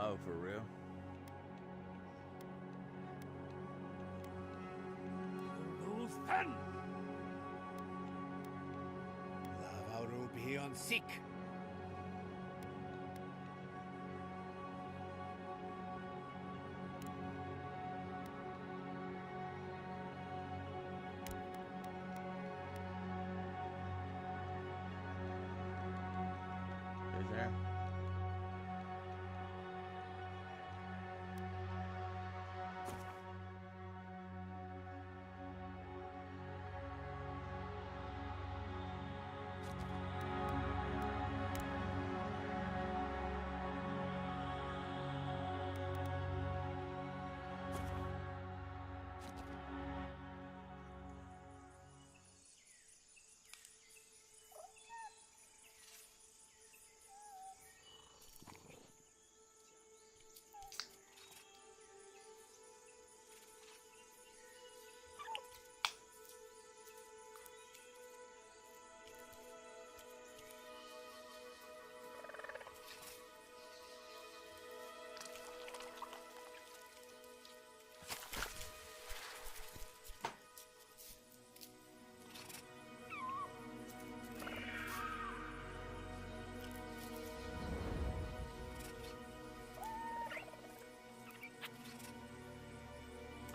Oh, for real? on sick. Is there?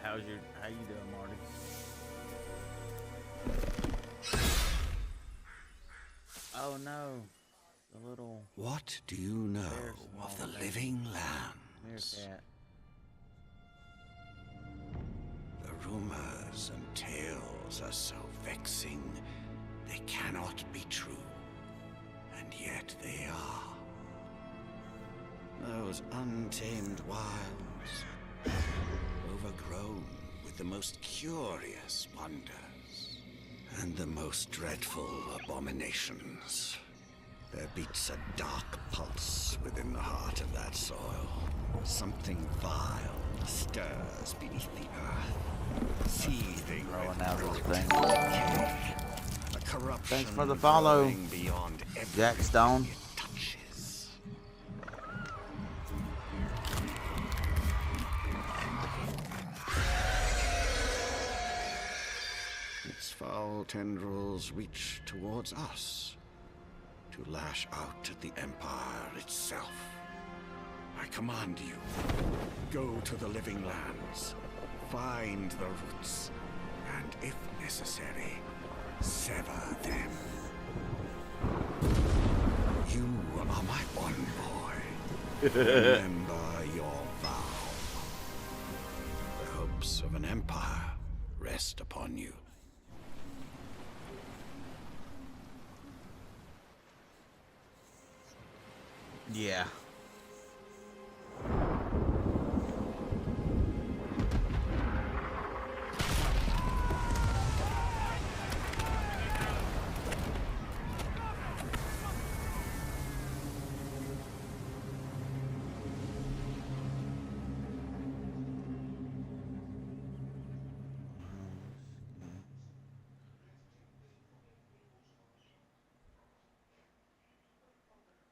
How you doing, Marty? Oh no, the little. What do you know of the living lands? Meerkat. The rumors and tales are so vexing, they cannot be true. And yet they are. Those untamed wilds, overgrown with the most curious wonders and the most dreadful abominations. There beats a dark pulse within the heart of that soil. Something vile stirs beneath the earth, seething Rolling with out this rot thing. and decay. A corruption Thanks for the follow, growing beyond Jack Stone. everything it touches. Its foul tendrils reach towards us, to lash out at the Empire itself. I command you, go to the living lands, find the roots, and if necessary, sever them. You are my one boy. Remember your vow. The hopes of an empire rest upon you. Yeah.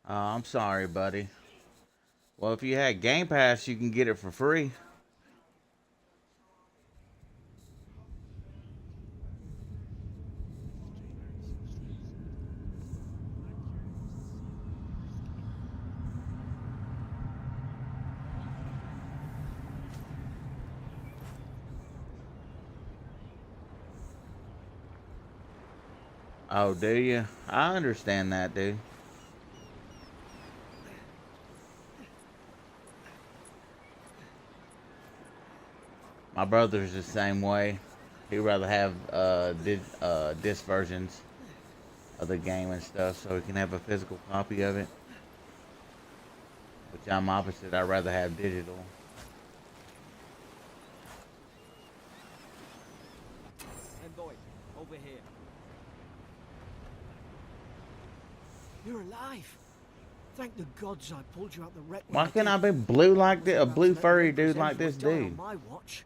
I'm sorry, buddy. Well, if you had Game Pass, you can get it for free. Oh, do you? I understand that, dude. My brother's the same way. He'd rather have disc versions of the game and stuff so he can have a physical copy of it. Which I'm opposite. I'd rather have digital. Envoy, over here. You're alive. Thank the gods I pulled you out the wreck. Why can't I be blue like this? A blue furry dude like this dude? On my watch.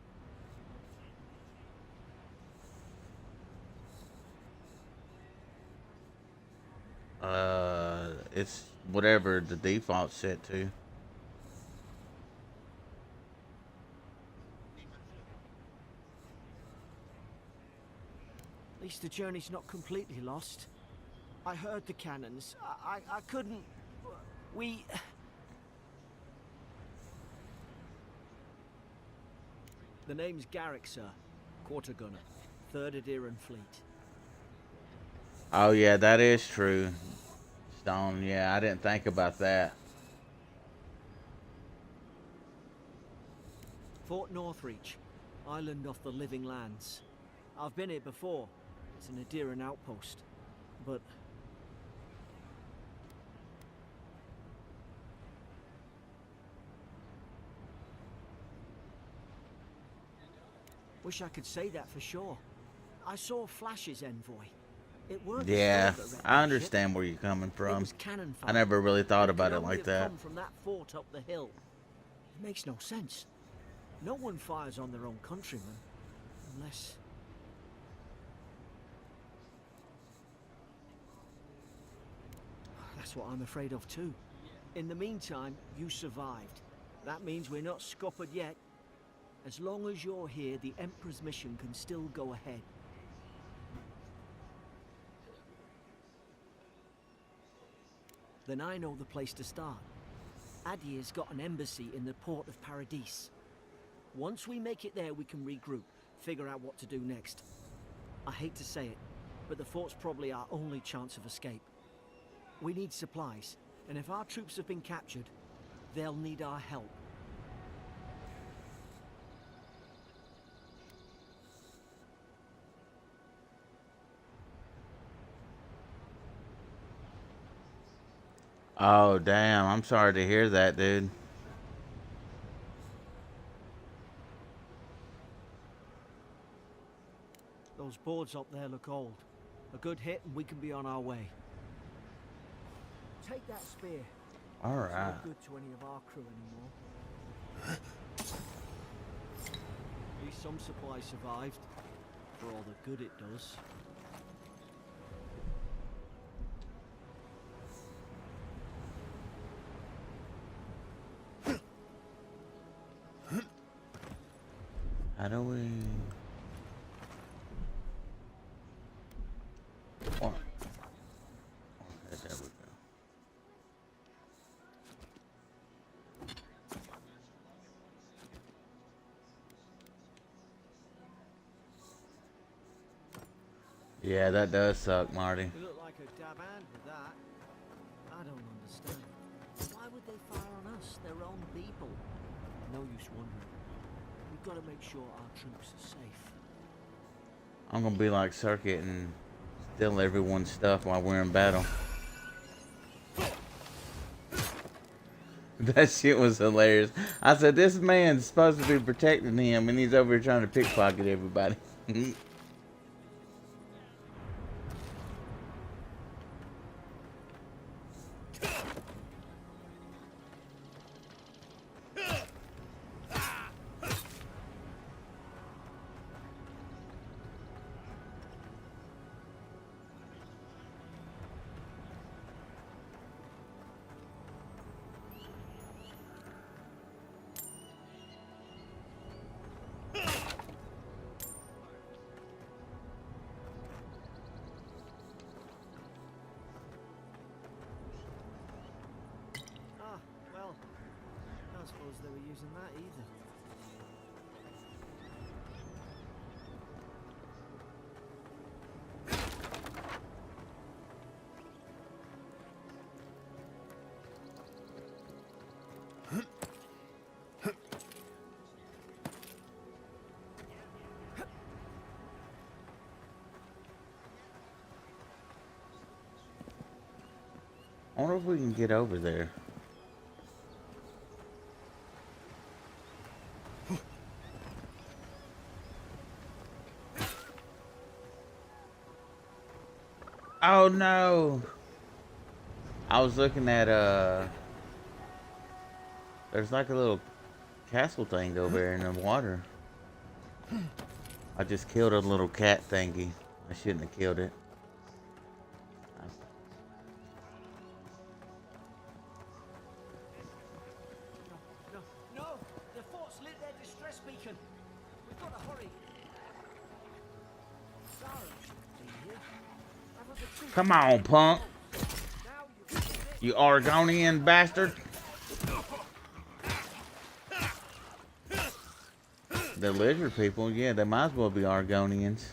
It's whatever the default set to. least the journey's not completely lost. I heard the cannons. I couldn't... We... The name's Garrick, sir. Quarter gunner. 3rd Adiran Fleet. Oh yeah, that is true. Stone, yeah, I didn't think about that. Fort Northreach. Island off the Living Lands. I've been here before. It's an Adiran outpost. But... Wish I could say that for sure. I saw flashes, envoy. It weren't Yeah, the sword that wrecked I the understand where you're coming ship. It from. was cannon I fire. never really thought It about could it only like have that. come from that fort up the hill. It makes no sense. No one fires on their own countrymen, unless... That's what I'm afraid of too. In the meantime, you survived. That means we're not scuppered yet. As long as you're here, the Emperor's mission can still go ahead. Then I know the place to start. Adir's got an embassy in the port of Paradis. Once we make it there, we can regroup, figure out what to do next. I hate to say it, but the fort's probably our only chance of escape. We need supplies, and if our troops have been captured, they'll need our help. Oh damn, I'm sorry to hear that, dude. Those boards up there look old. A good hit and we can be on our way. Take that spear. All It's right. not good to any of our crew anymore. At least some supplies survived, for all the good it does. How do we? Oh. Okay, there we go. Yeah, that does suck, Marty. You look like a dab hand with that. I don't understand. Why would they fire on us, their own people? No use wondering. We've got to make sure our troops are safe. I'm gonna be like Circuit and steal everyone's stuff while we're in battle. That shit was hilarious. I said, this man's supposed to be protecting him, and he's over here trying to pickpocket everybody. Ah, well, I don't suppose they were using that either. I wonder if we can get over there. Oh no! I was looking at there's like a little castle thing over there in the water. I just killed a little cat thingy. I shouldn't have killed it. No, no! The fort's lit their distress beacon! We've got to hurry! Sarah, Come on, punk. You Oregonian bastard. The lizard people, yeah, they might as well be Oregonians.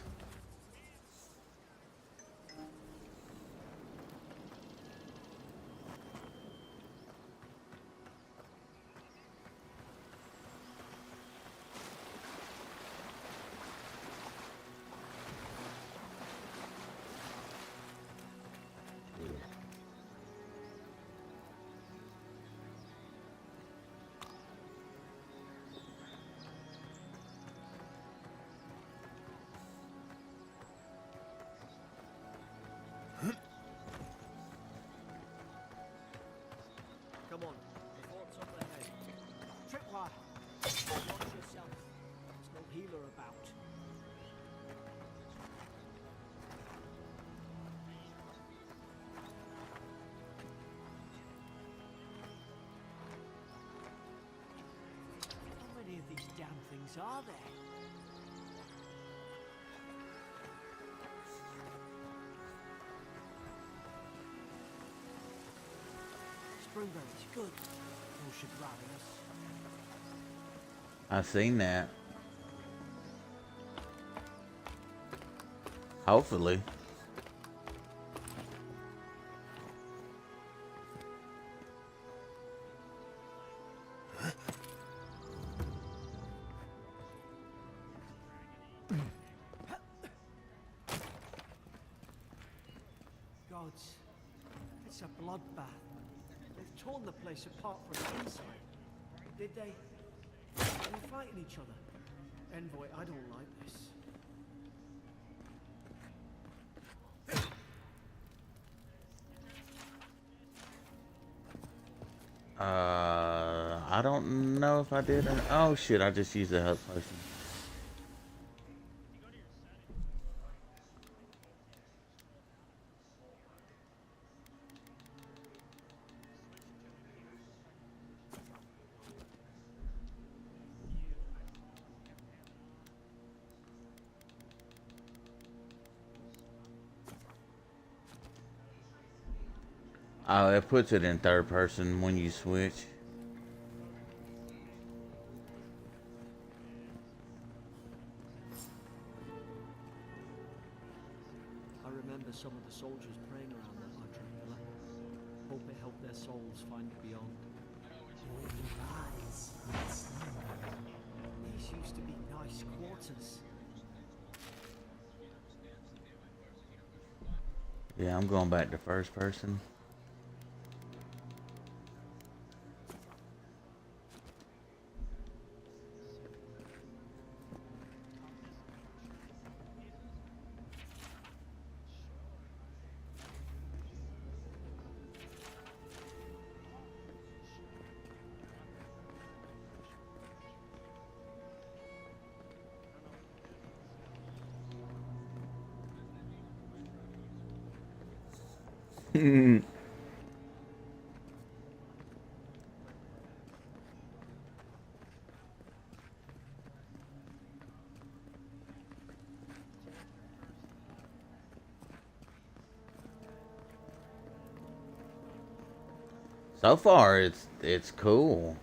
Come on, the fort's up ahead. Tripwire, watch yourself. There's no healer about. How many of these damn things are there? Springberries, good. Those should rally us. I seen that. Hopefully. Gods, it's a bloodbath. They've torn the place apart from the inside. Did they? They were fighting each other. Envoy, I don't like this. I don't know if I did. Oh shit! I just used a health potion. Oh, it puts it in third person when you switch. I remember some of the soldiers praying around that archery pillar. Hope it helped their souls find beyond. These used to be nice quarters. Yeah, I'm going back to first person. So far, it's cool.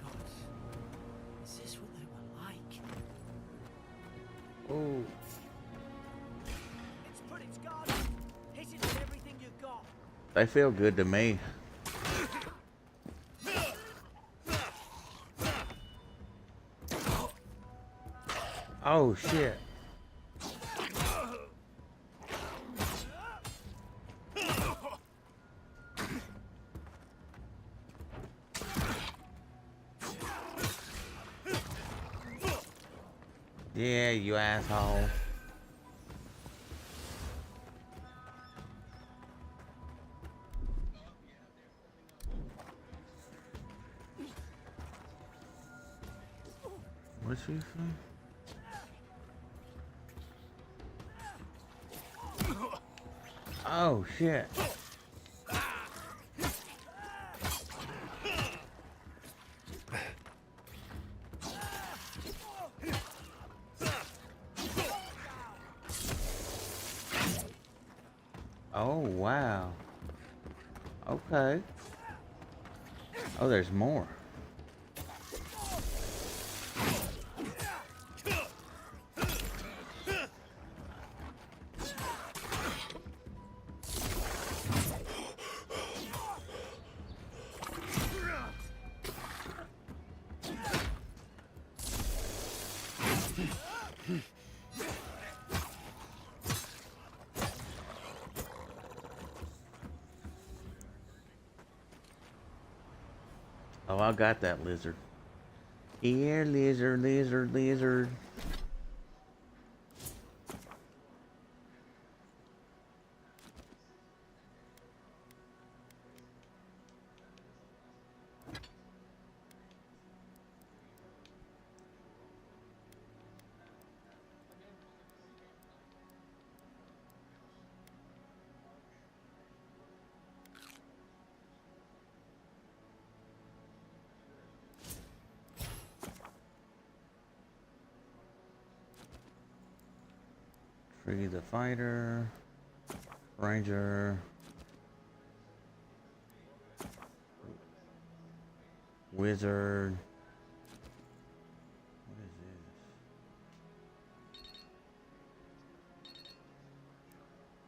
Gods, is this what they were like? Oh, It's put its guard up. Hit it with everything you've got. they feel good to me. Oh shit. Yeah, you asshole. What's she saying? Oh shit. Oh wow. Okay. Oh, there's more. Oh, I got that lizard. Here, lizard, lizard, lizard. Free the fighter. Ranger. Wizard. What is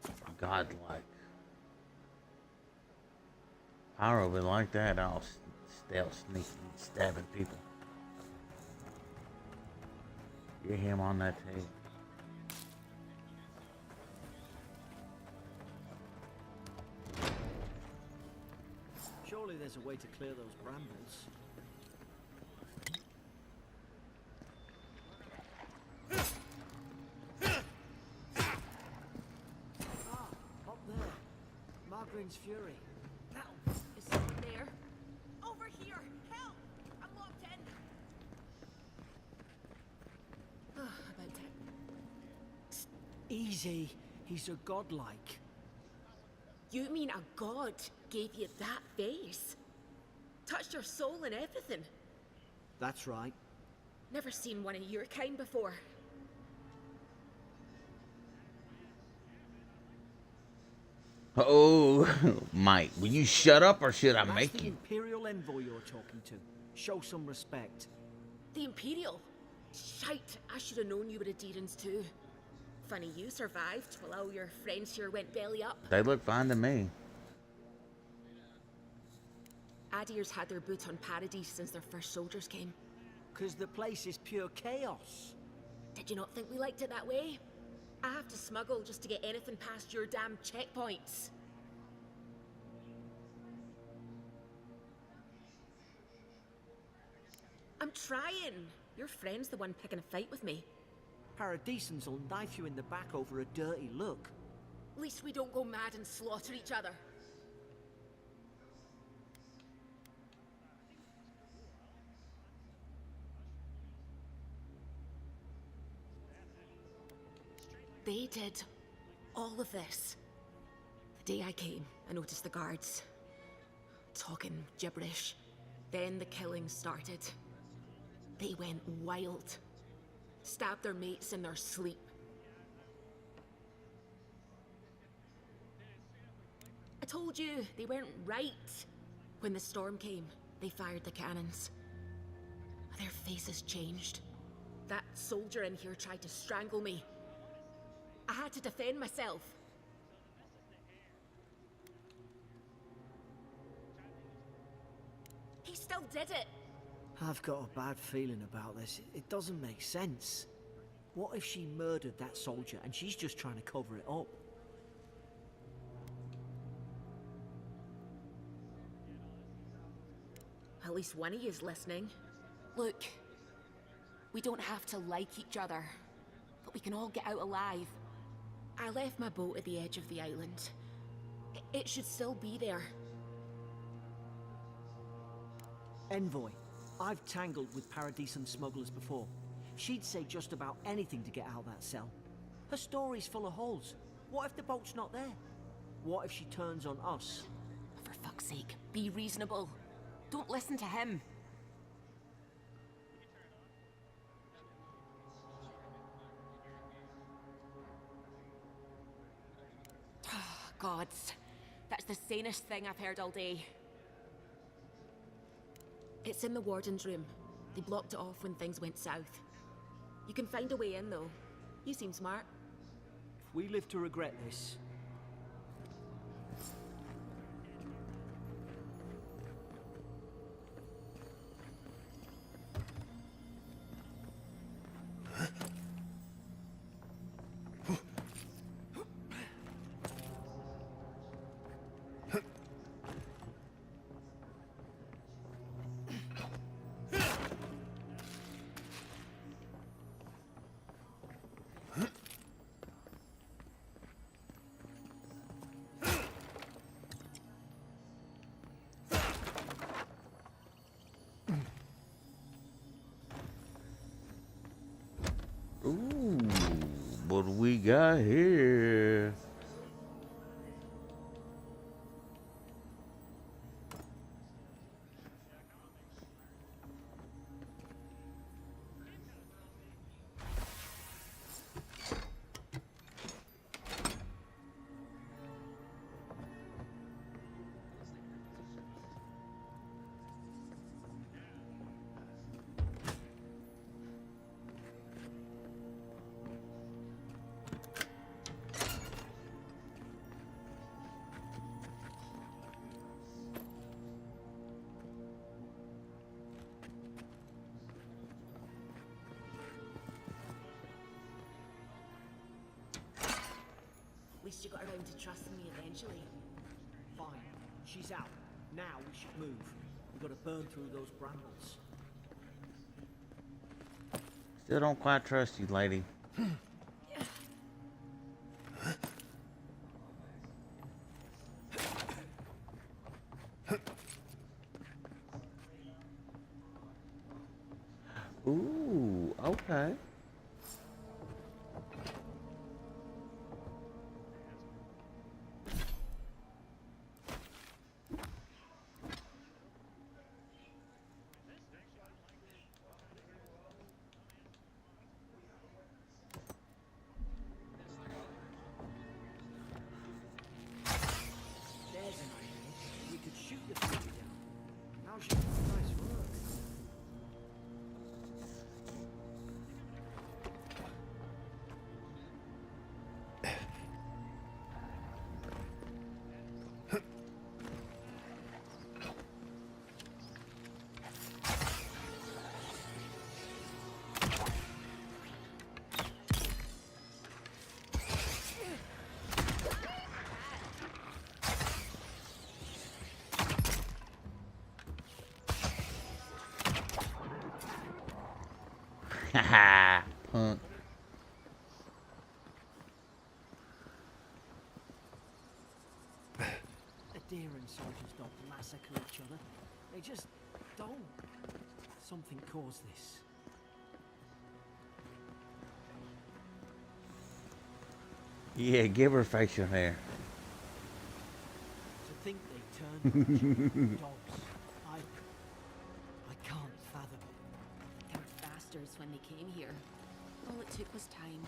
this? Godlike. Pyro been like that. I'll stealth sneaking, stabbing people. Get him on that table. Surely there's a way to clear those brambles. Up there. Margarine's Fury. Now, is someone there? Over here! Help! I'm locked in! About it. Easy. He's a godlike. You mean a god gave you that face? Touched your soul and everything? That's right. Never seen one of your kind before. Oh, Mike, will you shut up or should I That's make the you? Imperial envoy you're talking to. Show some respect. The Imperial? Shite, I should have known you were a Deerans too. Funny you survived while all your friends here went belly up. They look fine to me. Adir's had their boot on Paradise since their first soldiers came. 'Cause the place is pure chaos. Did you not think we liked it that way? I have to smuggle just to get anything past your damn checkpoints. I'm trying. Your friend's the one picking a fight with me. Paradisans will knife you in the back over a dirty look. At least we don't go mad and slaughter each other. They did all of this. The day I came, I noticed the guards talking gibberish. Then the killing started. They went wild. Stabbed their mates in their sleep. I told you, they weren't right. When the storm came, they fired the cannons. Their faces changed. That soldier in here tried to strangle me. I had to defend myself. He still did it. I've got a bad feeling about this. It doesn't make sense. What if she murdered that soldier and she's just trying to cover it up? At least one of you's listening. Look, We don't have to like each other, but we can all get out alive. I left my boat at the edge of the island. It should still be there. Envoy, I've tangled with Paradisum smugglers before. She'd say just about anything to get out of that cell. Her story's full of holes. What if the boat's not there? What if she turns on us? For fuck's sake, be reasonable. Don't listen to him. Gods, that's the sanest thing I've heard all day. It's in the warden's room. They blocked it off when things went south. You can find a way in, though. You seem smart. If we live to regret this... Ooh, what do we got here? At least you got around to trusting me eventually. Fine. She's out. Now we should move. We've got to burn through those brambles. Still don't quite trust you, lady. Ooh, okay. There's an idea. We could shoot the thing down. How's your nice work? Haha, punk. Adherent soldiers don't massacre each other. They just don't. Something caused this. Yeah, give her facial hair. To think they turned on dogs. I can't fathom it. They were bastards when they came here. All it took was time.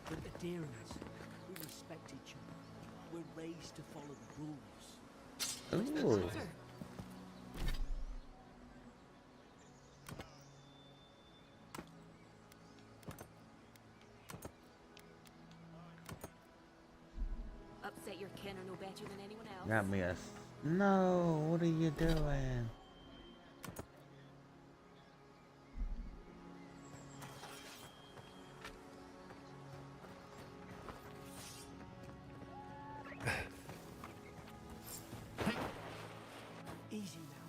But adherents, we respect each other. We're raised to follow the rules. Ooh. Matter. Upset your kin are no better than anyone else. Got me a... No, what are you doing? Easy now.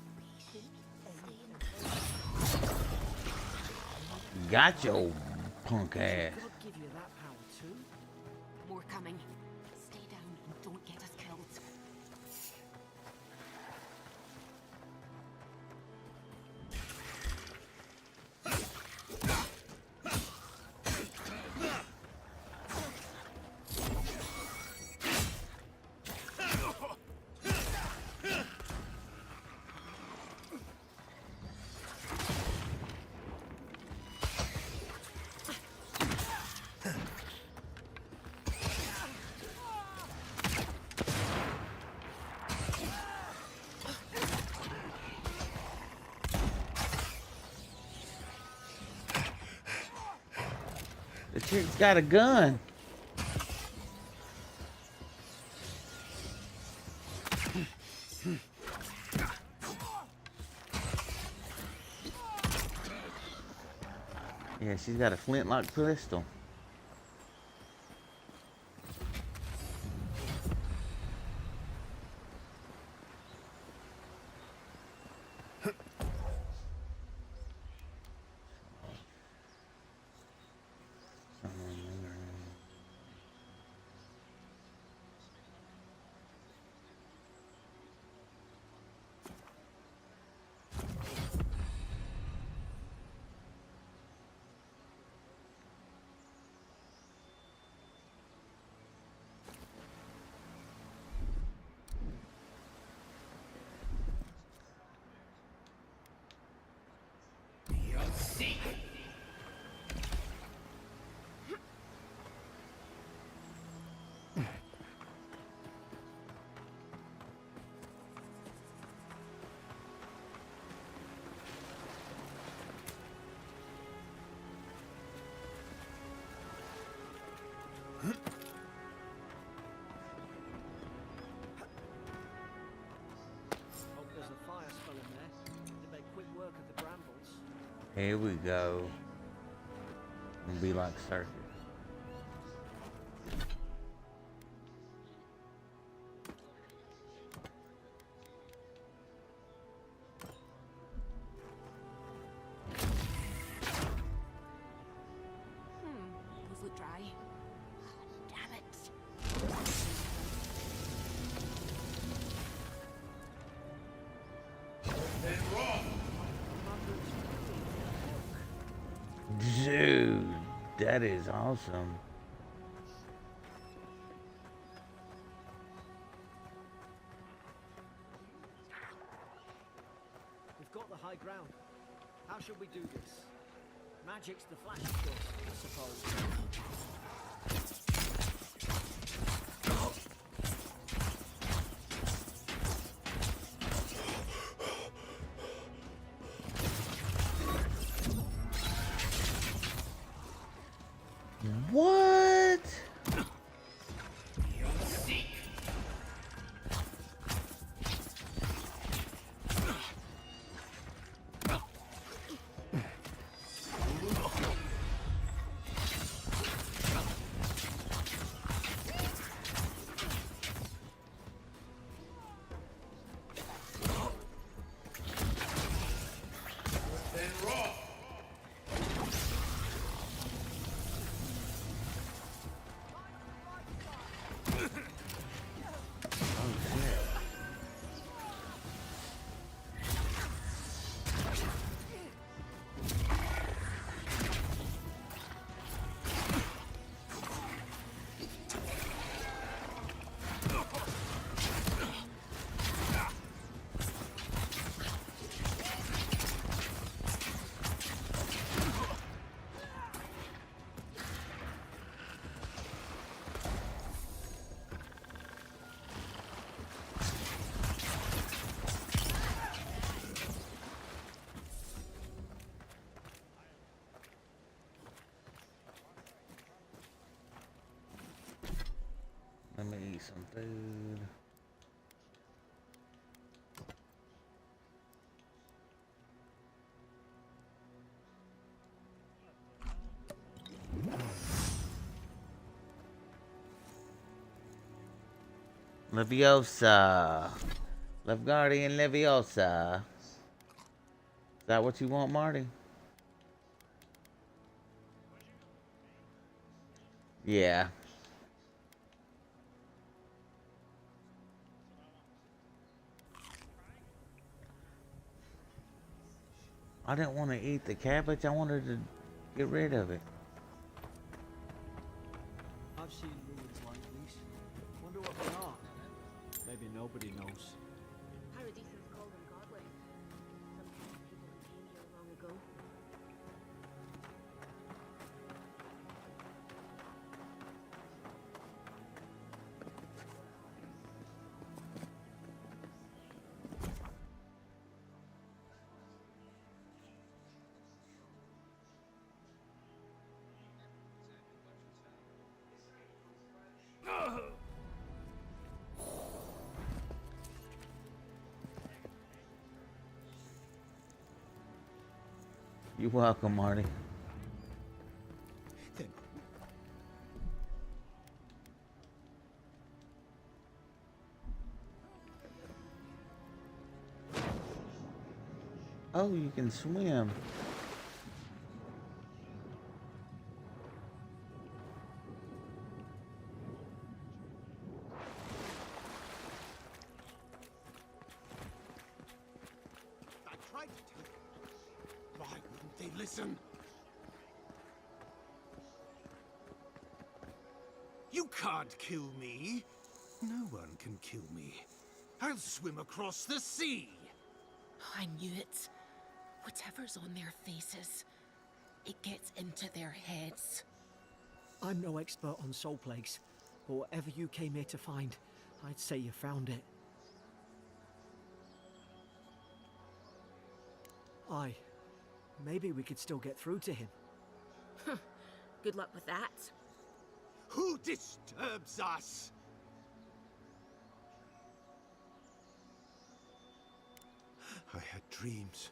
got your punk ass. God give you that power too? More coming. Stay down and don't get us killed. The chick's got a gun. Yeah, she's got a flintlock pistol. Hope there's a fire spell in there. They make quick work of the brambles. Here we go. It'll be like circus. Those look dry. Damn it. Dude, that is awesome. We've got the high ground. How should we do this? Magic's the flash stuff, I suppose. What? Let me eat some food. Leviosa. Lefguardian Leviosa. Is that what you want, Marty? Yeah. I didn't want to eat the cabbage. I wanted to get rid of it. I've seen ruins like these. Wonder what they are. Maybe nobody knows. Paradisans call them godlike. Some kind of people who came here long ago. You're welcome, Marty. Oh, you can swim. I tried to tell you. Why wouldn't they listen? You can't kill me. No one can kill me. I'll swim across the sea. I knew it. Whatever's on their faces, it gets into their heads. I'm no expert on soul plagues, but whatever you came here to find, I'd say you found it. Aye. Maybe we could still get through to him. Good luck with that. Who disturbs us? I had dreams.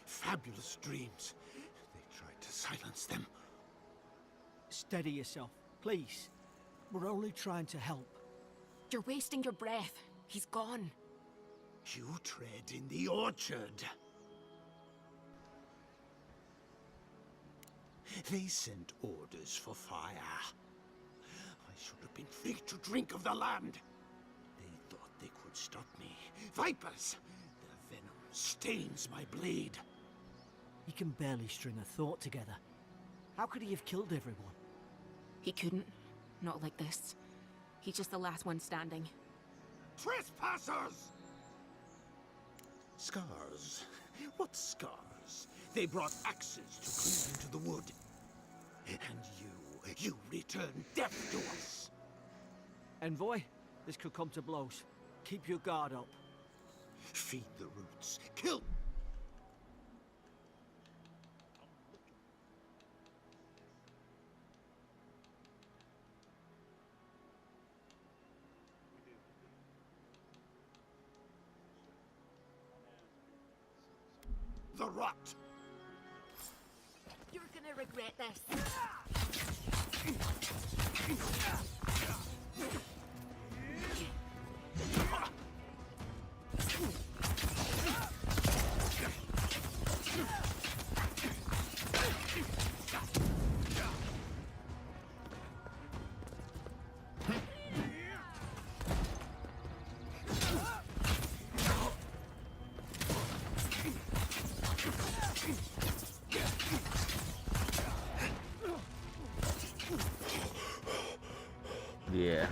Fabulous dreams. They tried to silence them. Steady yourself, please. We're only trying to help. You're wasting your breath. He's gone. You tread in the orchard. They sent orders for fire. I should have been free to drink of the land. They thought they could stop me. Vipers! Their venom stains my blade. He can barely string a thought together. How could he have killed everyone? He couldn't. Not like this. He's just the last one standing. Trespassers! Scars? What scars? They brought axes to cleave into the wood. And you return death to us. Envoy, this could come to blows. Keep your guard up. Feed the roots. Kill. The rot. You're gonna regret this. Yeah.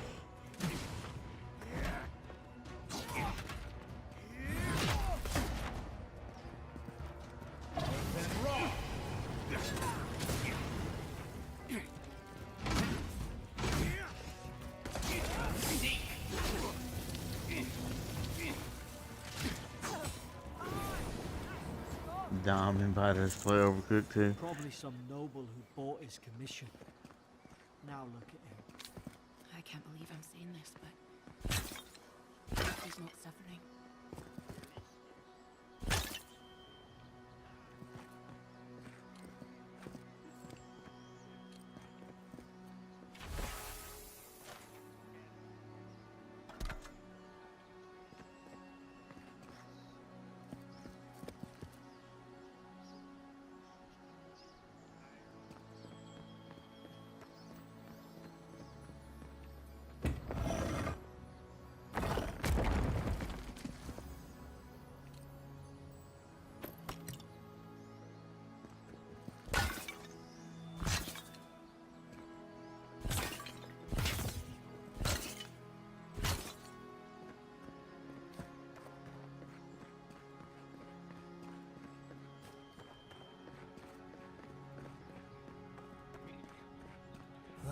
Dom invited us to play Overcooked too. Probably some noble who bought his commission. Now look at him. I can't believe I'm saying this, but he's not suffering.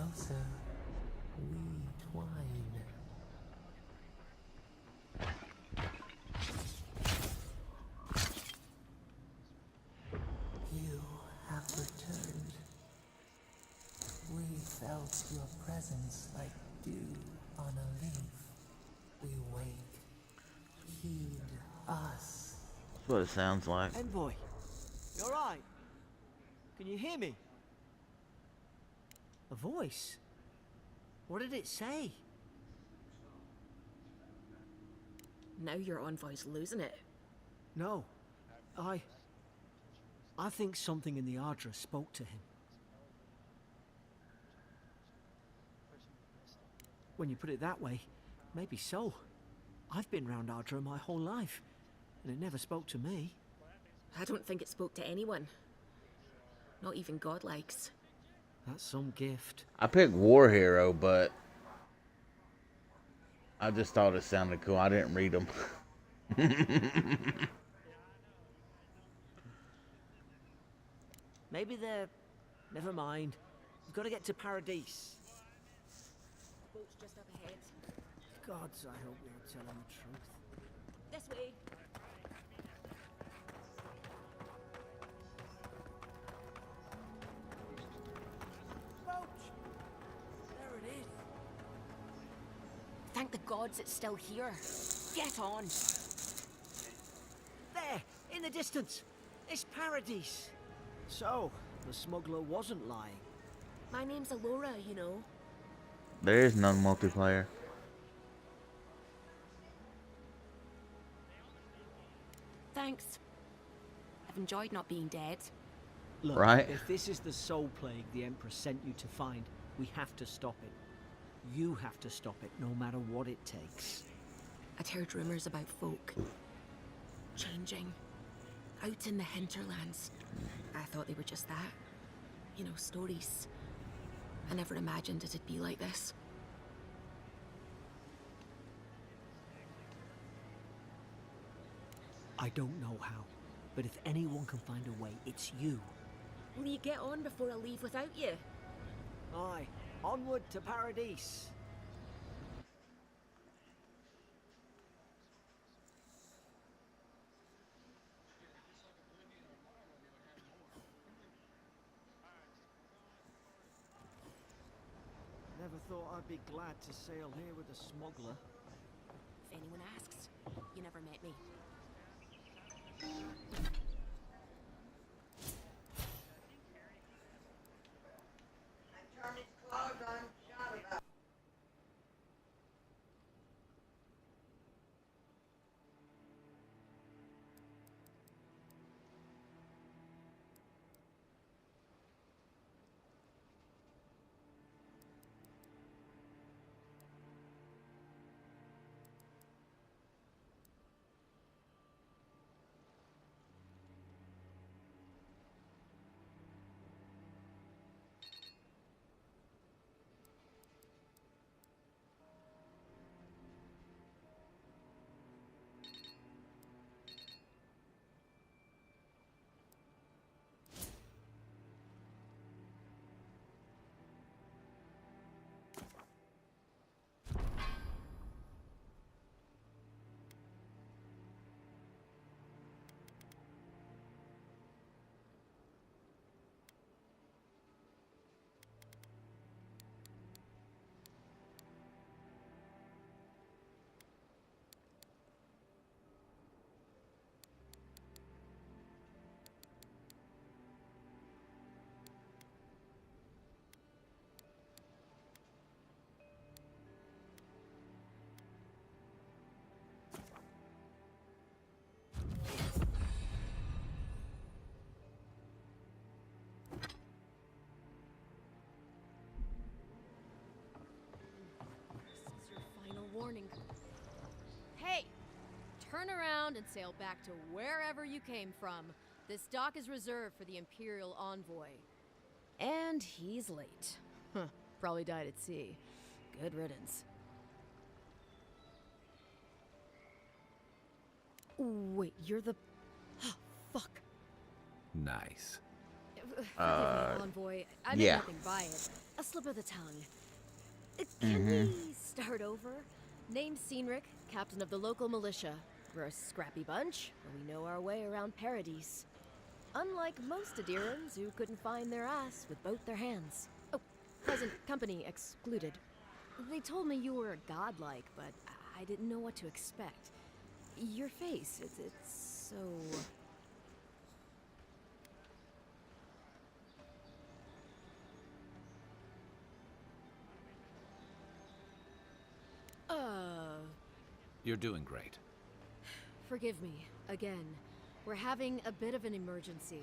closer, we twine. You have returned. We felt your presence like dew on a leaf. We wake. Heed us. That's what it sounds like. Envoy, you alright? Can you hear me? A voice? What did it say? Now your envoy's losing it. No, I think something in the Ardra spoke to him. When you put it that way, maybe so. I've been round Ardra my whole life, and it never spoke to me. I don't think it spoke to anyone. Not even godlikes. That's some gift. I picked War Hero, but I just thought it sounded cool. I didn't read them. Maybe they're... Never mind. We've got to get to Paradise. Boat's just up ahead. Gods, I hope you're telling the truth. This way. There it is. Thank the gods it's still here. Get on. There, in the distance. It's Paradise. So, the smuggler wasn't lying. My name's Alora, you know. There is no multiplayer. Thanks. I've enjoyed not being dead. Look, Right. if this is the soul plague the Emperor sent you to find, we have to stop it. You have to stop it, no matter what it takes. I'd heard rumors about folk changing out in the hinterlands. I thought they were just that. You know, stories. I never imagined it'd be like this. I don't know how, but if anyone can find a way, it's you. Will you get on before I leave without you? Aye, onward to Paradise. Never thought I'd be glad to sail here with a smuggler. If anyone asks, you never met me. Warning. Hey! Turn around and sail back to wherever you came from. This dock is reserved for the Imperial Envoy. And he's late. Huh. Probably died at sea. Good riddance. Wait, you're the... Fuck. Nice. Forgive me, Envoy. I meant yeah. nothing by it. A slip of the tongue. Can we start over? Name's Cynric, captain of the local militia. We're a scrappy bunch, but we know our way around Paradise. Unlike most Adirans who couldn't find their ass with both their hands. Oh, present company excluded. They told me you were godlike, but I didn't know what to expect. Your face, it's so... You're doing great. Forgive me, again. We're having a bit of an emergency.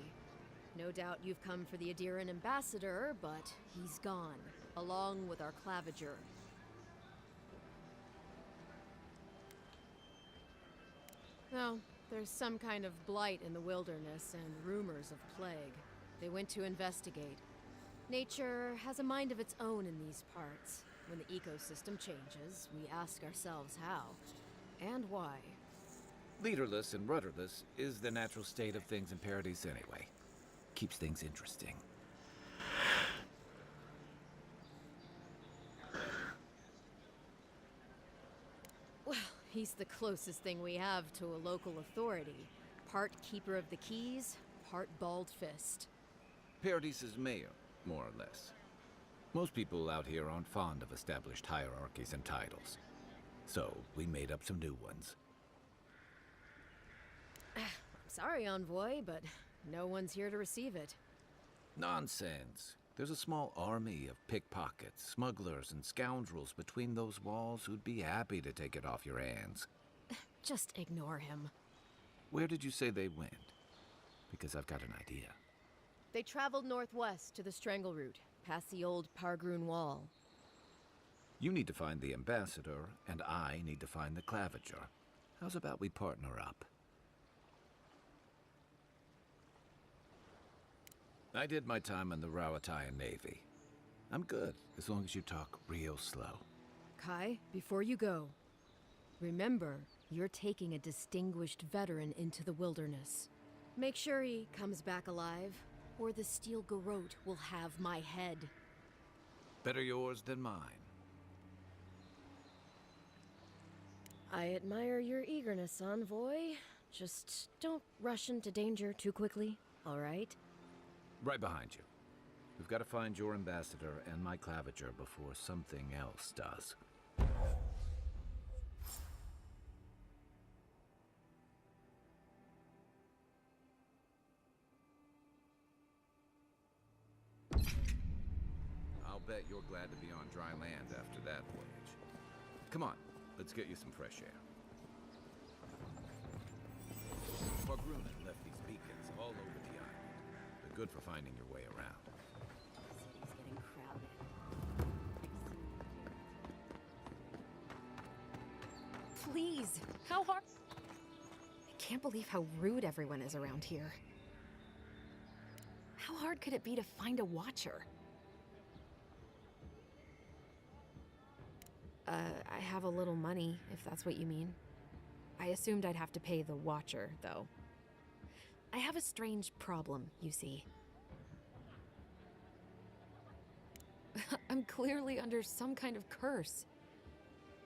No doubt you've come for the Adiran ambassador, but he's gone, along with our claviger. Well, there's some kind of blight in the wilderness and rumors of plague. They went to investigate. Nature has a mind of its own in these parts. When the ecosystem changes, we ask ourselves how and why. Leaderless and rudderless is the natural state of things in Paradise anyway. Keeps things interesting. Well, he's the closest thing we have to a local authority. Part keeper of the keys, part bald fist. Paradise's mayor, more or less. Most people out here aren't fond of established hierarchies and titles. So, we made up some new ones. I'm sorry, Envoy, but no one's here to receive it. Nonsense. There's a small army of pickpockets, smugglers, and scoundrels between those walls who'd be happy to take it off your hands. Just ignore him. Where did you say they went? Because I've got an idea. They traveled northwest to the Strangle Route, past the old Pargroon Wall. You need to find the ambassador, and I need to find the claviger. How's about we partner up? I did my time in the Rawatayan Navy. I'm good, as long as you talk real slow. Kai, before you go, remember, you're taking a distinguished veteran into the wilderness. Make sure he comes back alive, or the Steel Garrote will have my head. Better yours than mine. I admire your eagerness, Envoy. Just don't rush into danger too quickly, all right? Right behind you. We've got to find your ambassador and my claviger before something else does. I'll bet you're glad to be on dry land after that voyage. Come on, let's get you some fresh air. Pargroon left these beacons all over the island. They're good for finding your way around. City's getting crowded. Please, how hard? I can't believe how rude everyone is around here. How hard could it be to find a watcher? I have a little money, if that's what you mean. I assumed I'd have to pay the watcher, though. I have a strange problem, you see. I'm clearly under some kind of curse.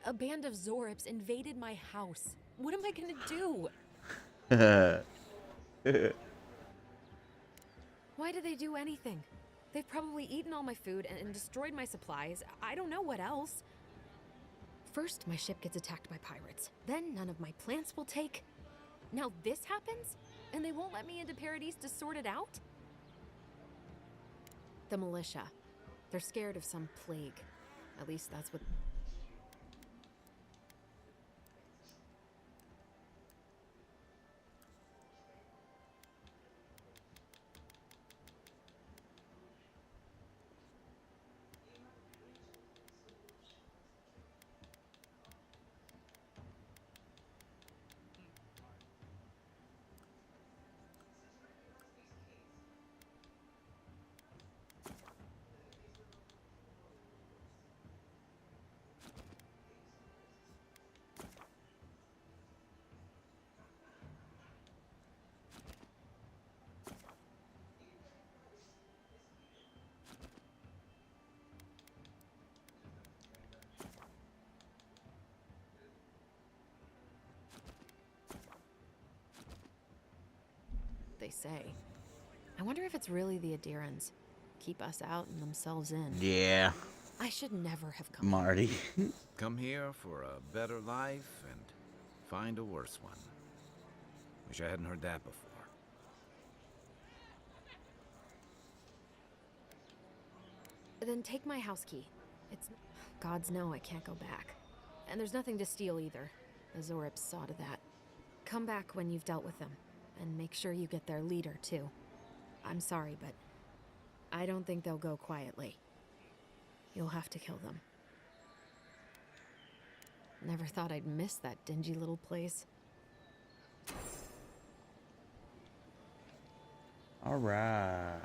A band of Zorips invaded my house. What am I gonna do? Why did they do anything? They've probably eaten all my food and destroyed my supplies. I don't know what else. First, my ship gets attacked by pirates. Then none of my plants will take. Now this happens? And they won't let me into Paradise to sort it out? The militia. They're scared of some plague. At least that's what... what they say. I wonder if it's really the Adirans. Keep us out and themselves in. Yeah, I should never have come. Marty. Come here for a better life and find a worse one. Wish I hadn't heard that before. Then take my house key. It's... Gods know I can't go back. And there's nothing to steal either. The Zorips saw to that. Come back when you've dealt with them. And make sure you get their leader, too. I'm sorry, but I don't think they'll go quietly. You'll have to kill them. Never thought I'd miss that dingy little place. All right.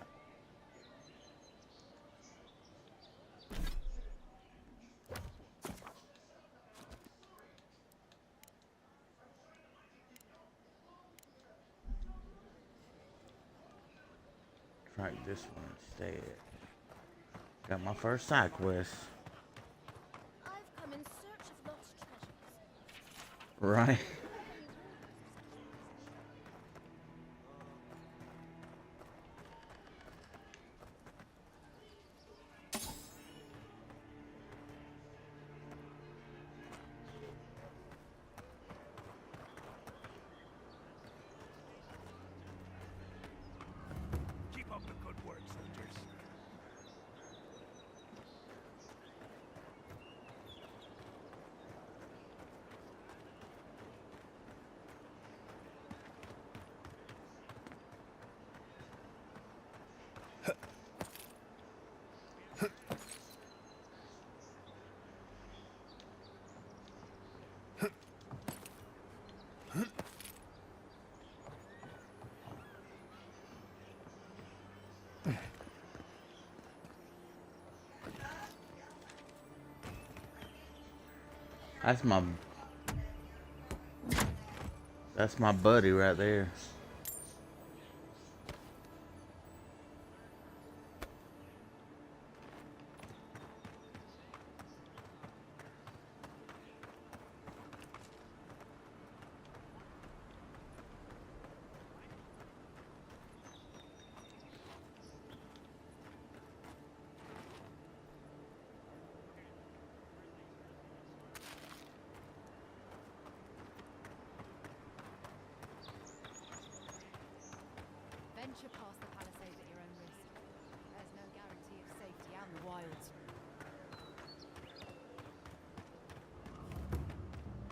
Try this one instead. Got my first side quest. I've come in search of lost treasures. Right. Keep up the good work, soldiers. That's my buddy right there. Venture past the palisade at your own risk. There's no guarantee of safety out in the wilds.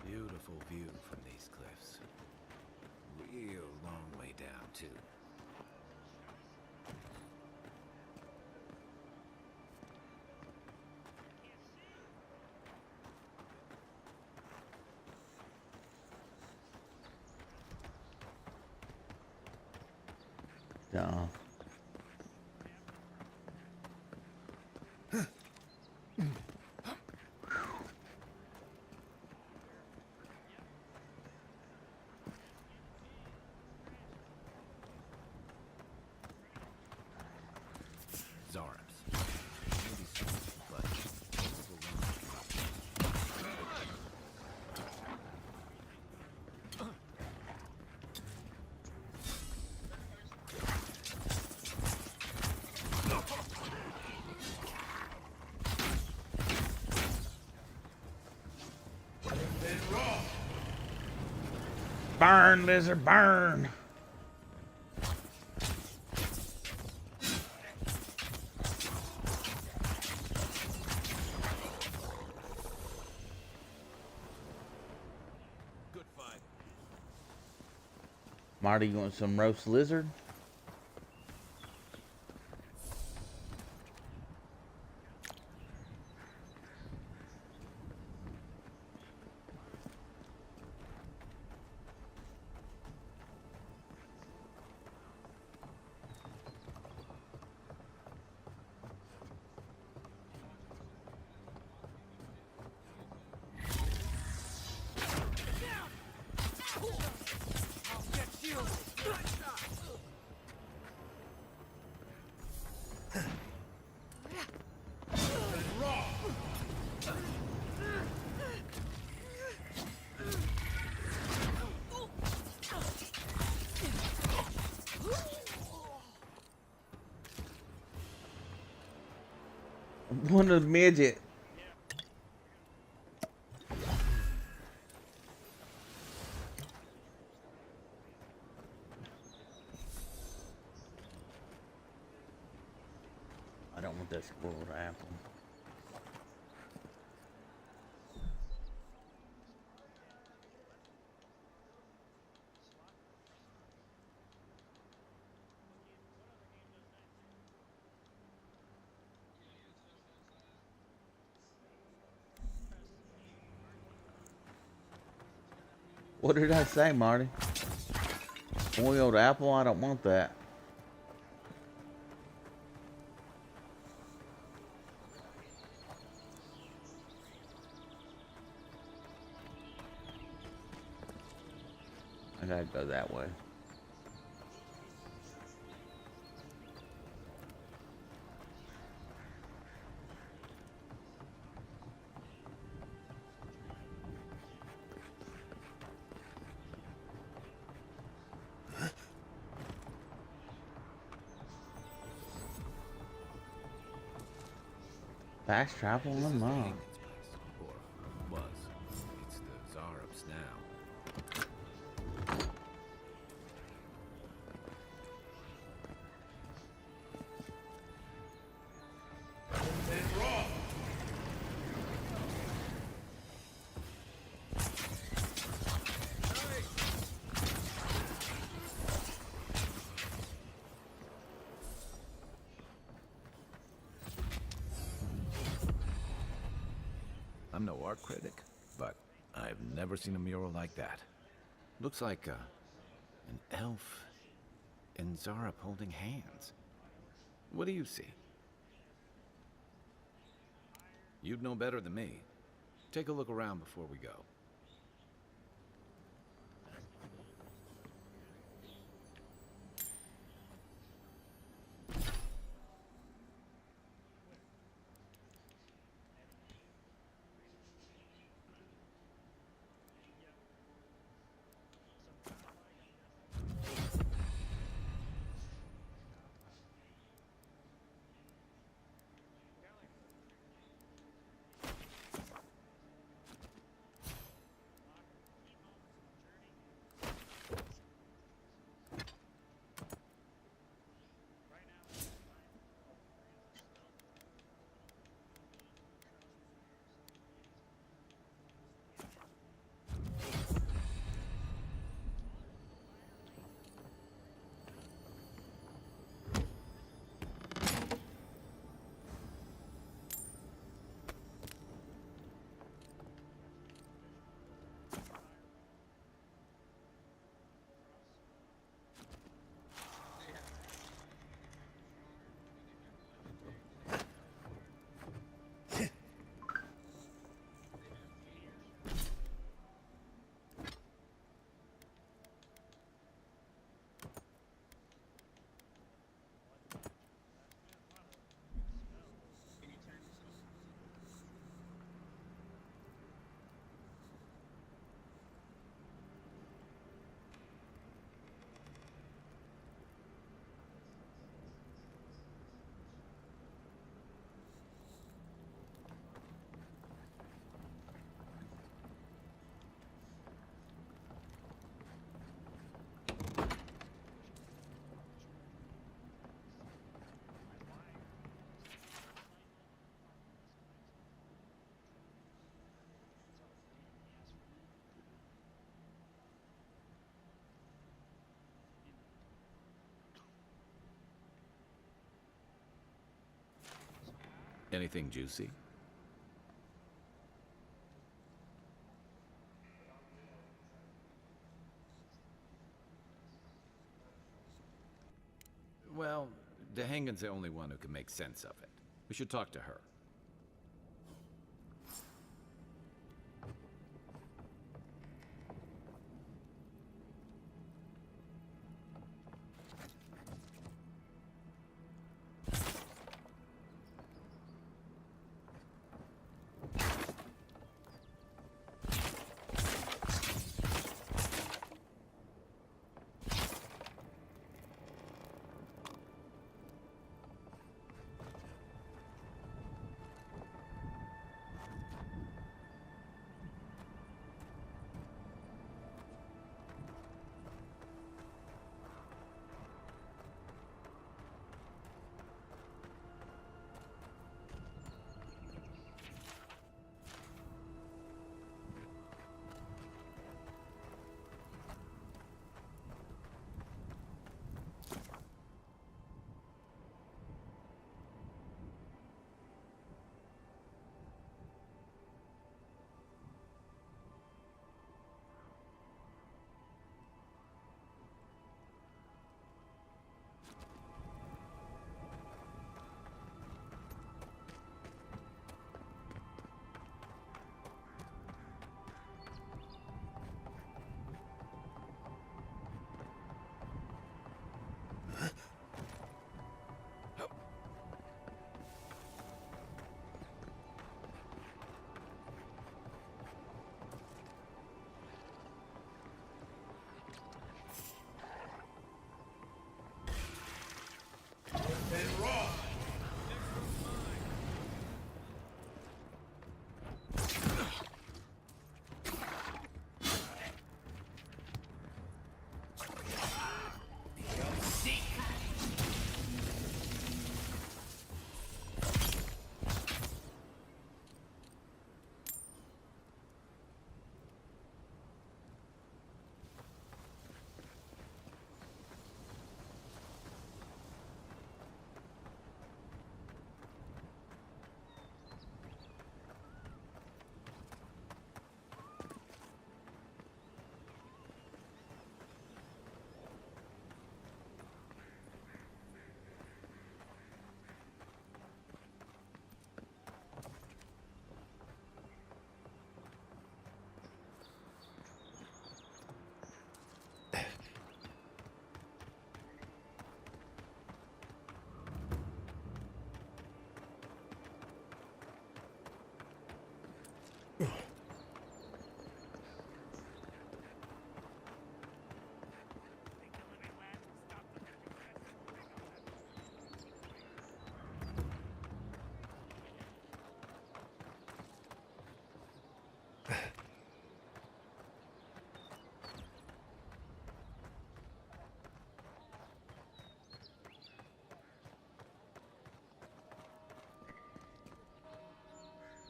Beautiful view from these cliffs. Real long way down, too. No. Zorips. Maybe soon, but this will run. Burn, lizard, burn. Good fight. Marty, you want some roast lizard? One of the midget. I don't want that spoiled apple. What did I say, Marty? Boiled apple? I don't want that. I gotta go that way. Fast travel This on is the mom. Hagen's place. Or was. It's the Zarub's now. I'm no art critic, but I've never seen a mural like that. Looks like an elf and Zarup holding hands. What do you see? You'd know better than me. Take a look around before we go. Anything juicy? Well, Dehangan's the only one who can make sense of it. We should talk to her.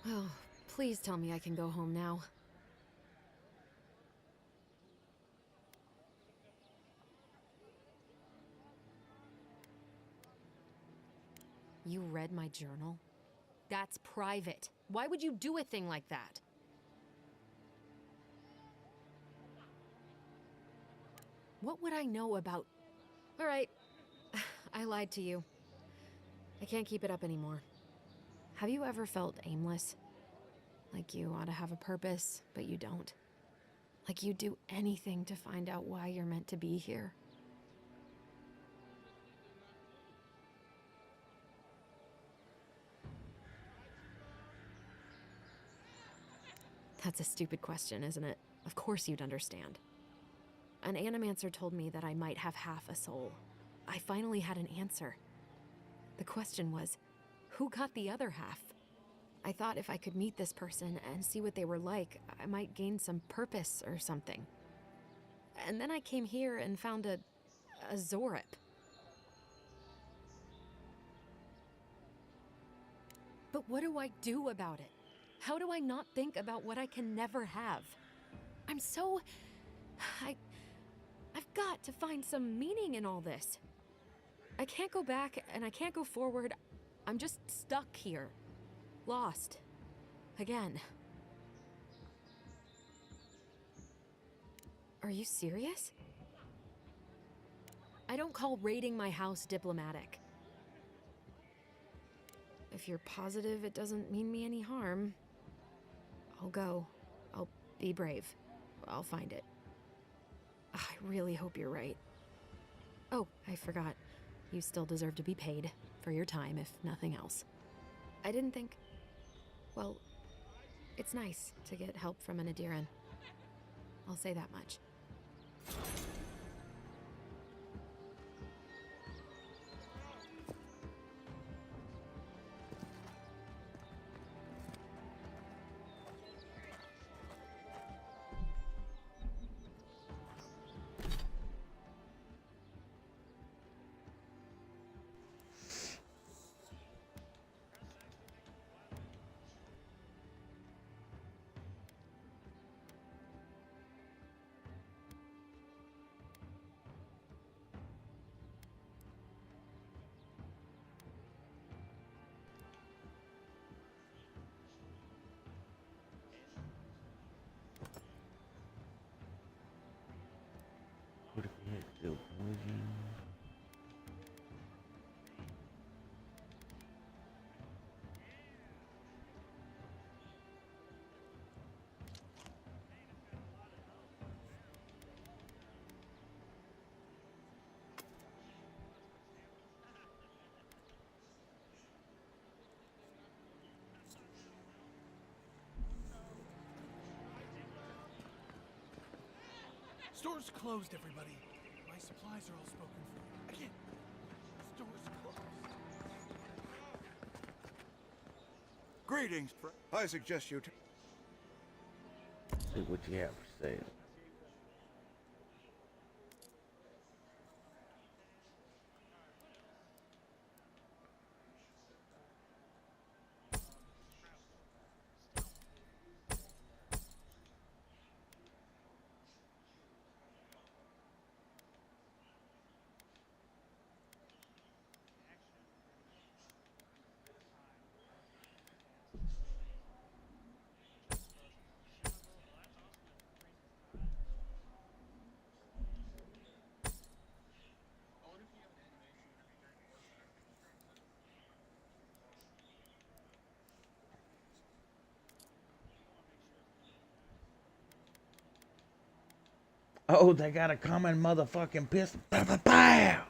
Oh, please tell me I can go home now. You read my journal? That's private. Why would you do a thing like that? What would I know about... All right, I lied to you. I can't keep it up anymore. Have you ever felt aimless? Like you ought to have a purpose, but you don't? Like you'd do anything to find out why you're meant to be here? That's a stupid question, isn't it? Of course you'd understand. An animancer told me that I might have half a soul. I finally had an answer. The question was, who got the other half? I thought if I could meet this person and see what they were like, I might gain some purpose or something. And then I came here and found a Zorip. But what do I do about it? How do I not think about what I can never have? I'm so... I've got to find some meaning in all this. I can't go back and I can't go forward. I'm just stuck here. Lost. Again. Are you serious? I don't call raiding my house diplomatic. If you're positive it doesn't mean me any harm, I'll go. I'll be brave. I'll find it. I really hope you're right. Oh, I forgot. You still deserve to be paid for your time, if nothing else. I didn't think... Well, it's nice to get help from an Adiran. I'll say that much. What if we had still poison? Store's closed, everybody. My supplies are all spoken for. Again, store's closed. Greetings, I suggest you See what you have for sale. Oh, they got a common motherfucking pistol. Pow, pow, pow.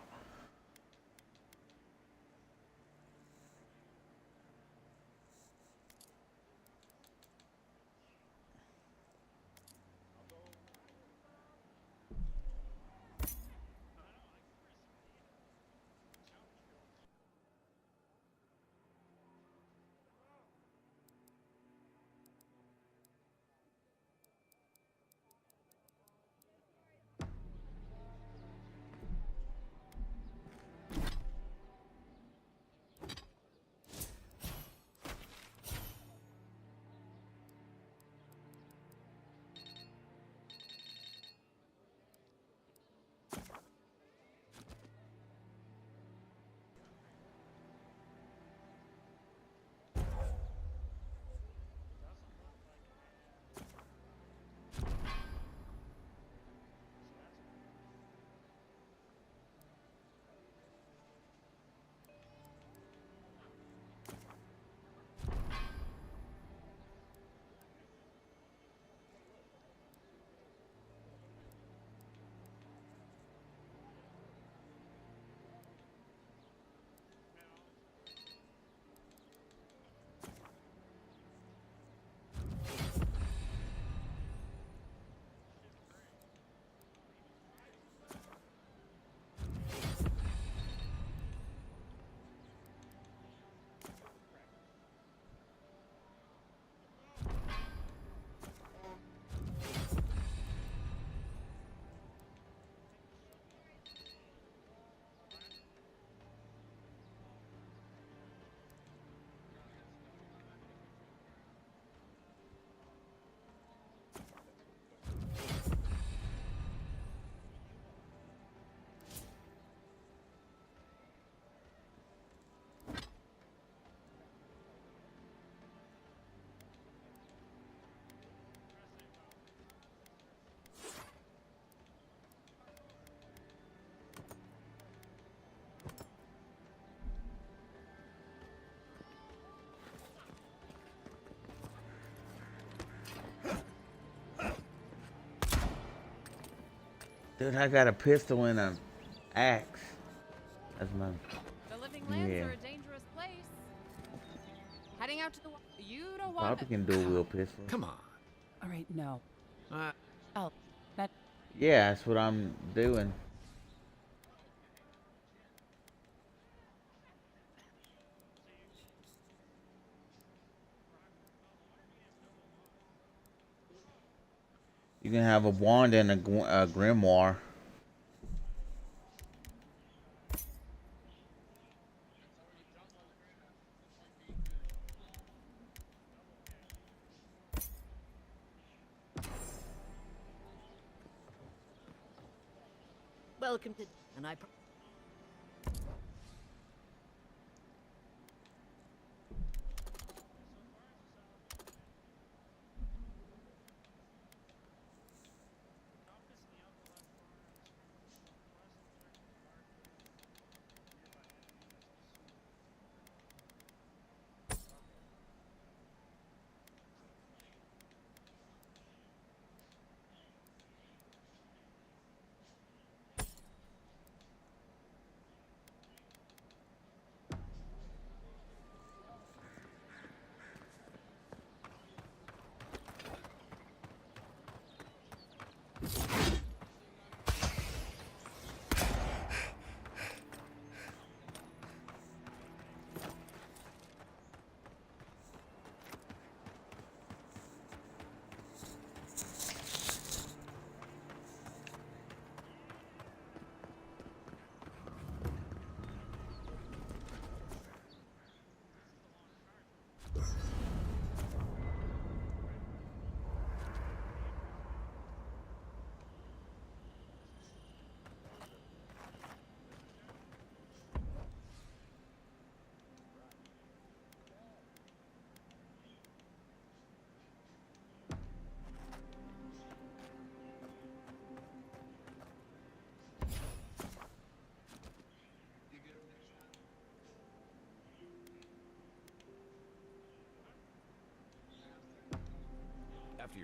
Dude, I got a pistol and an axe. That's my. The living lands Yeah. are a dangerous place. Heading out to the... You don't want... Probably can dual wield pistol. Come on. All right, no. Uh, Oh, that. Yeah, that's what I'm doing. You can have a wand and a grimoire. Welcome to... And I...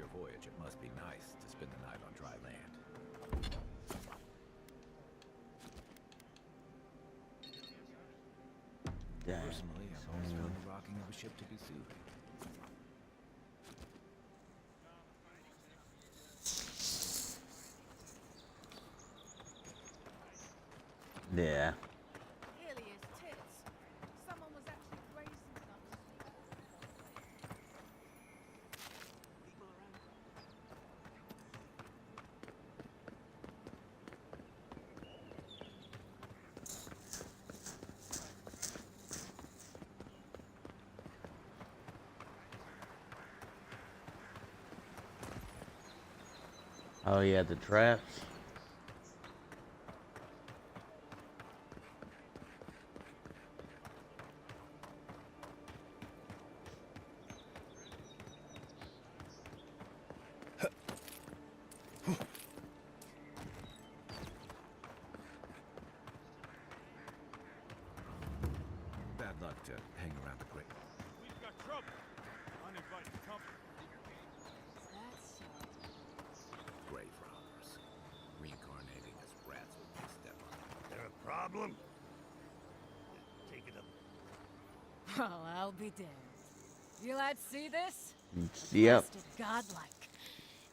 your voyage, it must be nice to spend the night on dry land. Dang. Personally, I've always found the rocking of a ship to be soothing. Yeah. Alias tits. Someone was actually raising them. People around. Oh yeah, the traps. Bad luck to hang around the grave. We've got trouble. Uninvited company. That's Grave robbers. Reincarnating as rats with they step on. There a problem? Take it up. well, I'll be damned. You lads see this? Yep. Busted godlike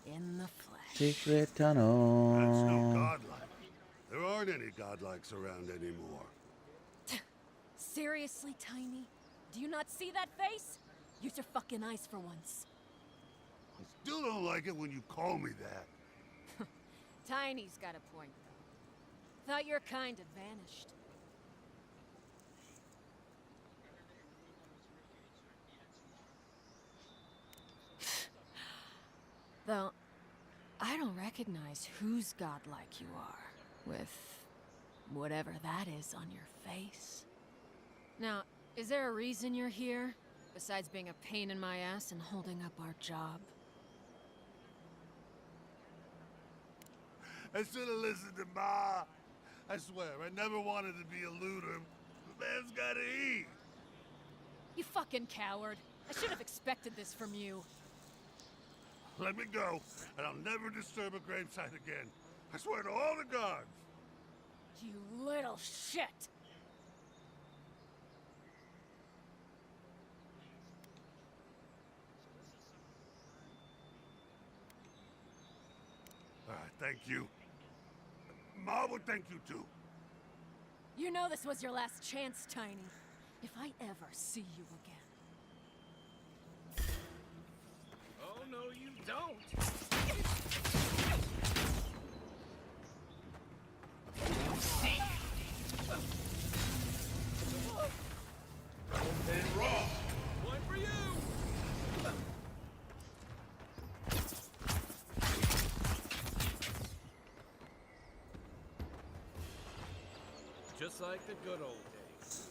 in the flesh. Secret That's no tunnel. godlike. There aren't any godlikes around anymore. Seriously, Tiny? Do you not see that face? Use your fucking eyes for once. I still don't like it when you call me that. Tiny's got a point, though. Thought your kind had vanished. Though, I don't recognize whose godlike you are, with whatever that is on your face. Now, is there a reason you're here, besides being a pain in my ass and holding up our job? I should have listened to Ma. I swear, I never wanted to be a looter. The man's gotta eat. You fucking coward. I should have expected this from you. Let me go, and I'll never disturb a gravesite again. I swear to all the gods. You little shit! Thank you. Ma would thank you too. You know this was your last chance, Tiny. If I ever see you again. Oh, no, you don't! One for you! Just like the good old days.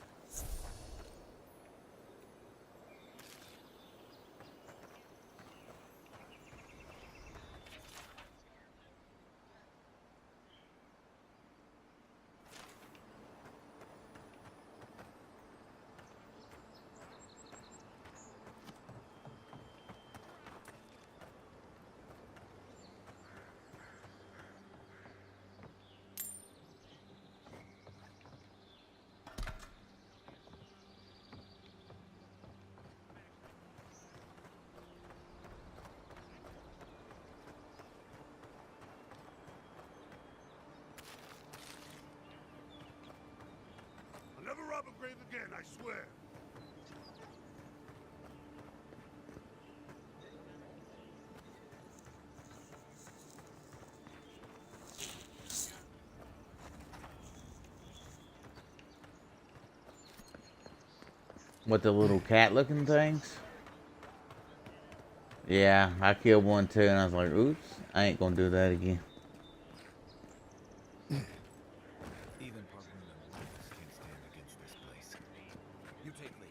I'll never rob a grave again, I swear. What, the little cat-looking things? Yeah, I killed one too, and I was like, oops, I ain't gonna do that again. Even Parkman and Lucas can't stand against this place. You take lead.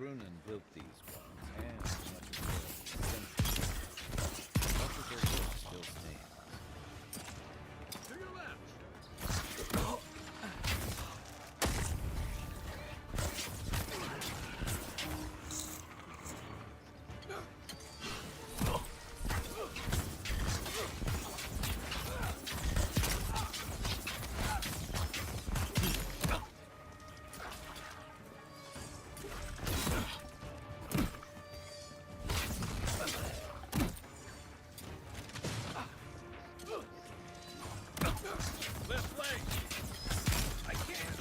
Brunnen built these walls, and much of the century. Much of their work still stands. To your left! Left leg! I can't!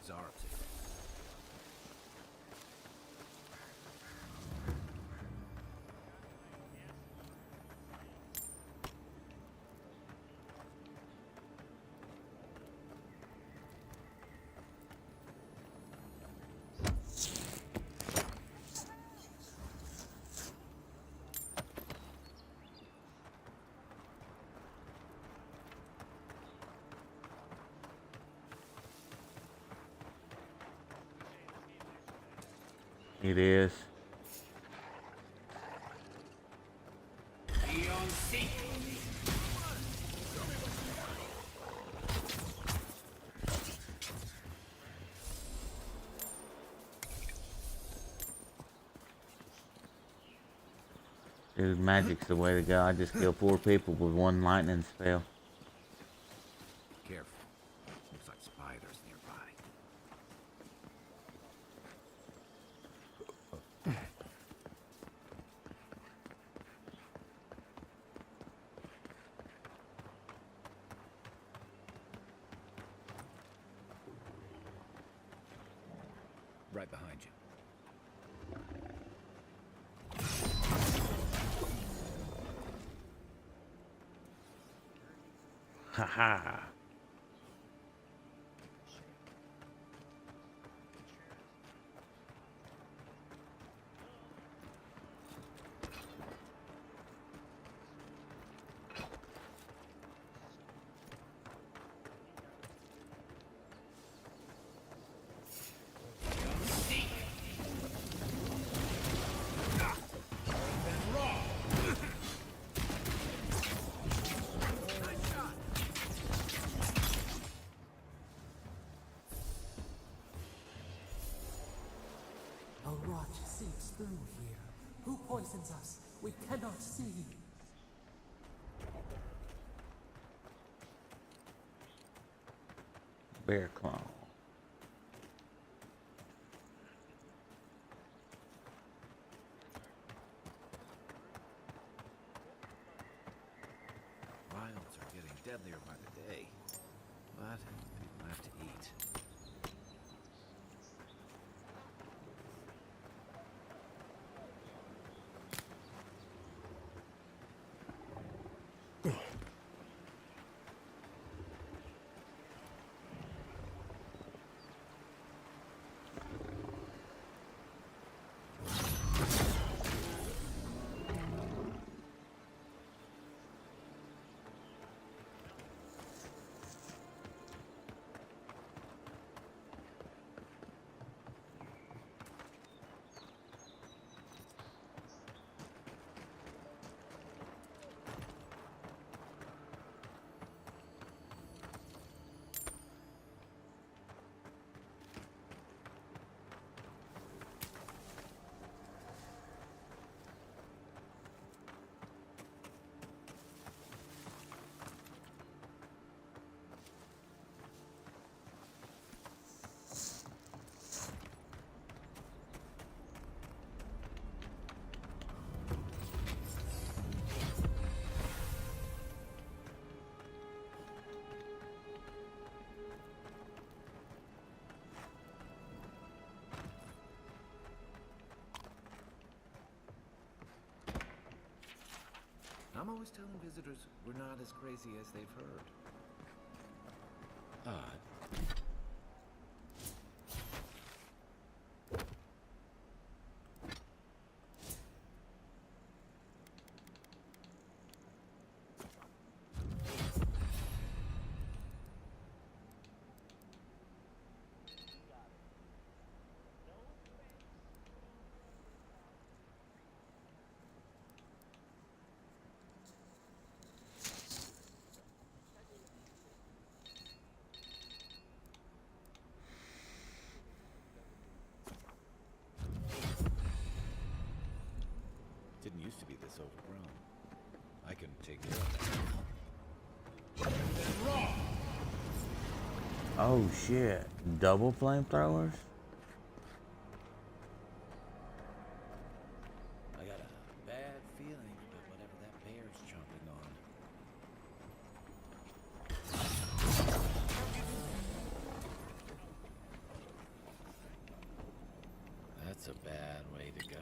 Zarp's it. It is. Dude, magic's the way to go. I just kill 4 people with 1 lightning spell. Careful. Looks like spiders nearby. Right behind you. Haha. A rot seeps through here. Who poisons us? We cannot see. Bear claw. Wilds are getting deadlier by the day, but people have to eat. I'm always telling visitors we're not as crazy as they've heard. Odd. Didn't used to be this overgrown. I can take care of that. Oh shit. Double flamethrowers? I got a bad feeling about whatever that bear's chomping on. That's a bad way to go.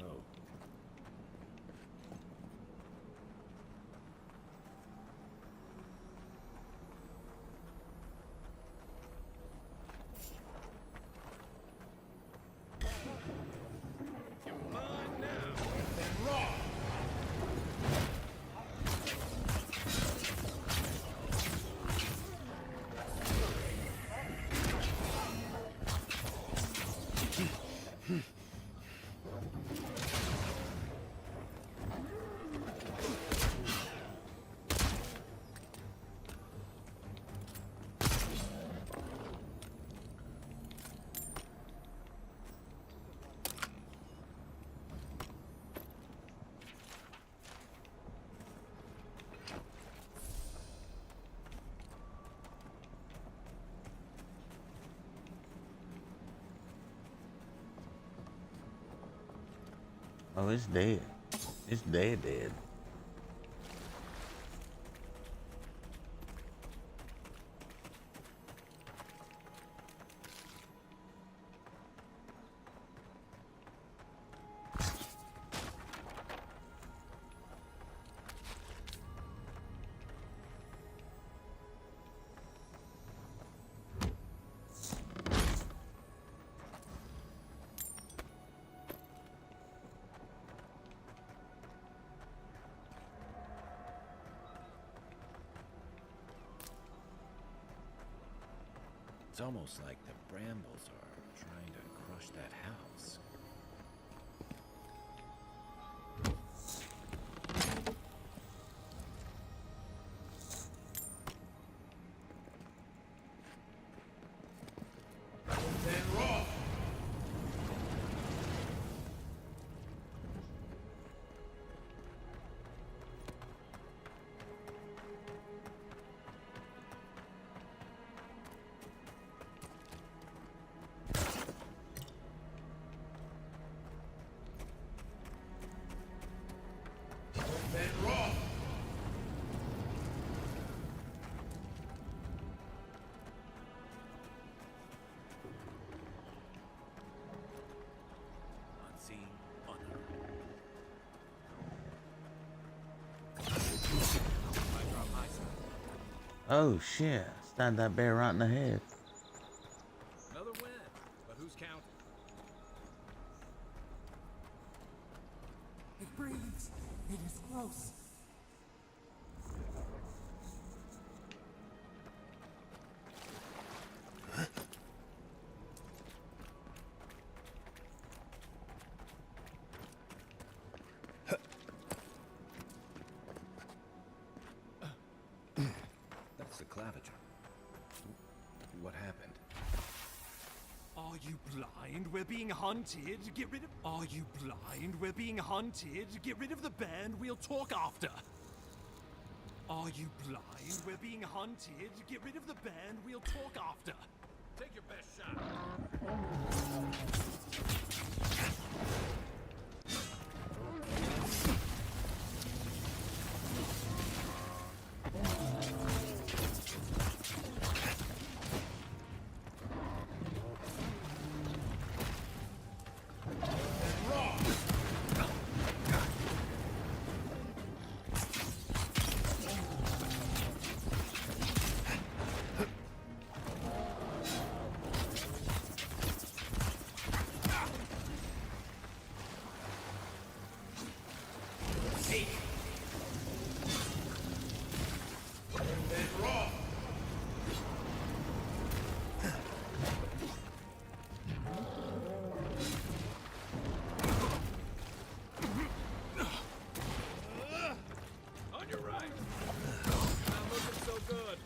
Oh, it's dead. It's dead. It's almost like the brambles are trying to crush that house. Unseen, unheard. I drop my side. Oh shit. Stabbed that bear right in the head. Another win, but who's counting? It breathes. It is close. That's the claviger. What happened? Are you blind? We're being hunted. Get rid of... Are you blind? We're being hunted. Get rid of the band. We'll talk after. Are you blind? We're being hunted. Get rid of the band. We'll talk after. Take your best shot. right. Not looking so good.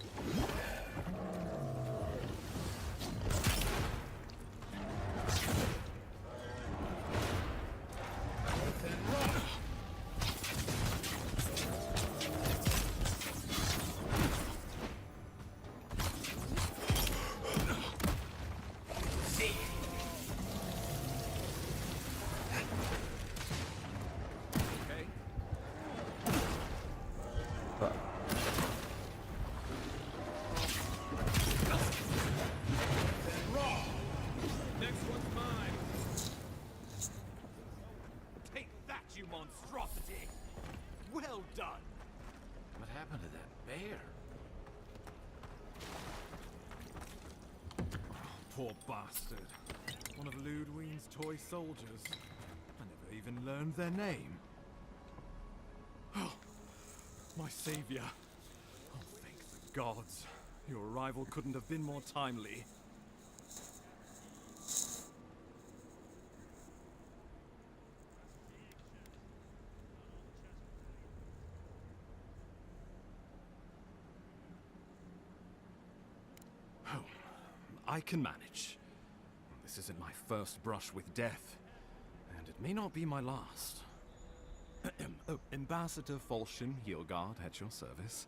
Monstrosity! Well done! What happened to that bear? Oh, poor bastard. One of Ludwine's toy soldiers. I never even learned their name. Oh, my savior. Oh, thank the gods. Your arrival couldn't have been more timely. I can manage. This isn't my first brush with death, and it may not be my last. Oh, Ambassador Falchion Hyur at your service,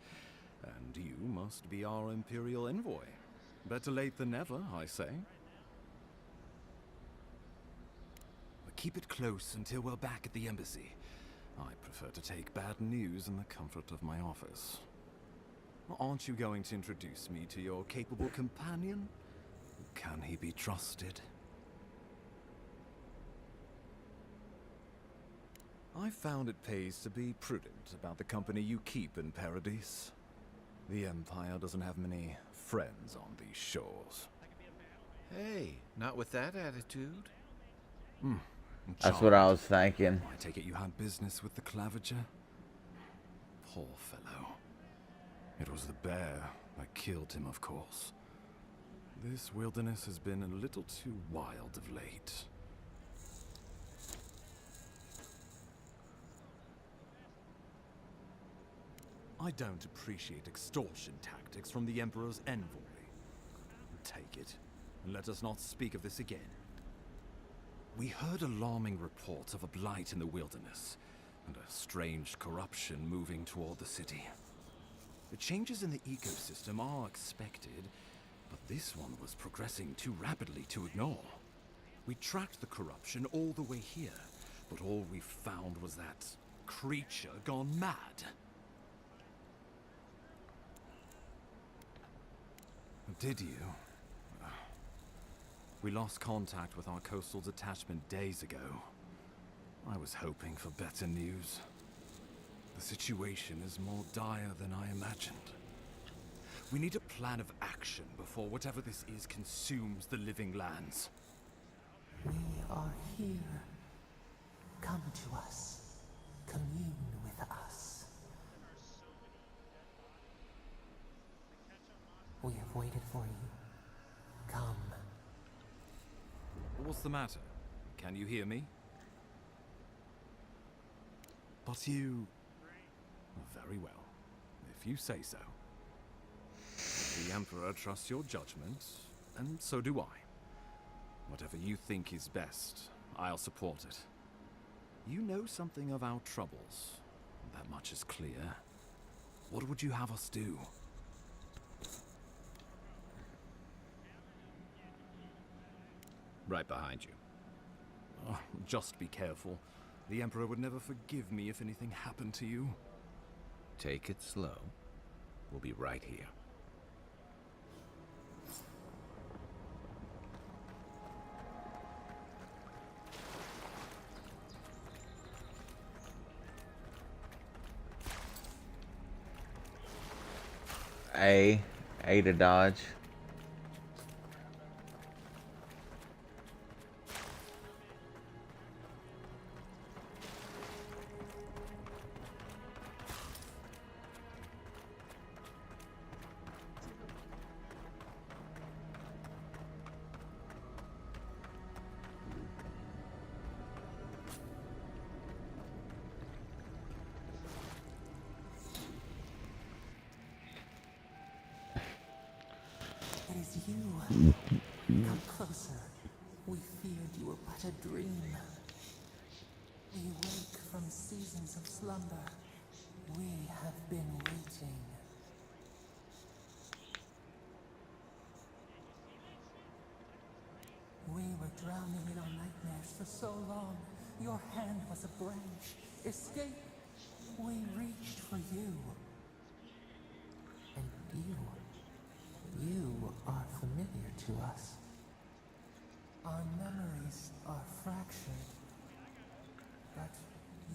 and you must be our Imperial envoy. Better late than never, I say. But keep it close until we're back at the embassy. I prefer to take bad news in the comfort of my office. Aren't you going to introduce me to your capable companion? Can he be trusted? I found it pays to be prudent about the company you keep in Paradise. The Empire doesn't have many friends on these shores. Hey, not with that attitude. That's what I was thinking. I take it you had business with the Clavager? Poor fellow. It was the bear that killed him, of course. This wilderness has been a little too wild of late. I don't appreciate extortion tactics from the Emperor's envoy. Take it, and let us not speak of this again. We heard alarming reports of a blight in the wilderness, and a strange corruption moving toward the city. The changes in the ecosystem are expected, but this one was progressing too rapidly to ignore. We tracked the corruption all the way here, but all we found was that creature gone mad. Did you? We lost contact with our coastal detachment days ago. I was hoping for better news. The situation is more dire than I imagined. We need a plan of action before whatever this is consumes the living lands. We are here. Come to us. Commune with us. We have waited for you. Come. What's the matter? Can you hear me? But you... Very well, if you say so. The Emperor trusts your judgment, and so do I. Whatever you think is best, I'll support it. You know something of our troubles. That much is clear. What would you have us do? Right behind you. Oh, just be careful. The Emperor would never forgive me if anything happened to you. Take it slow. We'll be right here. A to dodge. is you. Come closer. We feared you were but a dream. We wake from seasons of slumber. We have been waiting. We were drowning in our nightmares for so long. Your hand was a branch. Escape! We reached for you. And you are familiar to us. Our memories are fractured. But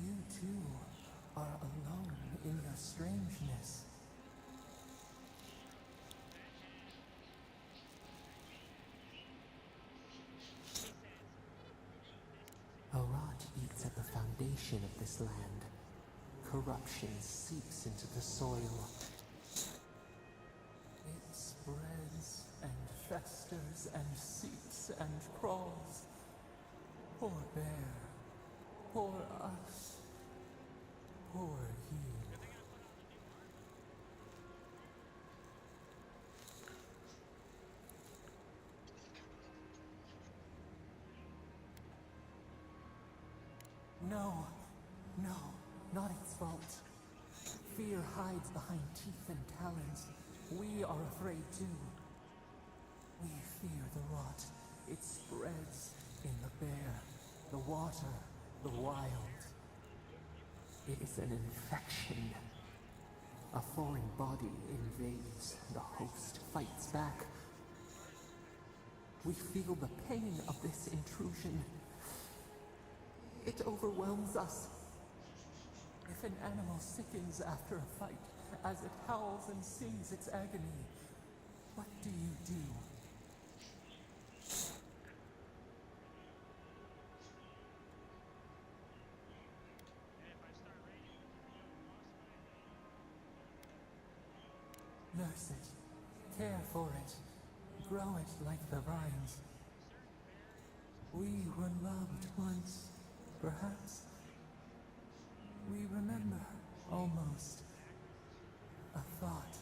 you too are alone in your strangeness. A rot eats at the foundation of this land. Corruption seeps into the soil. It spreads and festers and seeps and crawls. Poor bear. Poor us. Poor you. No, not its fault. Fear hides behind teeth and talons. We are afraid too. We fear the rot. It spreads in the bear, the water, the wild. It is an infection. A foreign body invades. The host fights back. We feel the pain of this intrusion. It overwhelms us. If an animal sickens after a fight, as it howls and sings its agony, what do you do? Nurse it, care for it, grow it like the vines. We were loved once, perhaps. We remember, almost. A thought,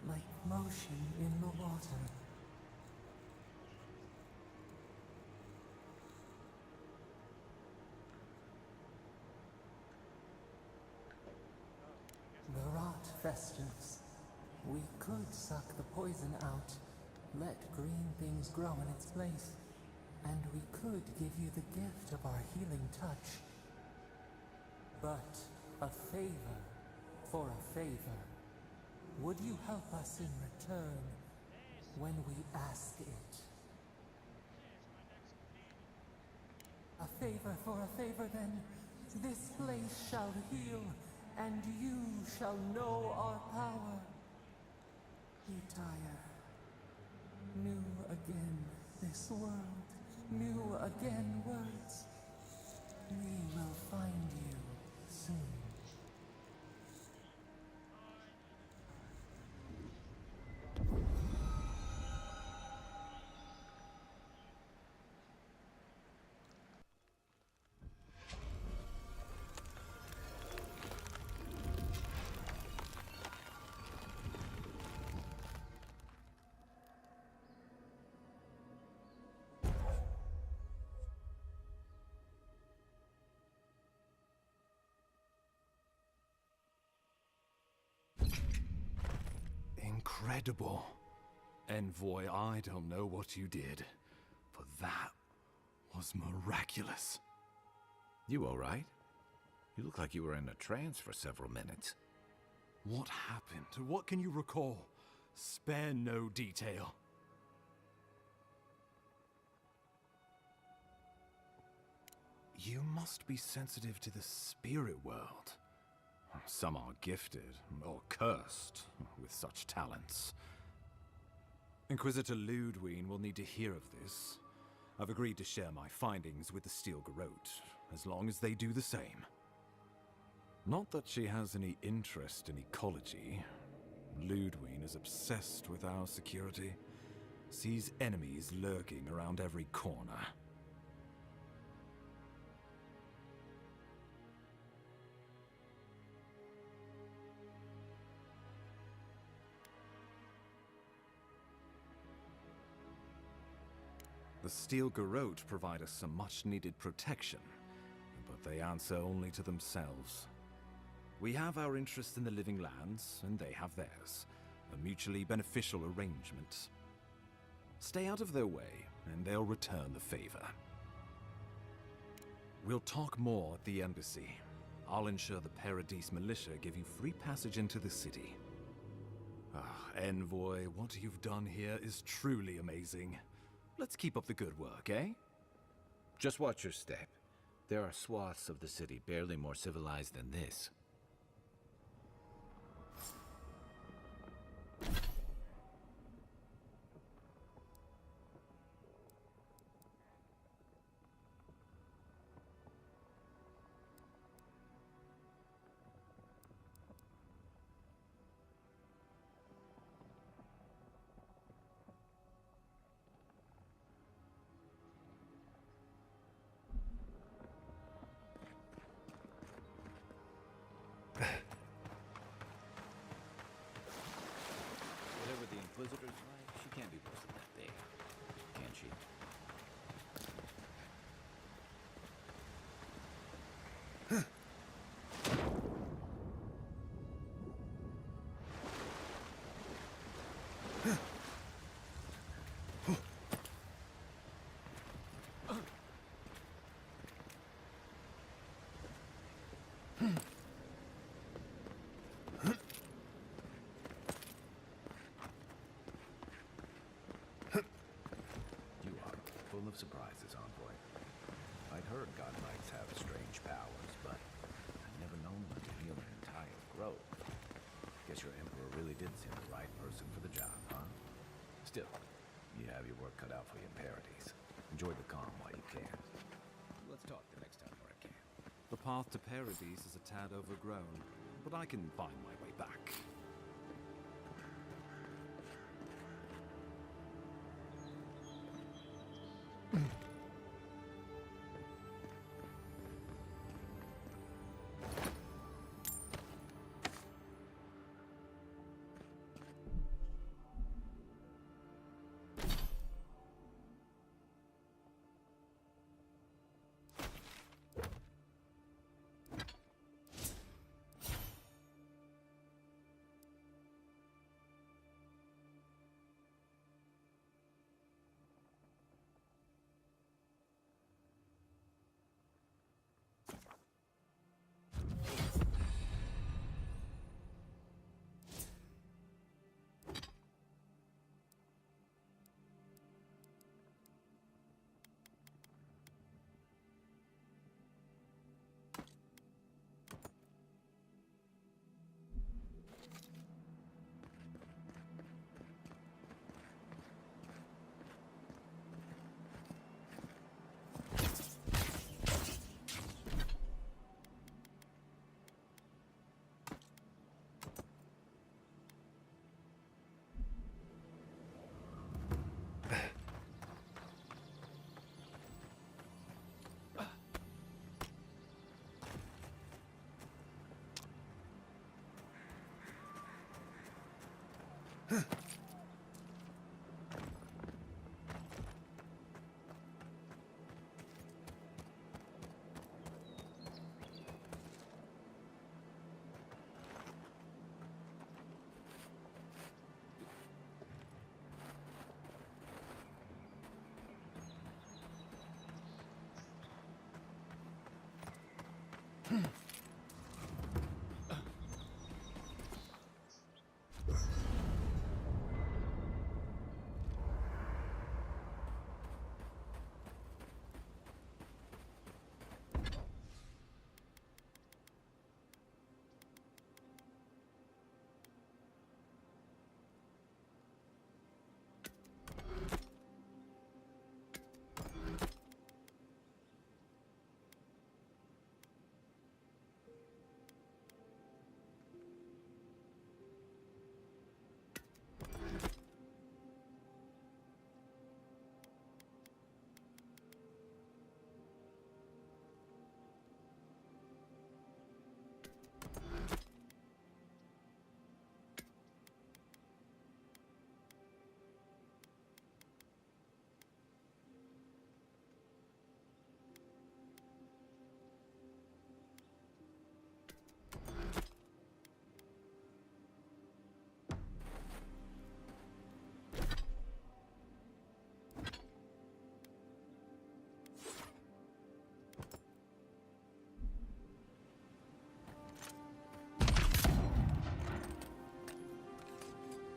like motion in the water. The rot festers. We could suck the poison out, let green things grow in its place, and we could give you the gift of our healing touch. But a favor for a favor. Would you help us in return when we ask it? A favor for a favor then. This place shall heal, and you shall know our power. You tire. New again this world, new again words. We will find you soon. Incredible. Envoy, I don't know what you did, but that was miraculous. You all right? You look like you were in a trance for several minutes. What happened? What can you recall? Spare no detail. You must be sensitive to the spirit world. Some are gifted, or cursed, with such talents. Inquisitor Ludwig will need to hear of this. I've agreed to share my findings with the Steel Garrote, as long as they do the same. Not that she has any interest in ecology. Ludwig is obsessed with our security, sees enemies lurking around every corner. The steel garrote provide us some much-needed protection, but they answer only to themselves. We have our interest in the living lands, and they have theirs. A mutually beneficial arrangement. Stay out of their way, and they'll return the favor. We'll talk more at the embassy. I'll ensure the Paradise militia give you free passage into the city. Envoy, what you've done here is truly amazing. Let's keep up the good work, eh? Just watch your step. There are swaths of the city barely more civilized than this. Whatever the Inquisitor's like, she can't be worse than that thing. Can she? You are full of surprises, Envoy. I'd heard godlikes have strange powers, but I'd never known one to heal an entire grove. Guess your Emperor really did seem the right person for the job, huh? Still, you have your work cut out for you in Paradise. Enjoy the calm while you can. Let's talk the next time where I can. The path to Paradise is a tad overgrown, but I can find my way back.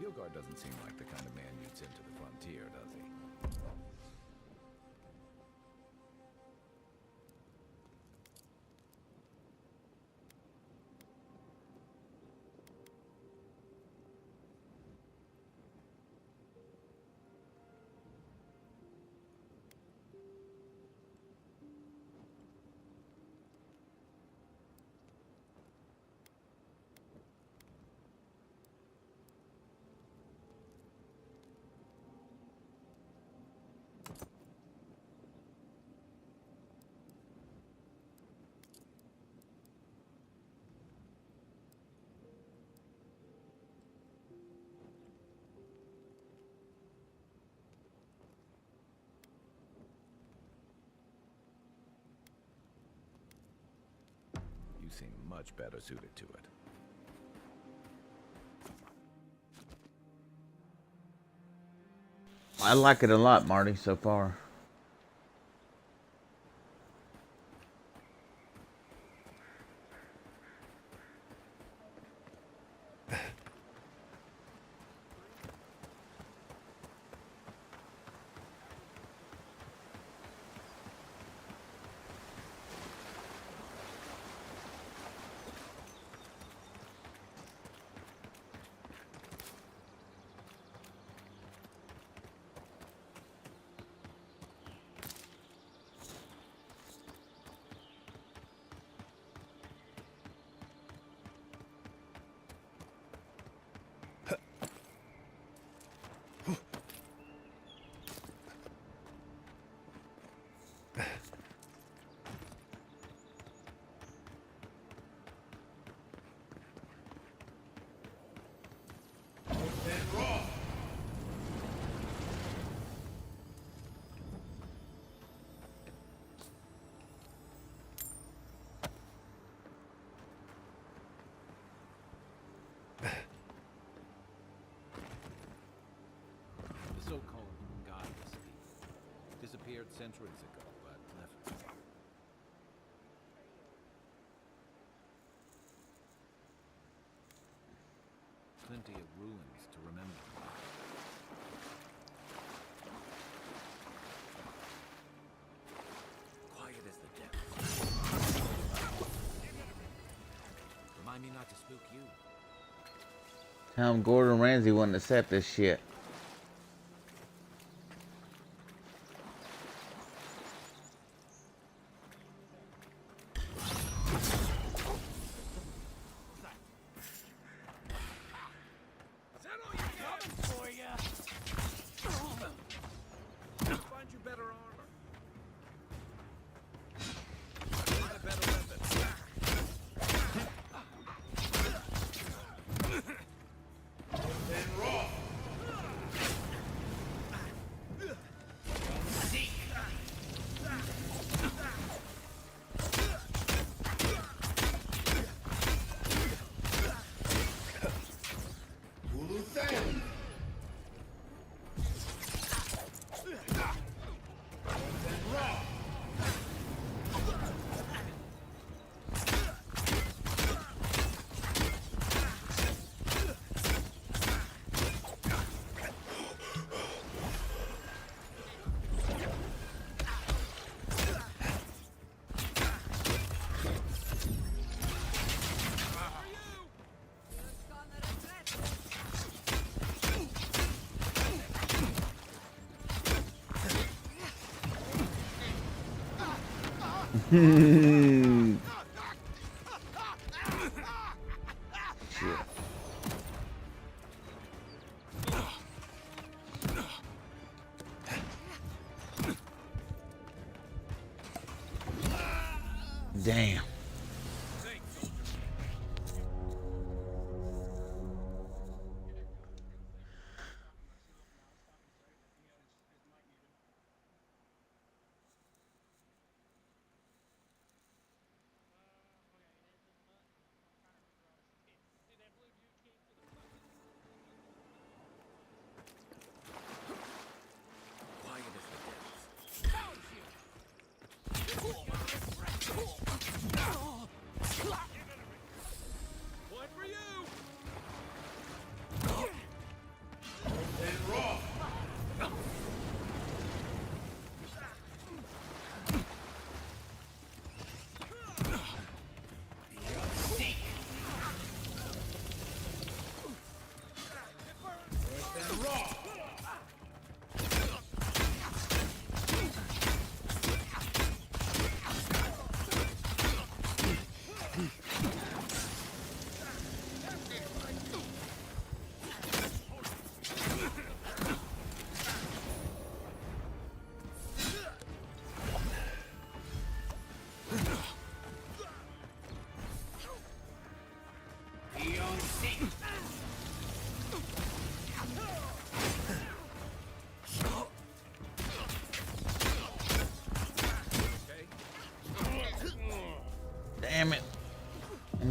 Hilgard doesn't seem like the kind of man you'd send to the frontier, does he? You seem much better suited to it. I like it a lot, Marty, so far. The so-called goddess disappeared centuries ago, but left plenty of ruins to remember. Quiet as the depths. Remind me not to spook you. Tell him Gordon Ramsay wouldn't accept this shit. Find you better armor. Find a better weapon. Shit. Damn. Quiet as the depths.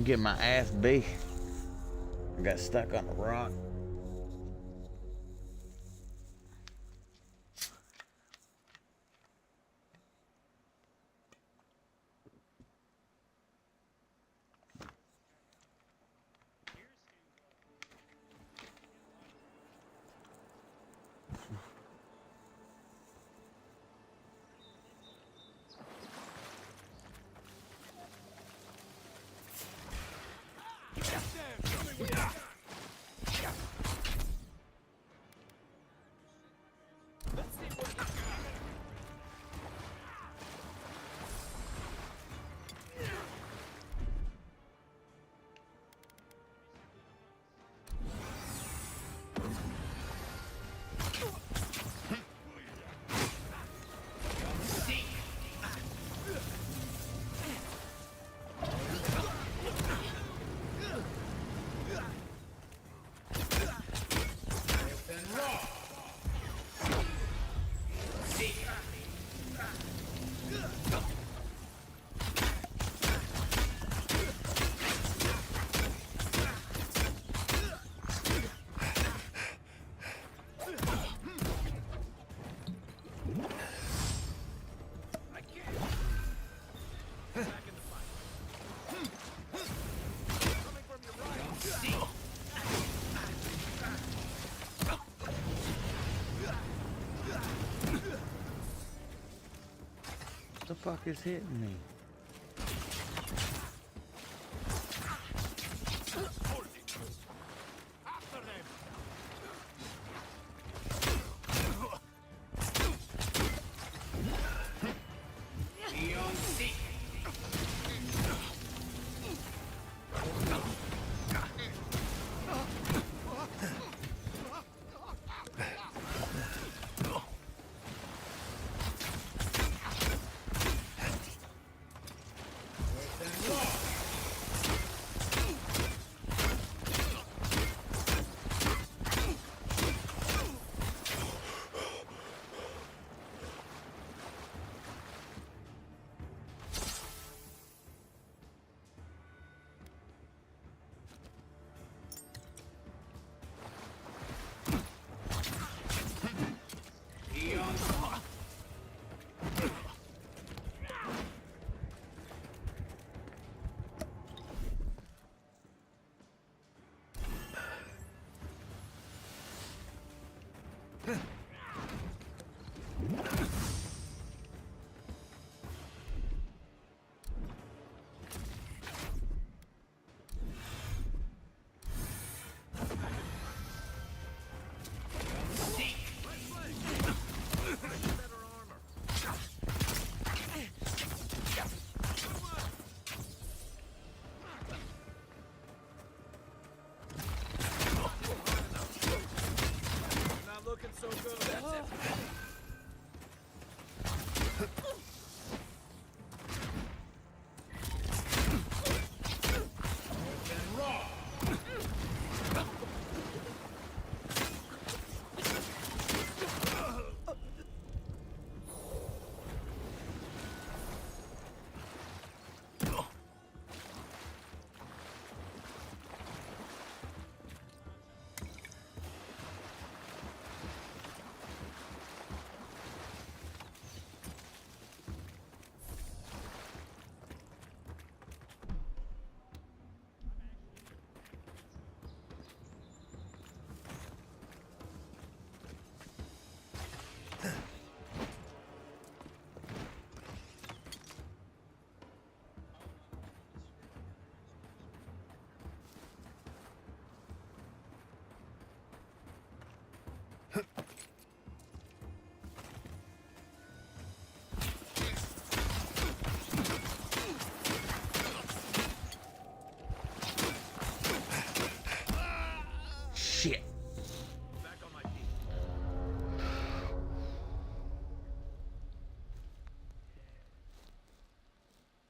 I'm getting my ass beat. I got stuck on the rock. What the fuck is hitting me? So good. That's it. Shit. Back on my feet.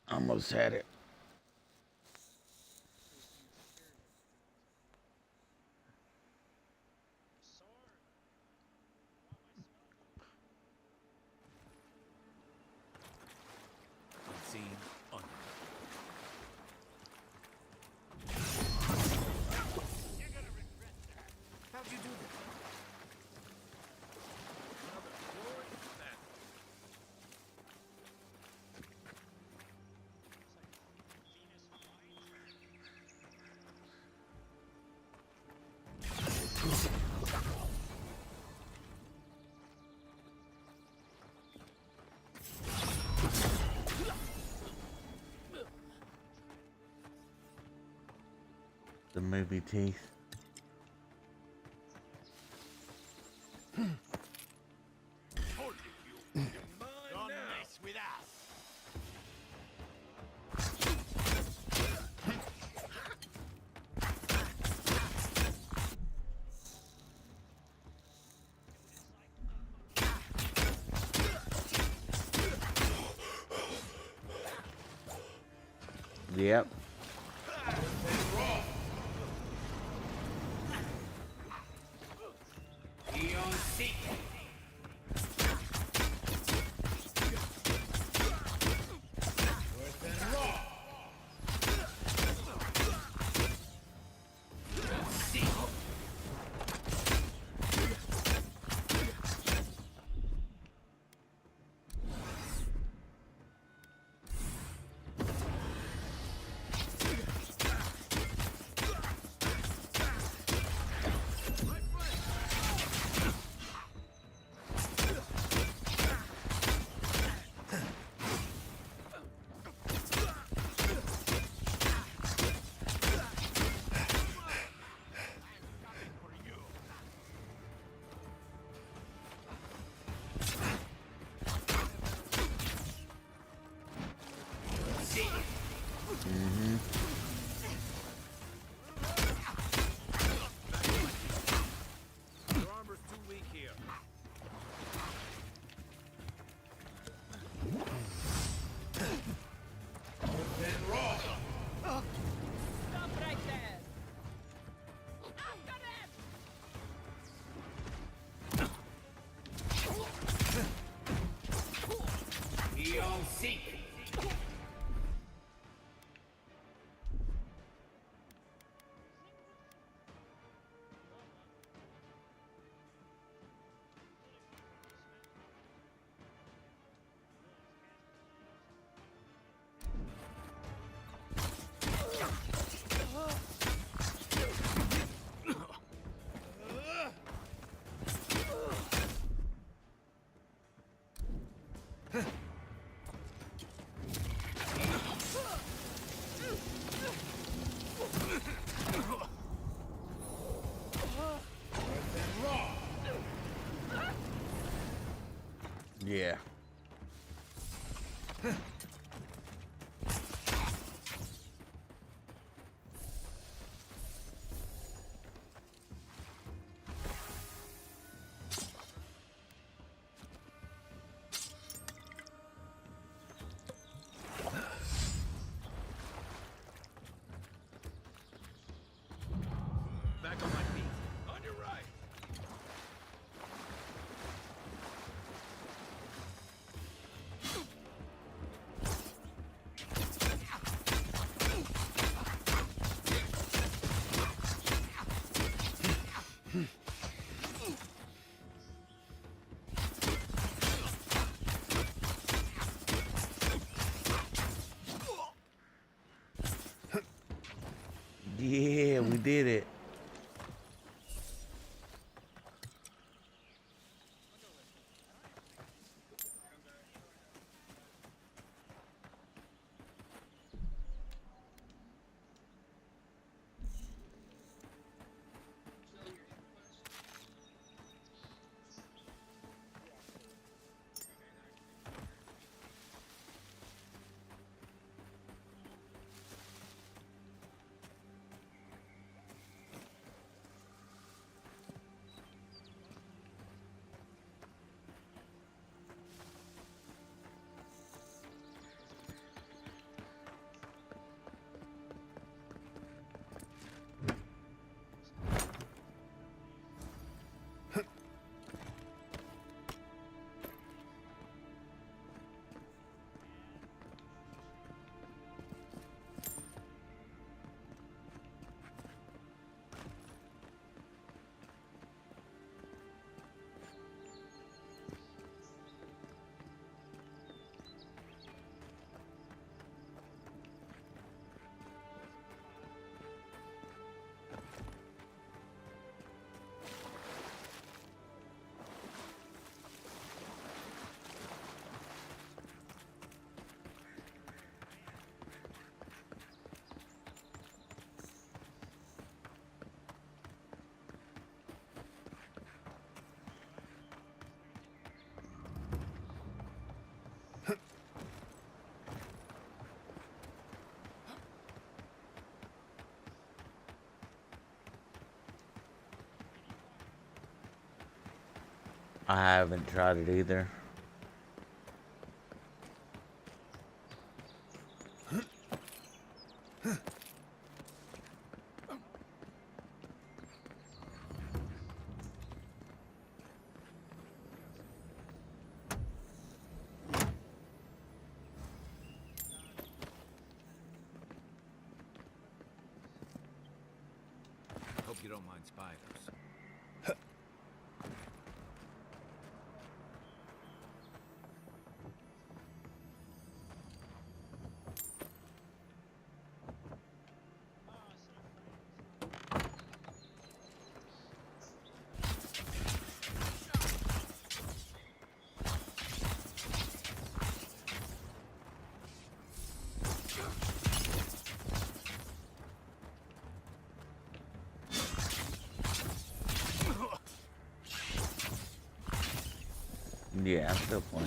Almost had it. Unseen, unknown. movie teeth. Don't mess with us. Yep. Your armor's too weak here. Stop right there! After them! Beyond seek. Yeah. Back on my feet. On your right. Yeah, we did it. I haven't tried it either. Hope you don't mind spiders. Yeah, I'm still playing.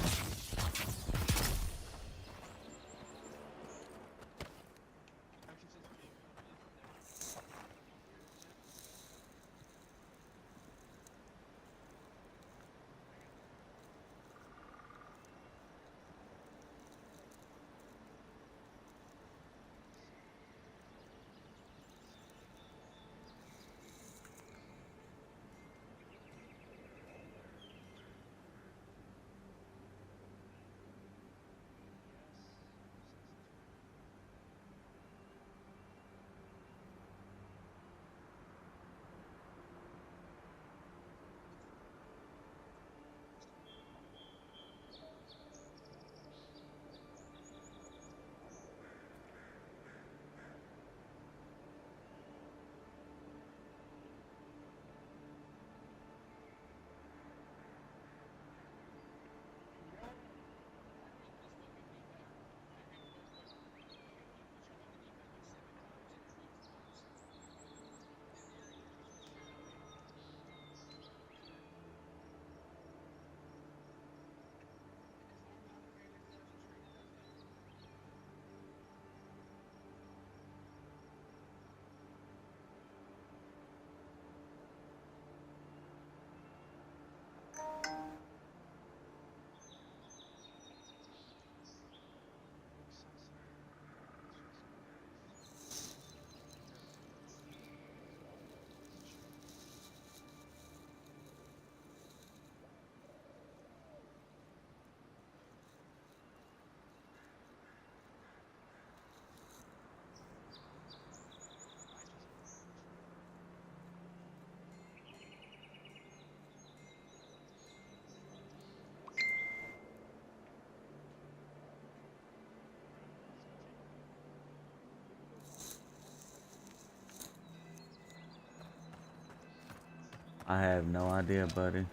I have no idea, buddy.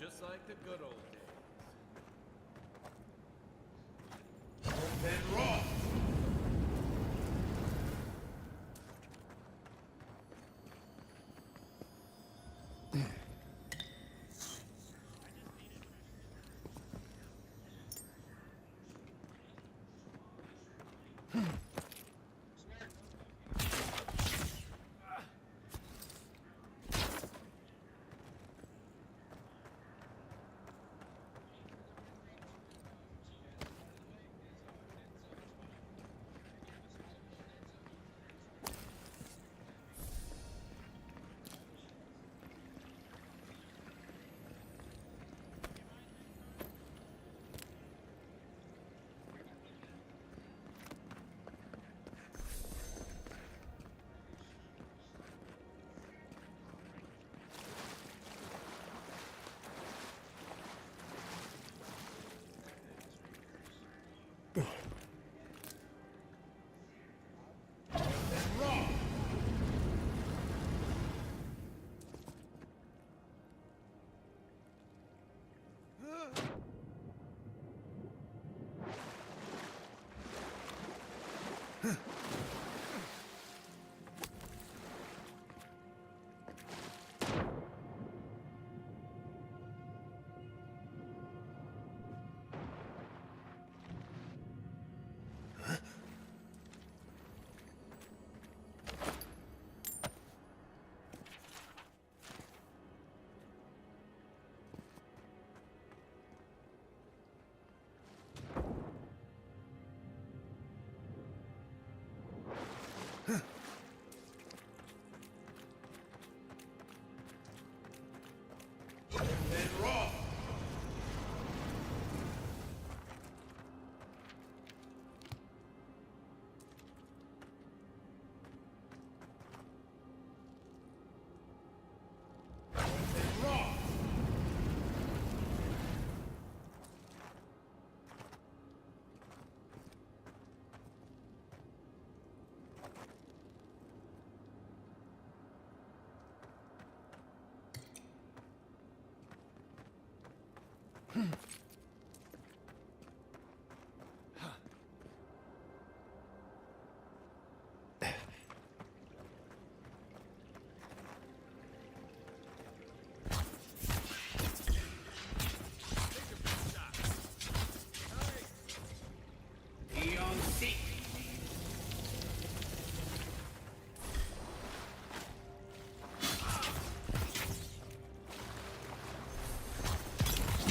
Just like the good old days.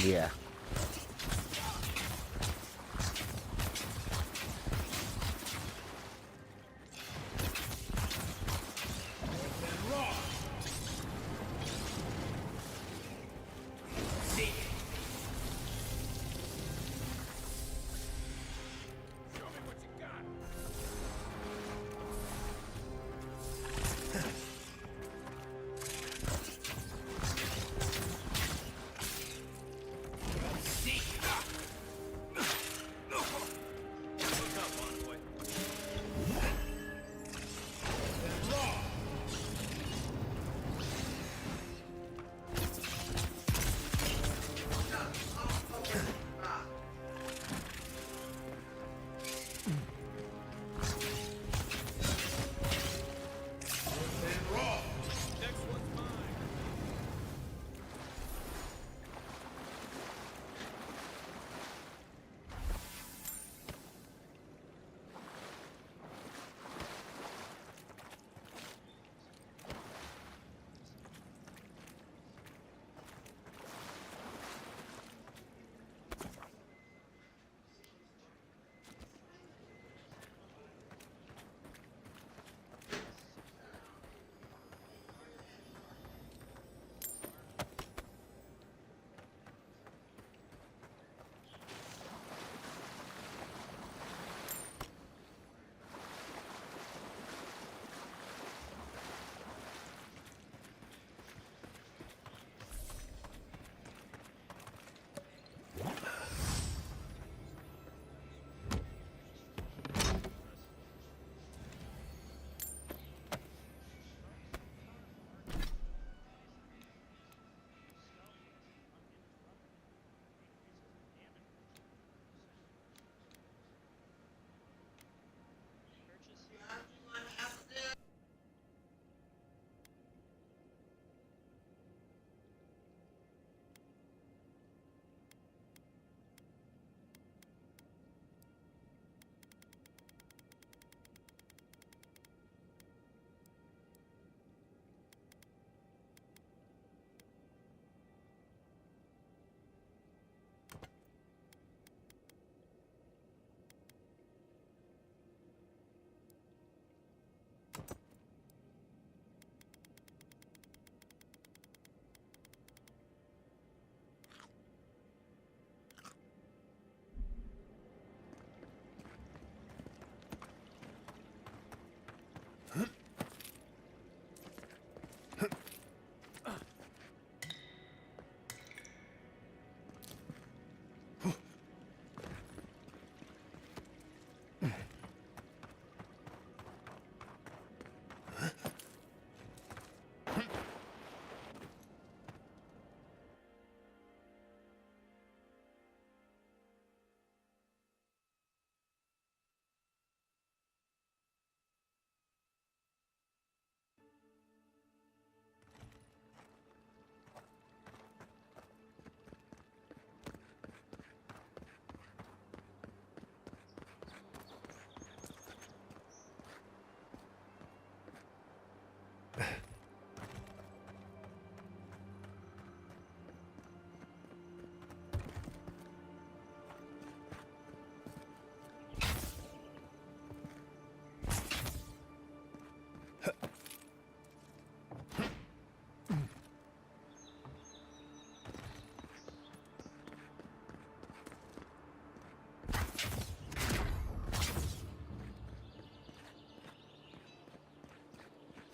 Yeah.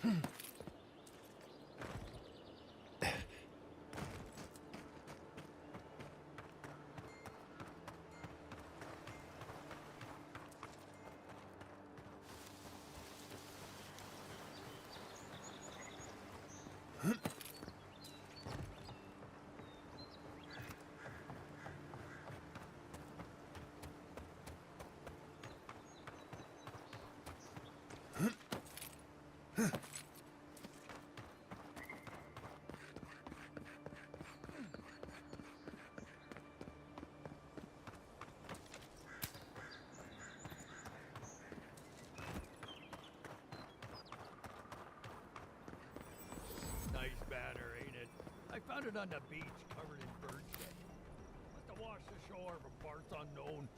Nice banner, ain't it? I found it on the beach, covered in bird shit. Must have washed ashore from parts unknown.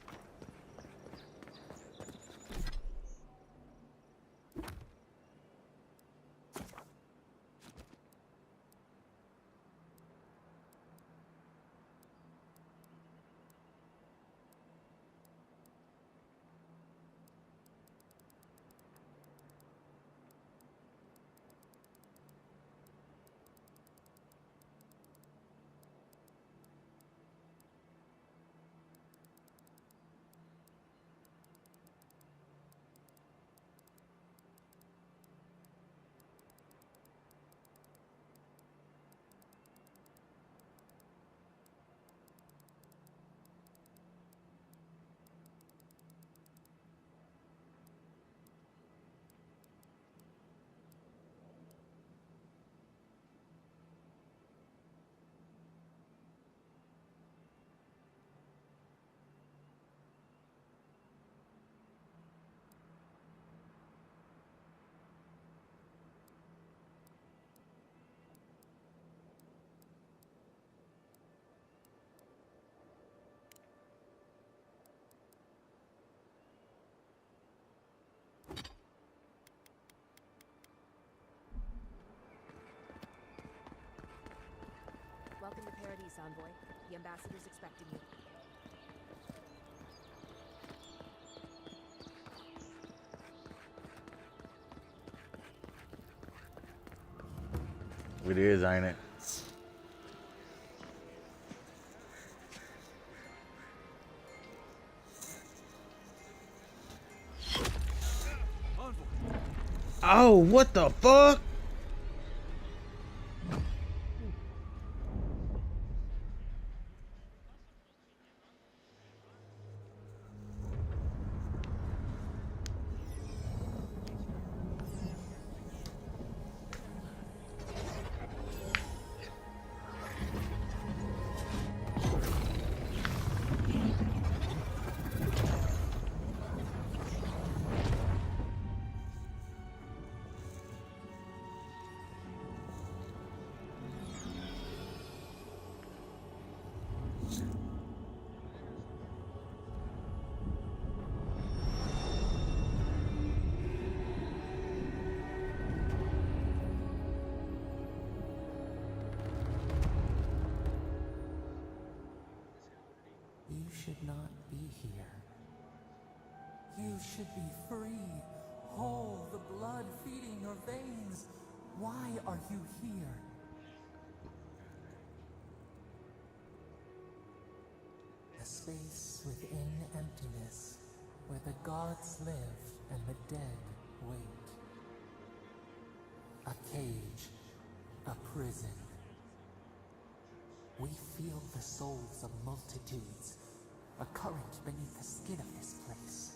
Welcome to Paradise, Envoy. The ambassador's expecting you. It is, ain't it? Oh, what the fuck? You should not be here. You should be free, whole, the blood feeding your veins. Why are you here? A space within emptiness, where the gods live and the dead wait. A cage, a prison. We feel the souls of multitudes, a current beneath the skin of this place.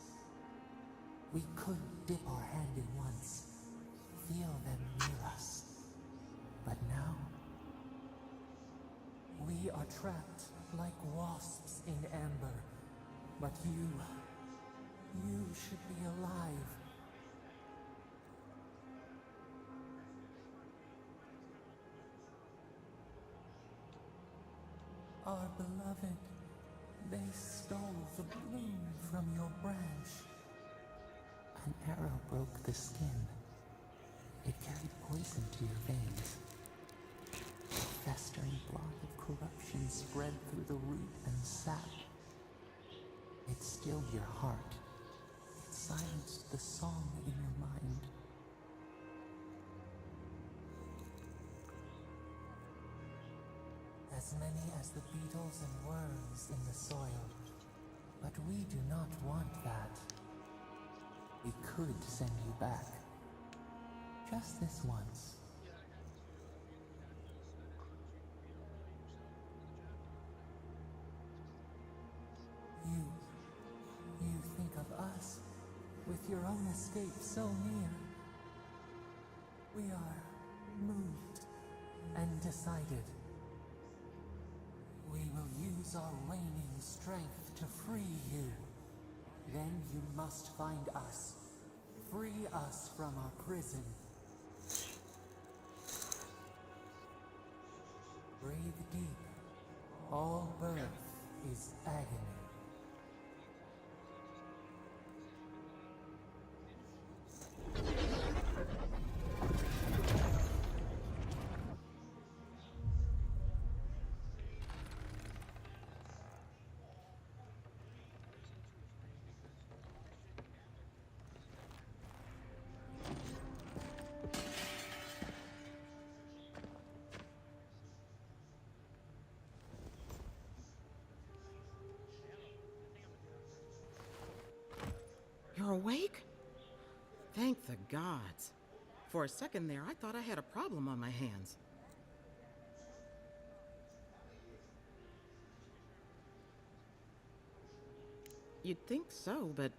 We could dip our hand in once, feel them near us. But now, we are trapped like wasps in amber. But you should be alive. Our beloved, they stole the bloom from your branch. An arrow broke the skin. It carried poison to your veins. A festering blot of corruption spread through the root and sap. It stilled your heart. It silenced the song in your mind. as many as the beetles and worms in the soil. But we do not want that. We could send you back. Just this once. You think of us, with your own escape so near. We are moved and decided. We will use our waning strength to free you. Then you must find us. Free us from our prison. Breathe deep. All birth is agony. You're awake? Thank the gods. For a second there, I thought I had a problem on my hands. You'd think so, but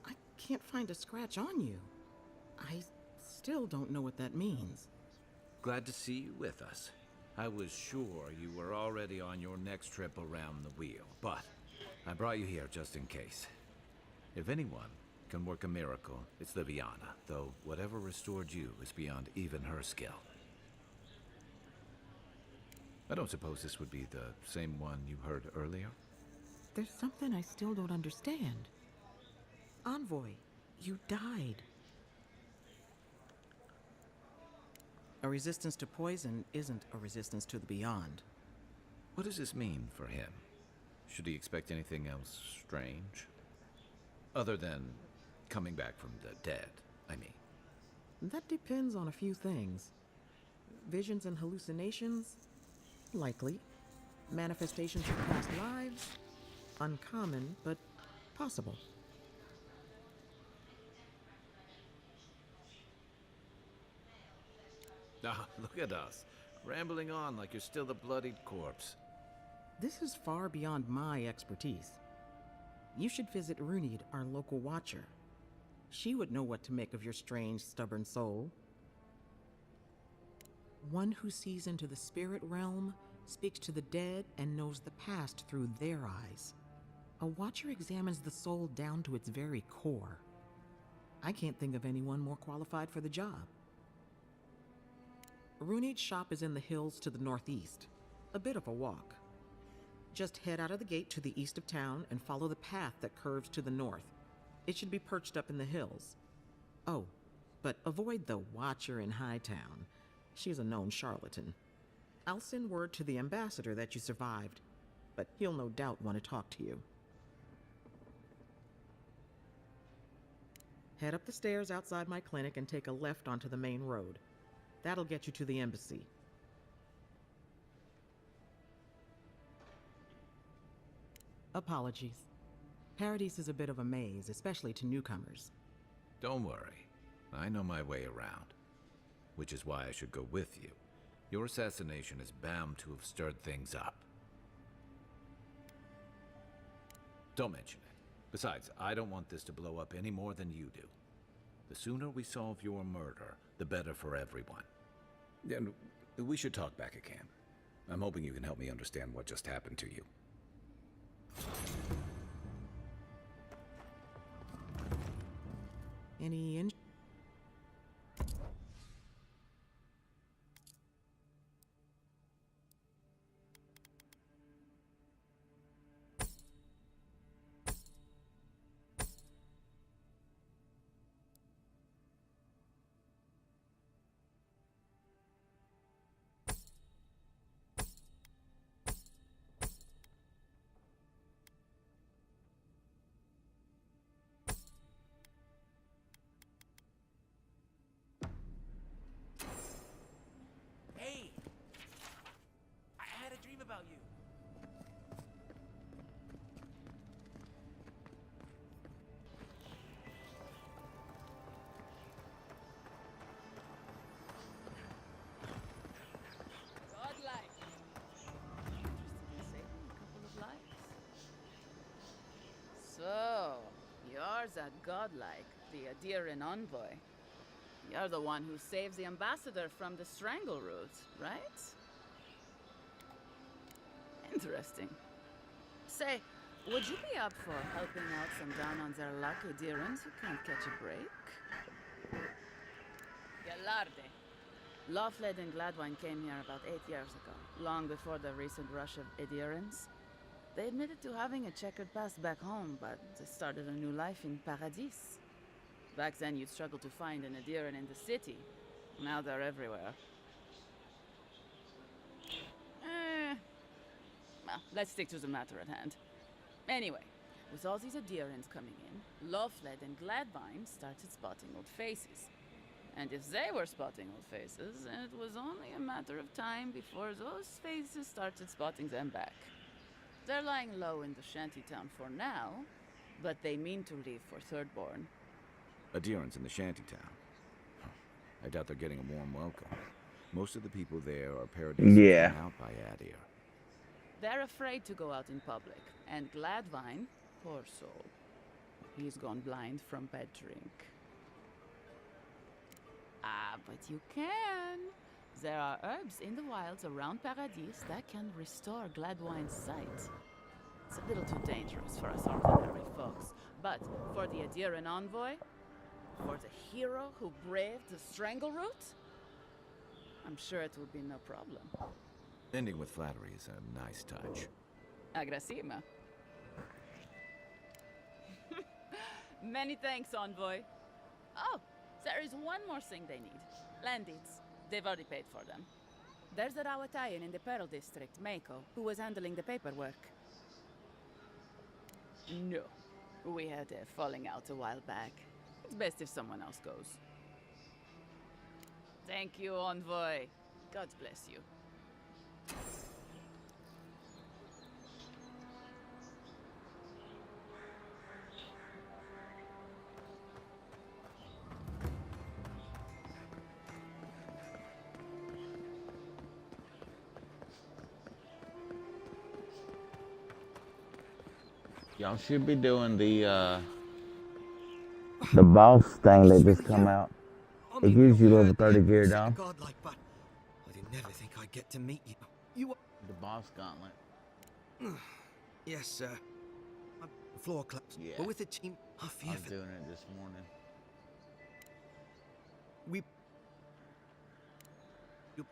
I can't find a scratch on you. I still don't know what that means. Glad to see you with us. I was sure you were already on your next trip around the wheel, but I brought you here just in case. If anyone can work a miracle, it's Liviana, though whatever restored you is beyond even her skill. I don't suppose this would be the same one you heard earlier? There's something I still don't understand. Envoy, you died. A resistance to poison isn't a resistance to the beyond. What does this mean for him? Should he expect anything else strange? Other than coming back from the dead, I mean. That depends on a few things. Visions and hallucinations? Likely. Manifestations of past lives? Uncommon, but possible. Ah, look at us, rambling on like you're still the bloodied corpse. This is far beyond my expertise. You should visit Runid, our local watcher. She would know what to make of your strange, stubborn soul. One who sees into the spirit realm, speaks to the dead, and knows the past through their eyes. A watcher examines the soul down to its very core. I can't think of anyone more qualified for the job. Runid's shop is in the hills to the northeast. A bit of a walk. Just head out of the gate to the east of town and follow the path that curves to the north. It should be perched up in the hills. Oh, but avoid the Watcher in Hightown. She's a known charlatan. I'll send word to the ambassador that you survived, but he'll no doubt want to talk to you. Head up the stairs outside my clinic and take a left onto the main road. That'll get you to the embassy. Apologies. Paradise is a bit of a maze, especially to newcomers. Don't worry, I know my way around. Which is why I should go with you. Your assassination is bound to have stirred things up. Don't mention it. Besides, I don't want this to blow up any more than you do. The sooner we solve your murder, the better for everyone. And we should talk back at camp. I'm hoping you can help me understand what just happened to you. Any godlike, the Adiran envoy. You're the one who saves the ambassador from the strangle root, right? Interesting. Say, would you be up for helping out some down-on-their-luck Adirans who can't catch a break? Galarde. Lawfled and Gladwine came here about 8 years ago, long before the recent rush of Adirans. They admitted to having a checkered past back home, but they started a new life in Paradis. Back then, you'd struggle to find an Adiran in the city. Now they're everywhere. Well, let's stick to the matter at hand. Anyway, with all these Adirans coming in, Lawfled and Gladwine started spotting old faces. And if they were spotting old faces, it was only a matter of time before those faces started spotting them back. They're lying low in the shantytown for now, but they mean to leave for Thirdborn. Adirans in the shantytown. I doubt they're getting a warm welcome. Most of the people there are Paradis Yeah. out by Adir. They're afraid to go out in public, and Gladwine, poor soul, he's gone blind from bad drink. Ah, but you can. There are herbs in the wilds around Paradis that can restore Gladwine's sight. It's a little too dangerous for us ordinary folks, but for the Adiran envoy, for the hero who braved the strangle root, I'm sure it will be no problem. Ending with flattery is a nice touch. Agrasima. Many thanks, envoy. Oh, there is one more thing they need. Land deeds. They've already paid for them. There's a Rawatayan in the Pearl District, Mako, who was handling the paperwork. No. We had a falling out a while back. It's best if someone else goes. Thank you, envoy. God bless you. Y'all should be doing the boss thing that just come out. It gives you level 30 gear down. Godlike, but I didn't never think I'd get to meet you. You are The boss gauntlet. yes, sir. I'm floor claps. Yeah. But with the team, I I fear was for doing it this morning. we. You...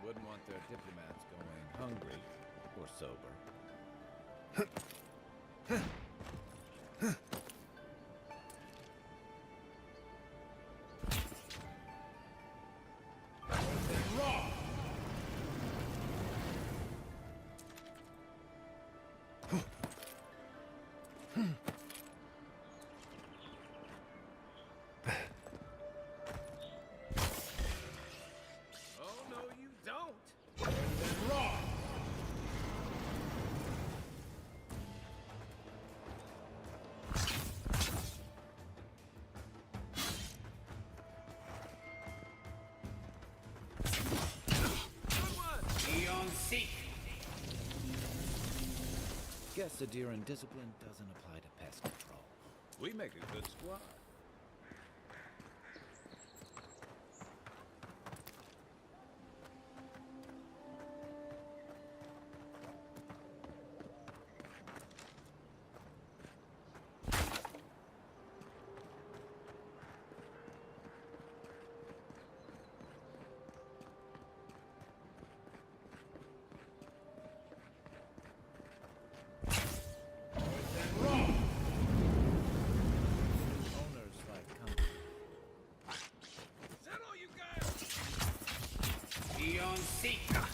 Wouldn't want their diplomats going hungry or sober. Oh, no, you don't. Guess the Adiran discipline doesn't apply to pest control. We make a good squad. Owners like company. Is that all you got? Ion Seeker.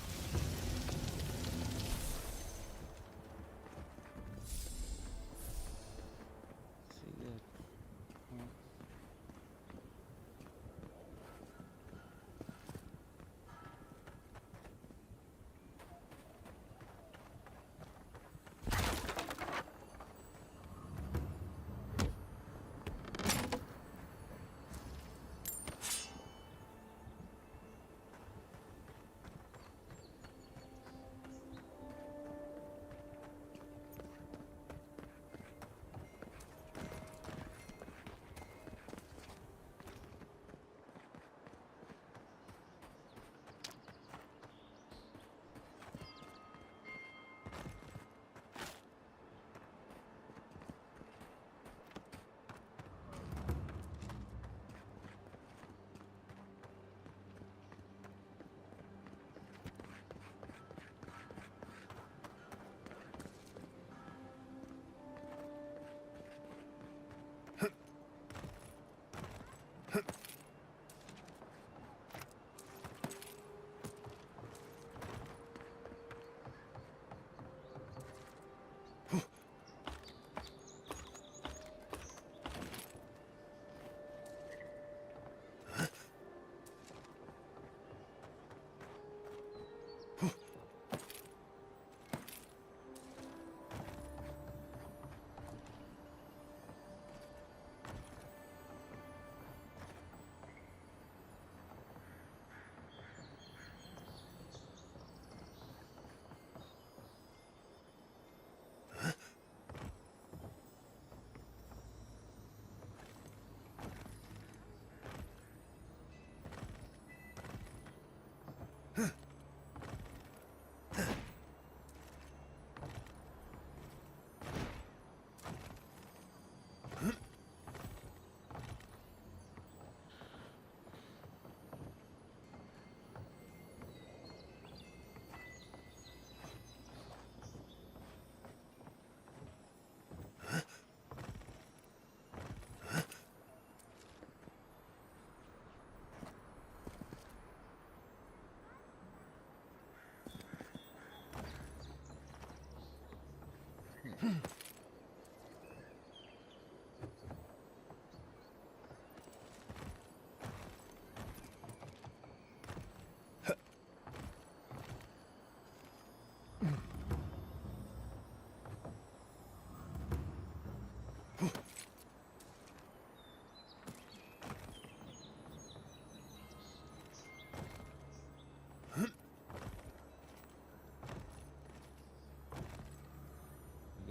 I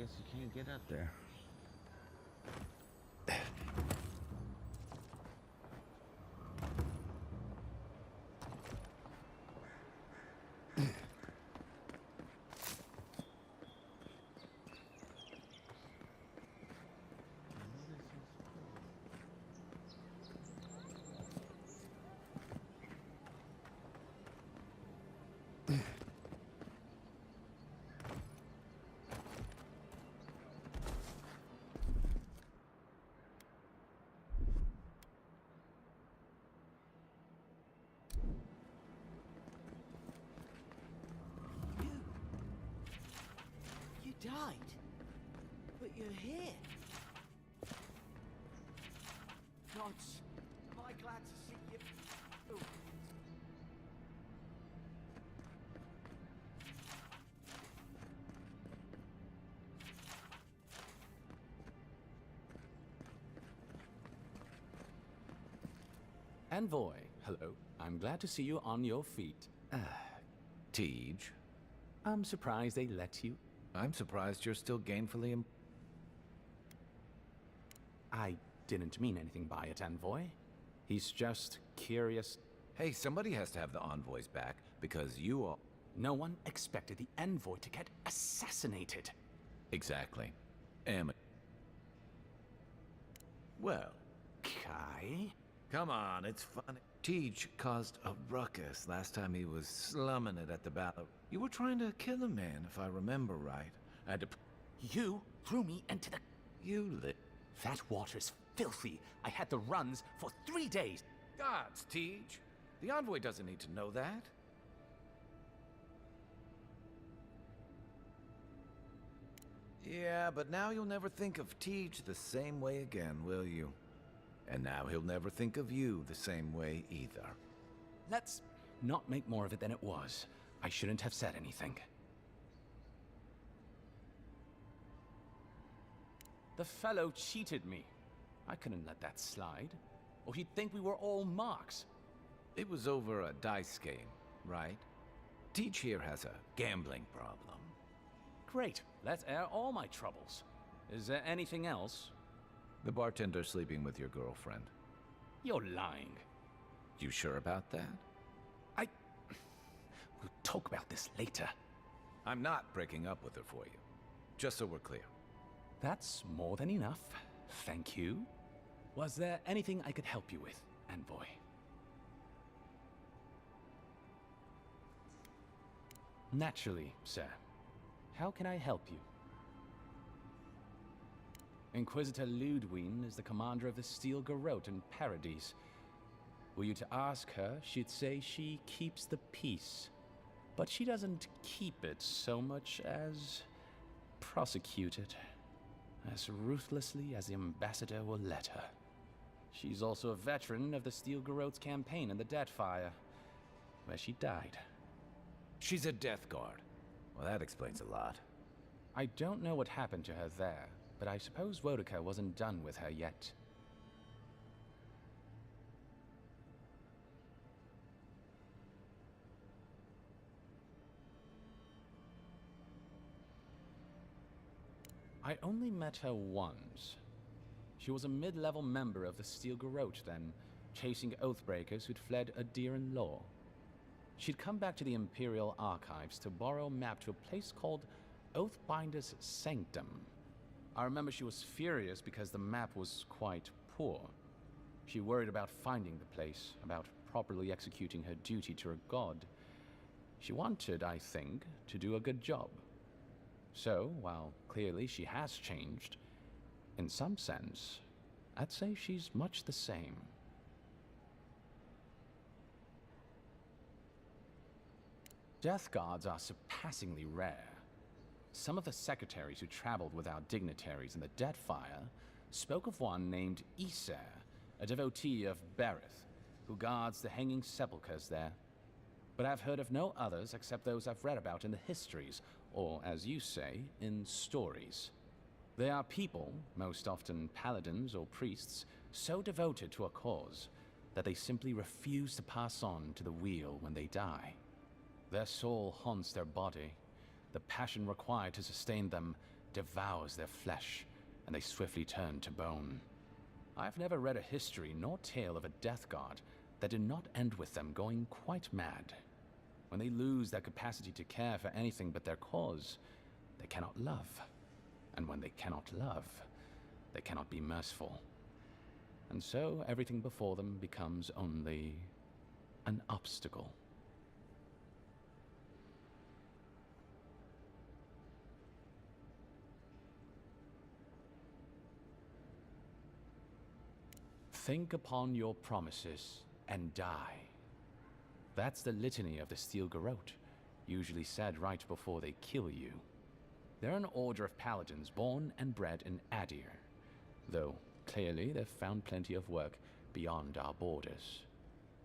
guess you can't get up there. You died. But you're here. Gods, am I glad to see you. Oh. Envoy, hello. I'm glad to see you on your feet. Tej. I'm surprised they let you. I'm surprised you're still gainfully I didn't mean anything by it, Envoy. He's just curious. Hey, somebody has to have the envoys back, because you all... No one expected the Envoy to get assassinated. Exactly. Well... Kai? Come on, it's funny. Tej caused a ruckus last time he was slumming it at the battle. You were trying to kill a man, if I remember right. I had to... You threw me into the... You lit... That water's filthy. I had the runs for 3 days. Gods, Tej. The envoy doesn't need to know that. Yeah, but now you'll never think of Tej the same way again, will you? And now he'll never think of you the same way either. Let's not make more of it than it was. I shouldn't have said anything. The fellow cheated me. I couldn't let that slide. Or he'd think we were all marks. It was over a dice game, right? Tej here has a gambling problem. Great. Let's air all my troubles. Is there anything else? The bartender sleeping with your girlfriend. You're lying. You sure about that? We'll talk about this later. I'm not breaking up with her for you. Just so we're clear. That's more than enough. Thank you. Was there anything I could help you with, Envoy? Naturally, sir. How can I help you? Inquisitor Ludwine is the commander of the Steel Garrote in Paradise. Were you to ask her, she'd say she keeps the peace. But she doesn't keep it so much as prosecute it. As ruthlessly as the ambassador will let her. She's also a veteran of the Steel Garrote's campaign in the Deathfire, where she died. She's a Death Guard. Well, that explains a lot. I don't know what happened to her there, but I suppose Wodaka wasn't done with her yet. I only met her once. She was a mid-level member of the Steel Garrote then, chasing Oathbreakers who'd fled Adiran law. She'd come back to the Imperial Archives to borrow a map to a place called Oathbinder's Sanctum. I remember she was furious because the map was quite poor. She worried about finding the place, about properly executing her duty to her god. She wanted, I think, to do a good job. So, while clearly she has changed, in some sense, I'd say she's much the same. Death Guards are surpassingly rare. Some of the secretaries who traveled with our dignitaries in the Deadfire spoke of one named Iser, a devotee of Berith, who guards the hanging sepulchres there. But I've heard of no others except those I've read about in the histories, or, as you say, in stories. They are people, most often paladins or priests, so devoted to a cause that they simply refuse to pass on to the wheel when they die. Their soul haunts their body. The passion required to sustain them devours their flesh, and they swiftly turn to bone. I've never read a history nor tale of a death guard that did not end with them going quite mad. When they lose their capacity to care for anything but their cause, they cannot love. And when they cannot love, they cannot be merciful. And so everything before them becomes only an obstacle. Think upon your promises and die. That's the litany of the Steel Garrote, usually said right before they kill you. They're an order of paladins born and bred in Adir, though clearly they've found plenty of work beyond our borders.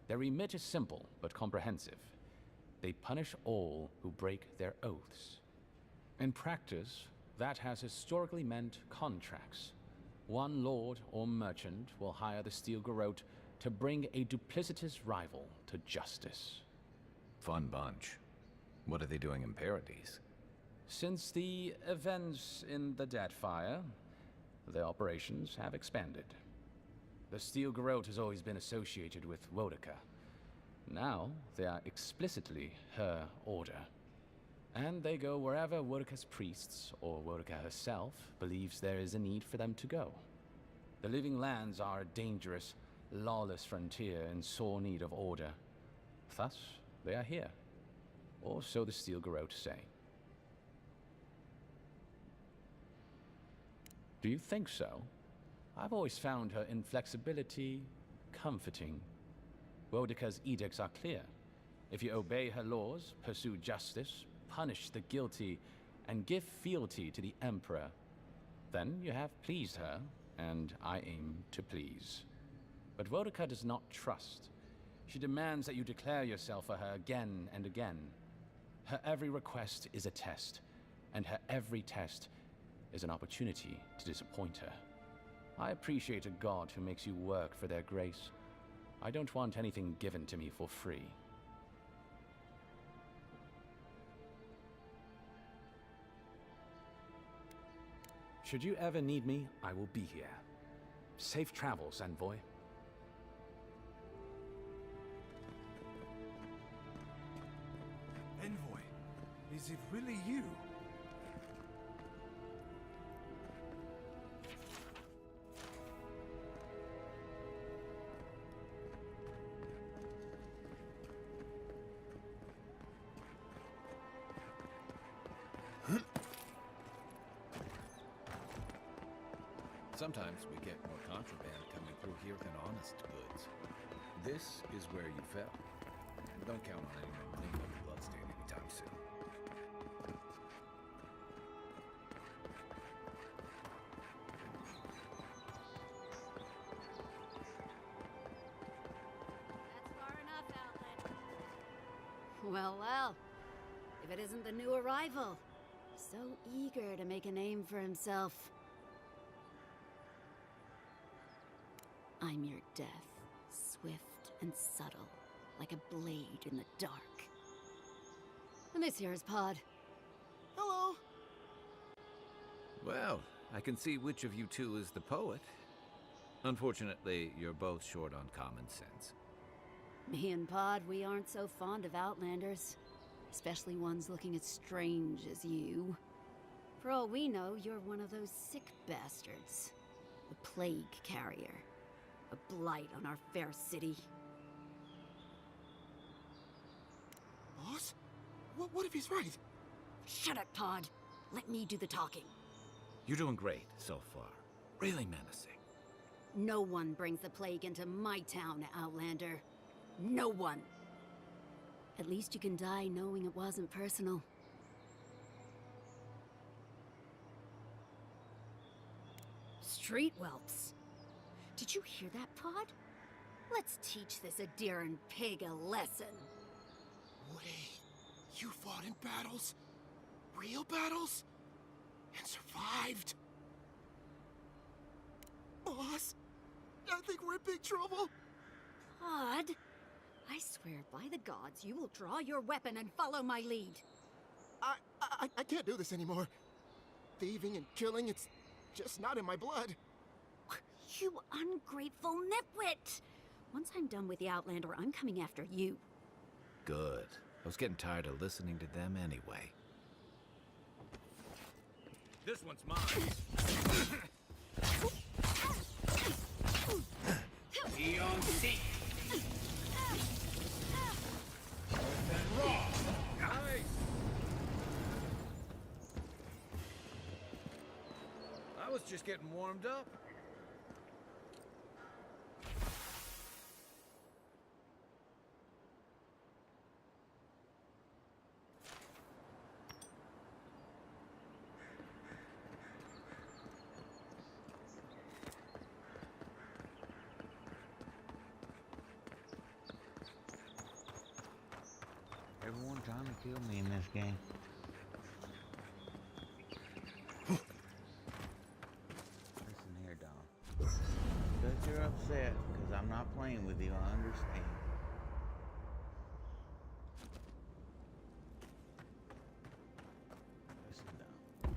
Their remit is simple but comprehensive. They punish all who break their oaths. In practice, that has historically meant contracts. One lord or merchant will hire the Steel Garrote to bring a duplicitous rival to justice. Fun bunch. What are they doing in Paradise? Since the events in the Deadfire, their operations have expanded. The Steel Garrote has always been associated with Wodaka. Now, they are explicitly her order. And they go wherever Wodaka's priests, or Wodaka herself, believes there is a need for them to go. The Living Lands are a dangerous, lawless frontier in sore need of order. Thus, they are here. Or so the Steel Garrote say. Do you think so? I've always found her inflexibility comforting. Wodaka's edicts are clear. If you obey her laws, pursue justice, punish the guilty, and give fealty to the Emperor, then you have pleased her, and I aim to please. But Wodaka does not trust. She demands that you declare yourself for her again and again. Her every request is a test, and her every test is an opportunity to disappoint her. I appreciate a god who makes you work for their grace. I don't want anything given to me for free. Should you ever need me, I will be here. Safe travels, Envoy. Envoy, is it really you? Sometimes we get more contraband coming through here than honest goods. This is where you fell. And don't count on anyone cleaning up the bloodstain anytime soon. That's far enough, Outlander. Well, well. If it isn't the new arrival. So eager to make a name for himself. I'm your death, swift and subtle, like a blade in the dark. And this here is Pod. Hello! Well, I can see which of you two is the poet. Unfortunately, you're both short on common sense. Me and Pod, we aren't so fond of Outlanders. Especially ones looking as strange as you. For all we know, you're one of those sick bastards. A plague carrier. A blight on our fair city. Boss? What if he's right? Shut up, Pod. Let me do the talking. You're doing great so far. Really menacing. No one brings the plague into my town, Outlander. No one. At least you can die knowing it wasn't personal. treat whelps. Did you hear that, Pod? Let's teach this Adiran pig a lesson. Wait, you fought in battles? Real battles? And survived? Boss, I think we're in big trouble. Pod, I swear by the gods you will draw your weapon and follow my lead. I can't do this anymore. Thieving and killing, it's just not in my blood. You ungrateful nitwit! Once I'm done with the Outlander, I'm coming after you. Good. I was getting tired of listening to them anyway. This one's mine. Eon Seek. Nice. I was just getting warmed up. Everyone trying to kill me in this game. Listen here, Don. But you're upset because I'm not playing with you. I understand. Listen, Don.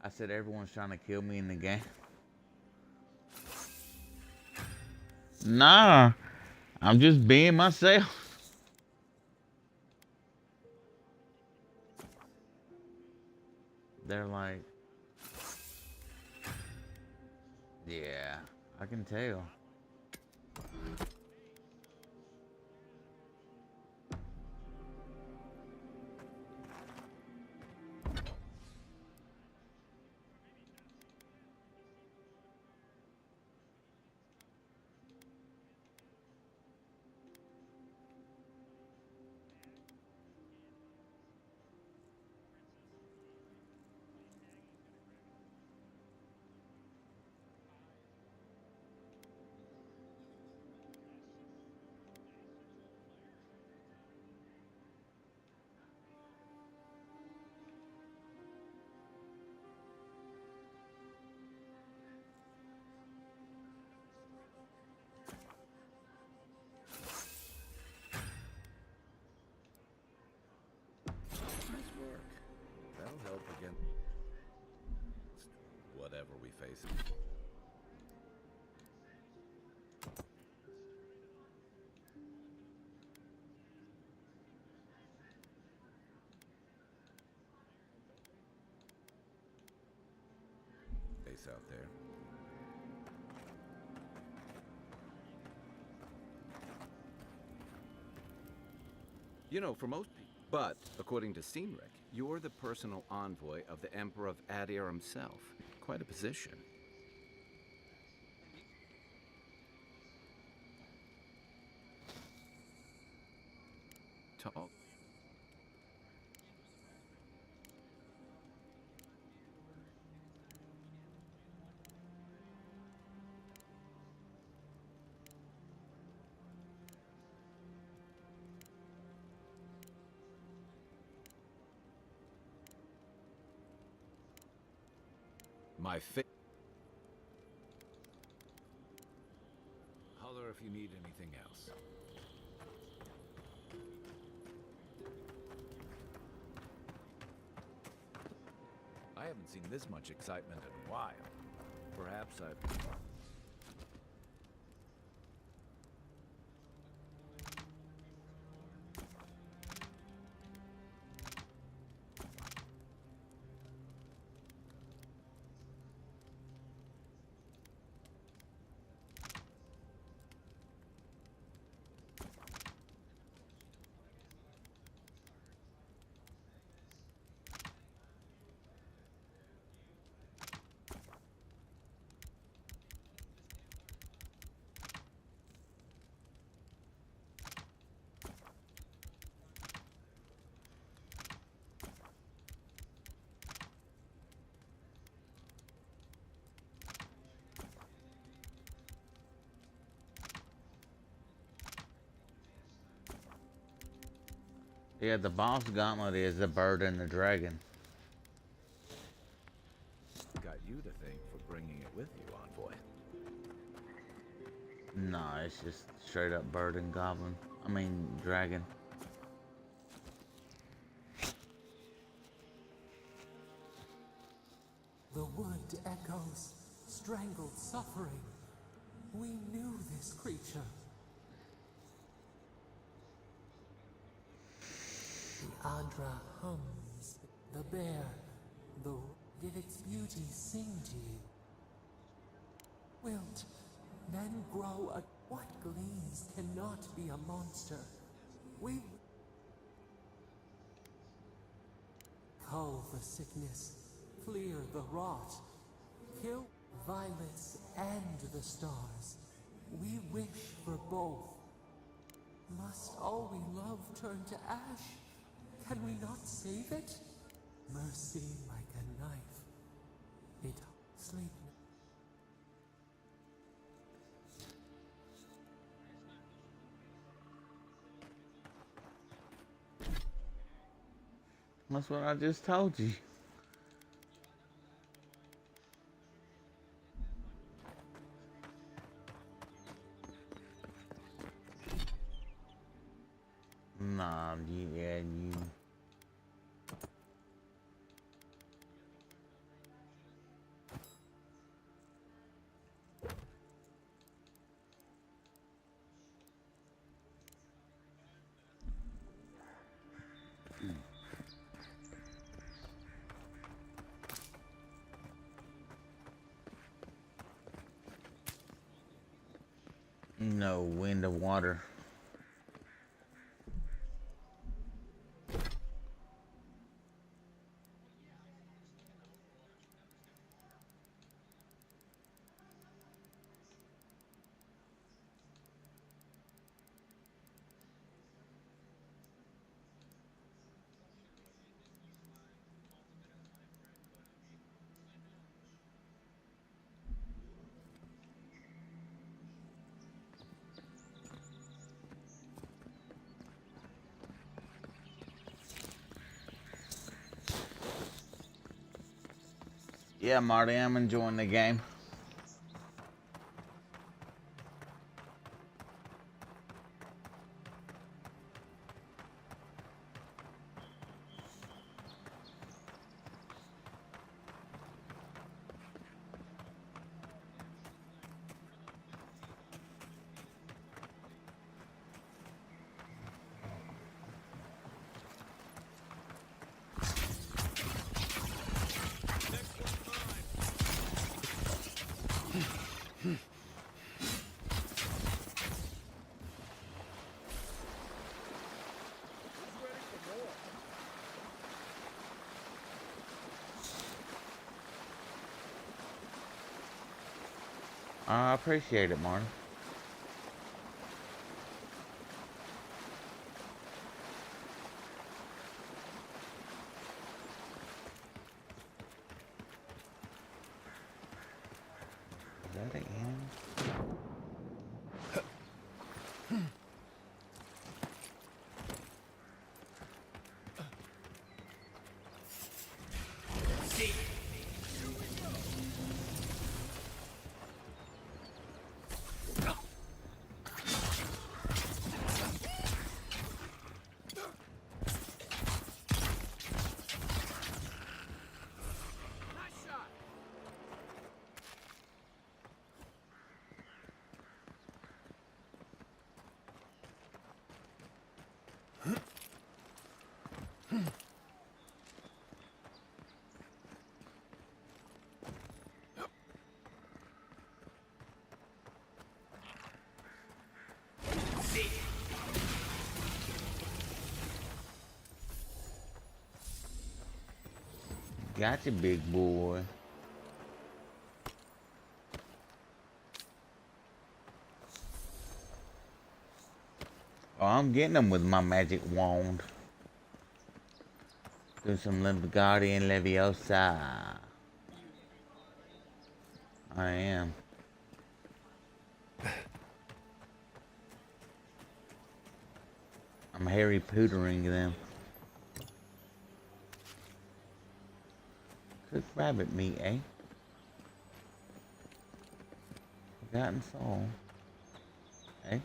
I said everyone's trying to kill me in the game. Nah. I'm just being myself. They're like, yeah, I can tell. That'll help again. Whatever we face. Base out there. You know, for most people. But, according to Steenrick, you're the personal envoy of the Emperor of Adir himself. Quite a position. Talk. My Holler if you need anything else. I haven't seen this much excitement in a while. Perhaps I've... Yeah, the boss gauntlet is the bird and the dragon. Got you to thank for bringing it with you, Envoy. No, it's just straight up bird and goblin. I mean, dragon. The wood echoes, strangled suffering. We knew this creature. The Adra hums, the bear, did its beauty sing to you? Wilt, then grow a... What gleams cannot be a monster? We... Cull the sickness, clear the rot, kill violets and the stars. We wish for both. Must all we love turn to ash? Can we not save it? Mercy like a knife. It sleep. That's what I just told you. Nah, yeah, you. No, wind of water. Yeah, Marty, I'm enjoying the game. I appreciate it, Marty. Is that an enemy? Gotcha, big boy. Oh, I'm getting them with my magic wand. Do some Guardian Leviosa. I am. I'm Harry Pootering them. Cooked rabbit meat, eh? Forgotten soul. Eh?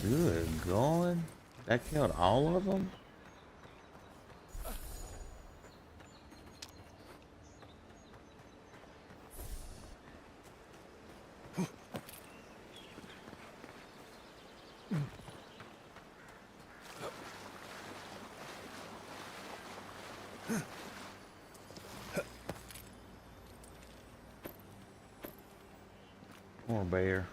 Good going. That killed all of them? Poor bear.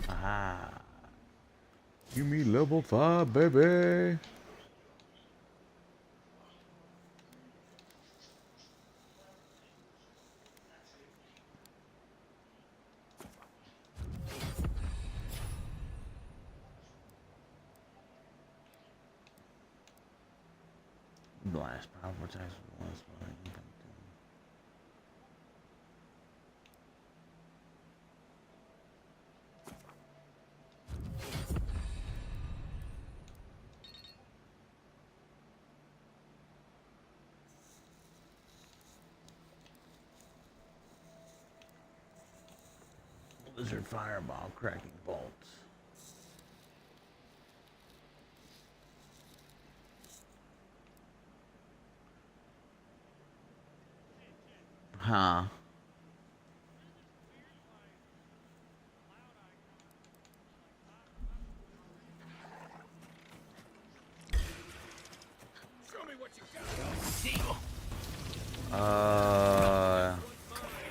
Ah. Give me level 5, baby. Blast powerful attacks with one spell. Blizzard fireball, cracking bolts. Huh. Show me what you got.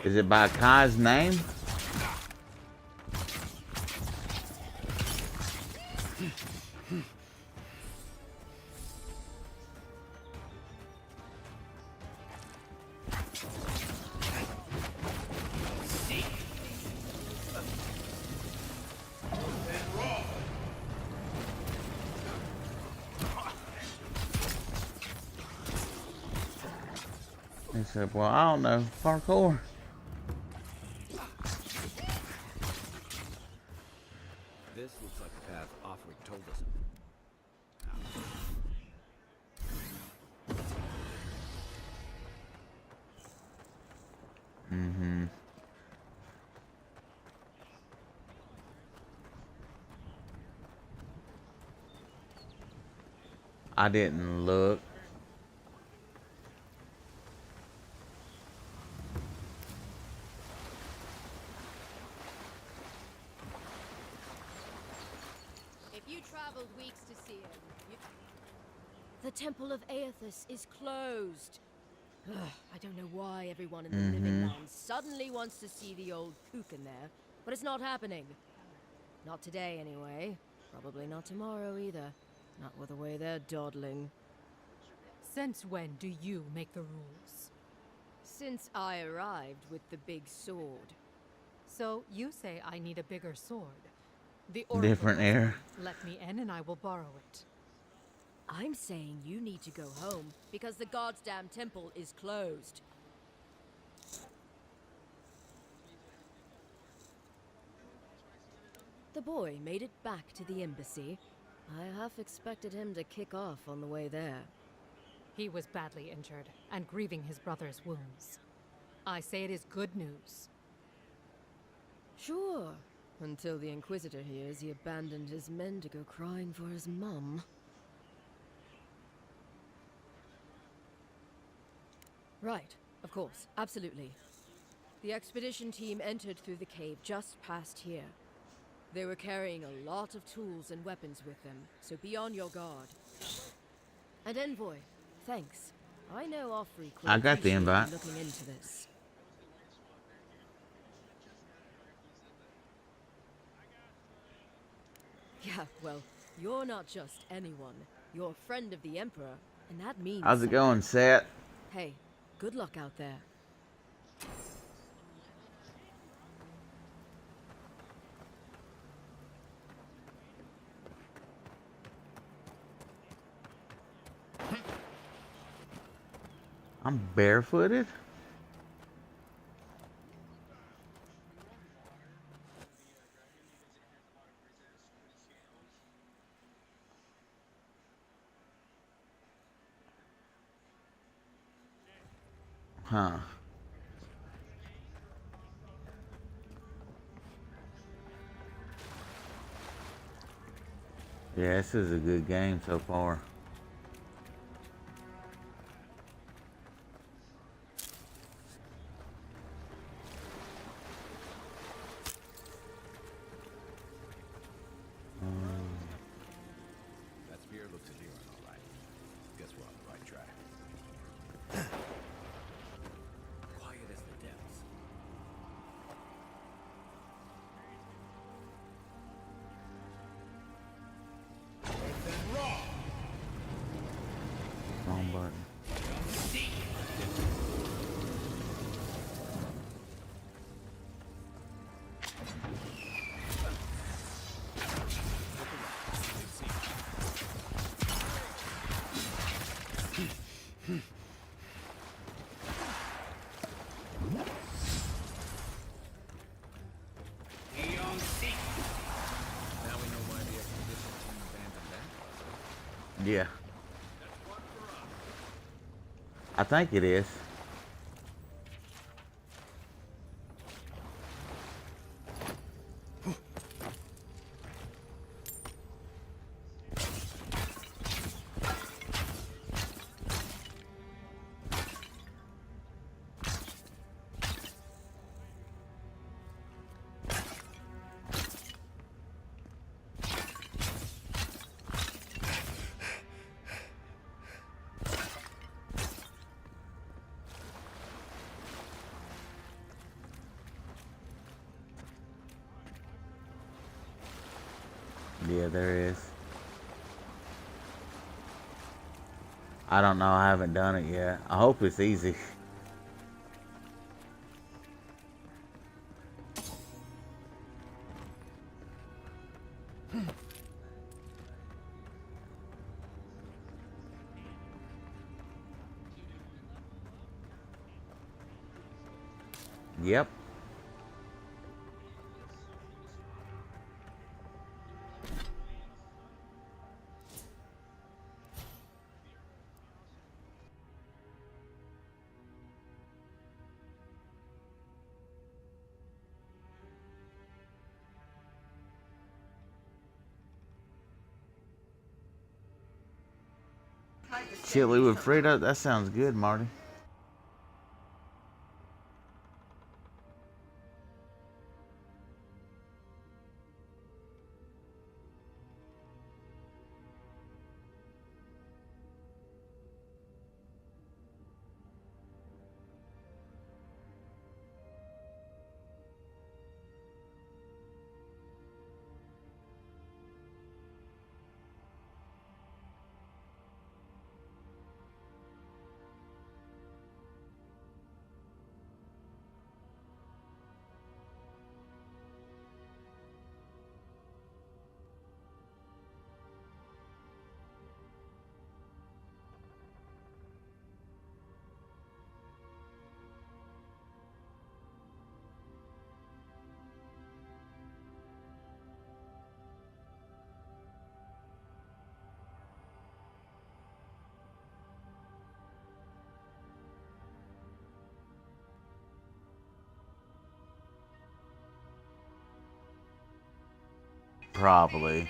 Is it by Kai's name? He said, well, I don't know. Parkour. This looks like the path Offred told us. Mm-hmm. I didn't look. If you traveled weeks to see him, The Temple of Aethys is closed. Ugh, I don't know why everyone in the living Mhm. land suddenly wants to see the old kook in there, but it's not happening. Not today, anyway. Probably not tomorrow either. Not with the way they're dawdling. Since when do you make the rules? Since I arrived with the big sword. So you say I need a bigger sword. The Different has air. one. Let me in and I will borrow it. I'm saying you need to go home because the goddamn temple is closed. The boy made it back to the embassy. I half expected him to kick off on the way there. He was badly injured and grieving his brother's wounds. I say it is good news. Sure, until the Inquisitor hears he abandoned his men to go crying for his mum. Right, of course, absolutely. The expedition team entered through the cave just past here. They were carrying a lot of tools and weapons with them, so be on your guard. And Envoy, thanks. I know Offrey I got the invite. looking into this. Yeah, well, you're not just anyone. You're a friend of the Emperor, and that means How's it going, Seth? Hey, good luck out there. I'm barefooted? Huh. Yeah, this is a good game so far. That spear looks adherent, all right. Guess we're on the right track. Quiet as the depths. Wrong button. Now we know why the expedition team abandoned that. Yeah. I think it is. Yeah, there is. I don't know. I haven't done it yet. I hope it's easy. Yep. Chili with Frito? That sounds good, Marty. Probably.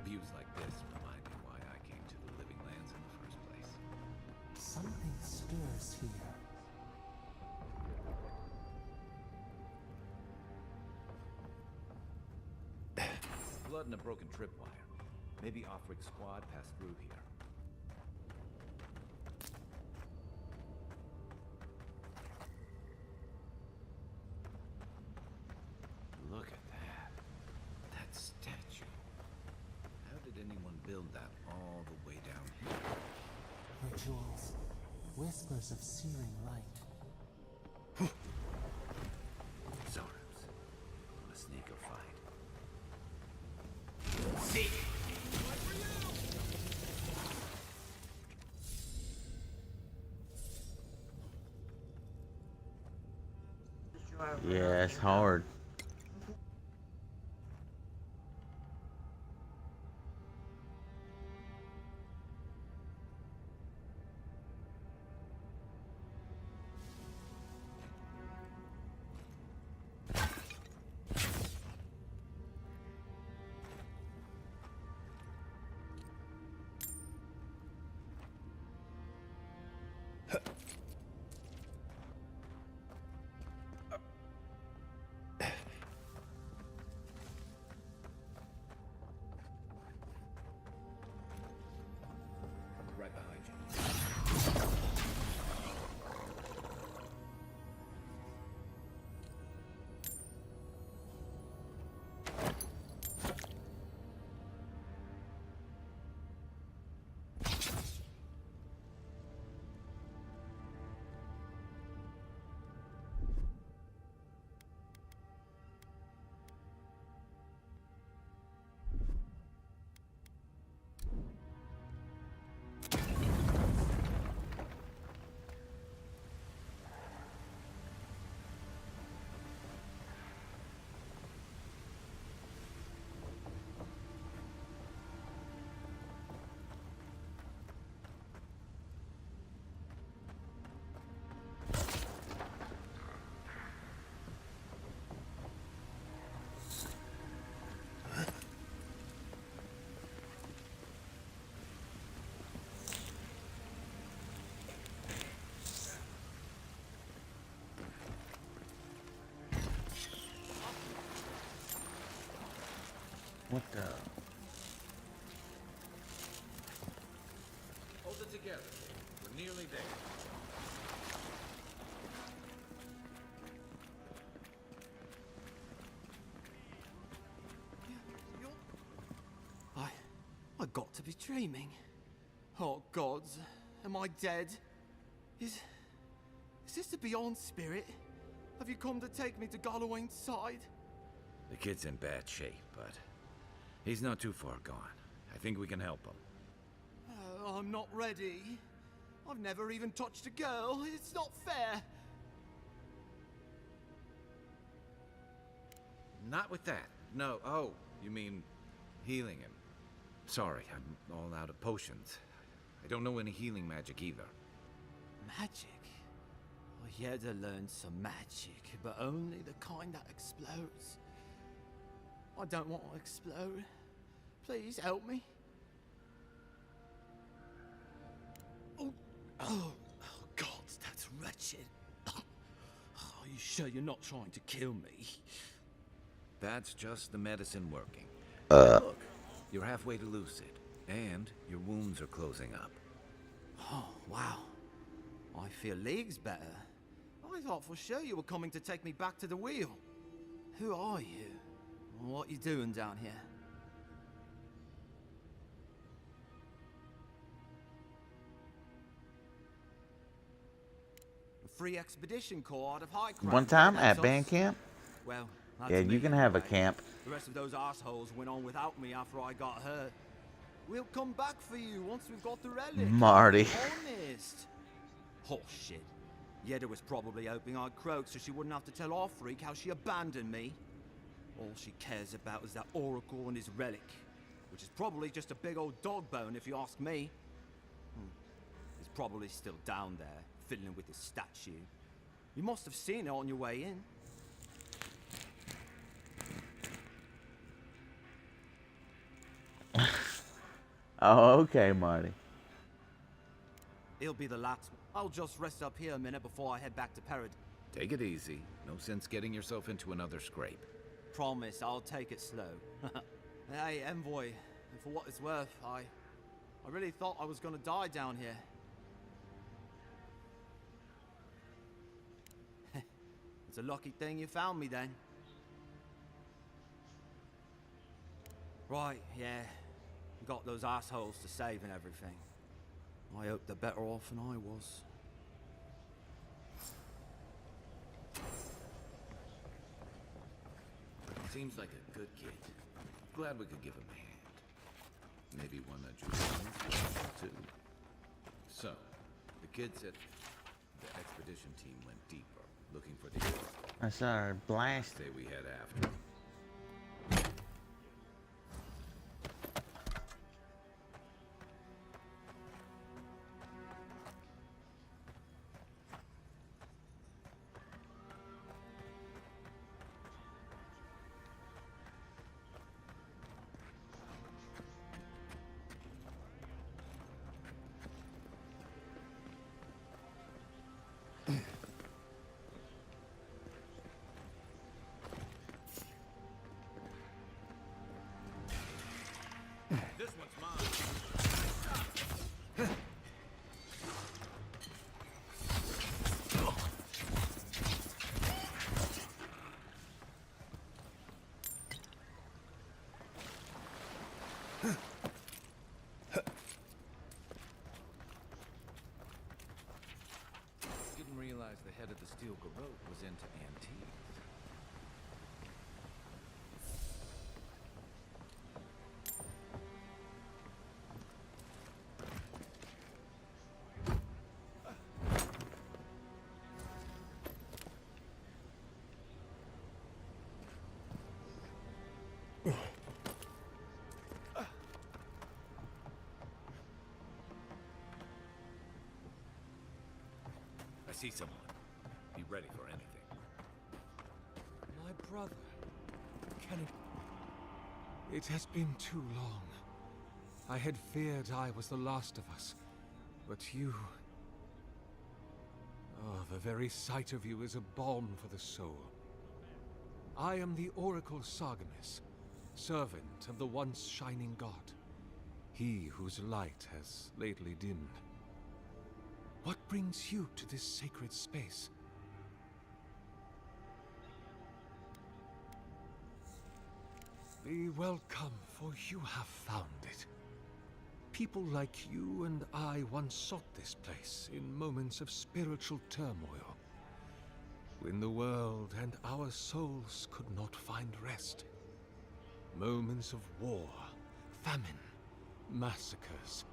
Views like this remind me why I came to the Living Lands in the first place. Something stirs here. Blood and a broken tripwire. Maybe Offric squad passed through here. Look at that. That statue. How did anyone build that all the way down here? Rituals. Whispers of searing light. Zorubs. On a sneaker fight. See! Yeah, it's hard. Right behind you. What the? Hold it together. We're nearly there. I got to be dreaming. Oh gods, am I dead? Is this the Beyond Spirit? Have you come to take me to Gallowayne's side? The kid's in bad shape, but he's not too far gone. I think we can help him. Oh, I'm not ready. I've never even touched a girl. It's not fair. Not with that. No. Oh, you mean healing him. Sorry, I'm all out of potions. I don't know any healing magic either. Magic? I had to learn some magic, but only the kind that explodes. I don't want to explode. Please help me. Oh, God, that's wretched. Are you sure you're not trying to kill me? That's just the medicine working. Look, you're halfway to lucid, and your wounds are closing up. Oh, wow. I feel leagues better. I thought for sure you were coming to take me back to the wheel. Who are you? What you doing down here? A free expedition corps out of High Crown. One time That's at band us. camp. Well, that's Yeah, me you can have a anyway. camp. The rest of those assholes went on without me after I got hurt. We'll come back for you once we've got the relic. Marty. Honest. Oh, shit. Yeda was probably hoping I'd croak so she wouldn't have to tell our freak how she abandoned me. All she cares about is that oracle and his relic, which is probably just a big old dog bone if you ask me. He's probably still down there, fiddling with his statue. You must have seen it on your way in. Oh, okay, Marty. It'll be the last. I'll just rest up here a minute before I head back to Paradise. Take it easy. No sense getting yourself into another scrape. Promise, I'll take it slow. Hey, Envoy, for what it's worth, I really thought I was gonna die down here. It's a lucky thing you found me then. Right, yeah. Got those assholes to save and everything. I hope they're better off than I was. Seems like a good kid. Glad we could give him a hand. Maybe one that you too. So, the kid said the expedition team went deeper, looking for the hero. I started blasting. Say we head after him. This one's mine. Didn't realize the head of the steel garrote was into antiques. I see someone. Be ready for anything. My brother. Can it has been too long. I had feared I was the last of us. But you... Oh, the very sight of you is a balm for the soul. I am the Oracle Sargemus, servant of the once shining god. He whose light has lately dimmed. What brings you to this sacred space? Be welcome, for you have found it. People like you and I once sought this place in moments of spiritual turmoil, when the world and our souls could not find rest. Moments of war, famine, massacres.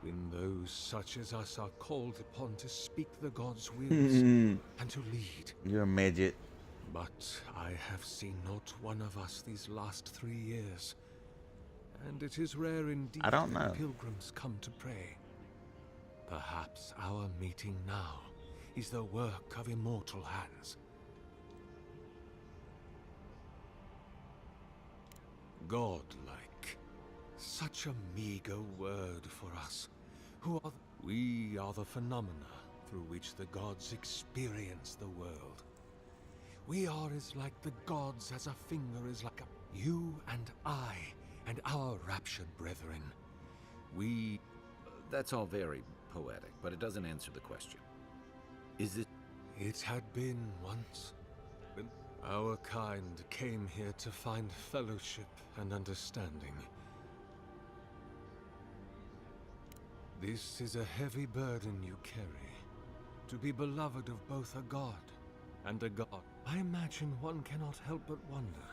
When those such as us are called upon to speak the gods' wills and to lead. You're a midget. But I have seen not one of us these last 3 years. And it is rare indeed I don't that know. pilgrims come to pray. Perhaps our meeting now is the work of immortal hands. Godlike. Such a meager word for us. We are the phenomena through which the gods experience the world. We are as like the gods as a finger is like a... You and I, and our raptured brethren. We... That's all very poetic, but it doesn't answer the question. Is it... It had been once, when our kind came here to find fellowship and understanding. This is a heavy burden you carry, to be beloved of both a god and a god. I imagine one cannot help but wonder,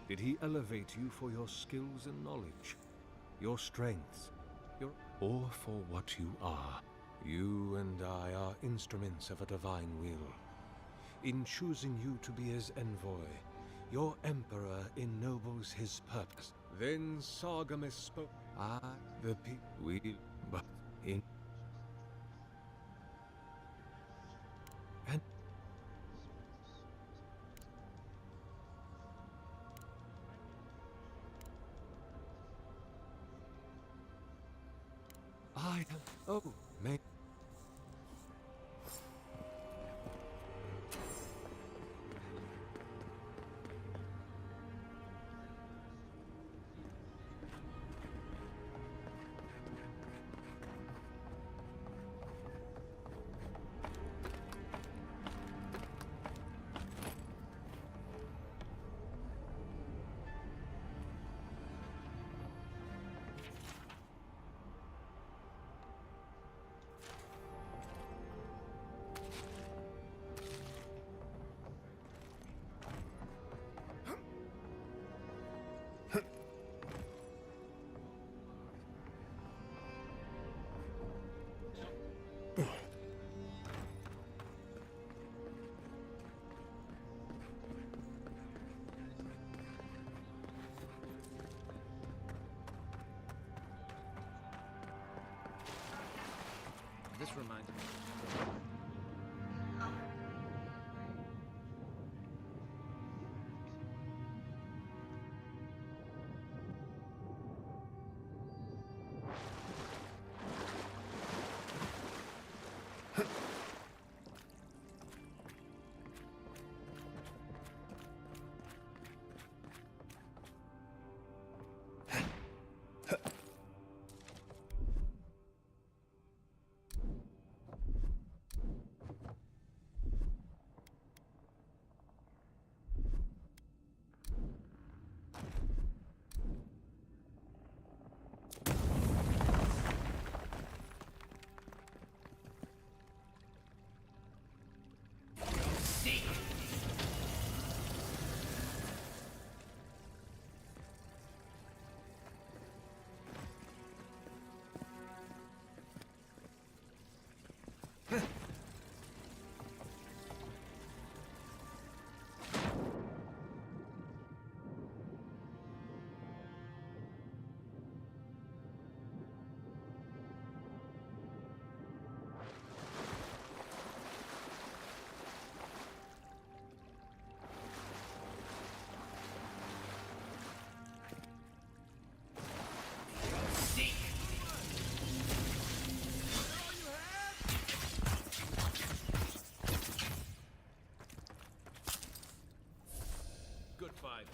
did he elevate you for your skills and knowledge, your strengths, or for what you are? You and I are instruments of a divine will. In choosing you to be his envoy, your emperor ennobles his purpose. Then Sargamus spoke. The people will, but in... And... I am... Oh, may... This reminds me. Good fight.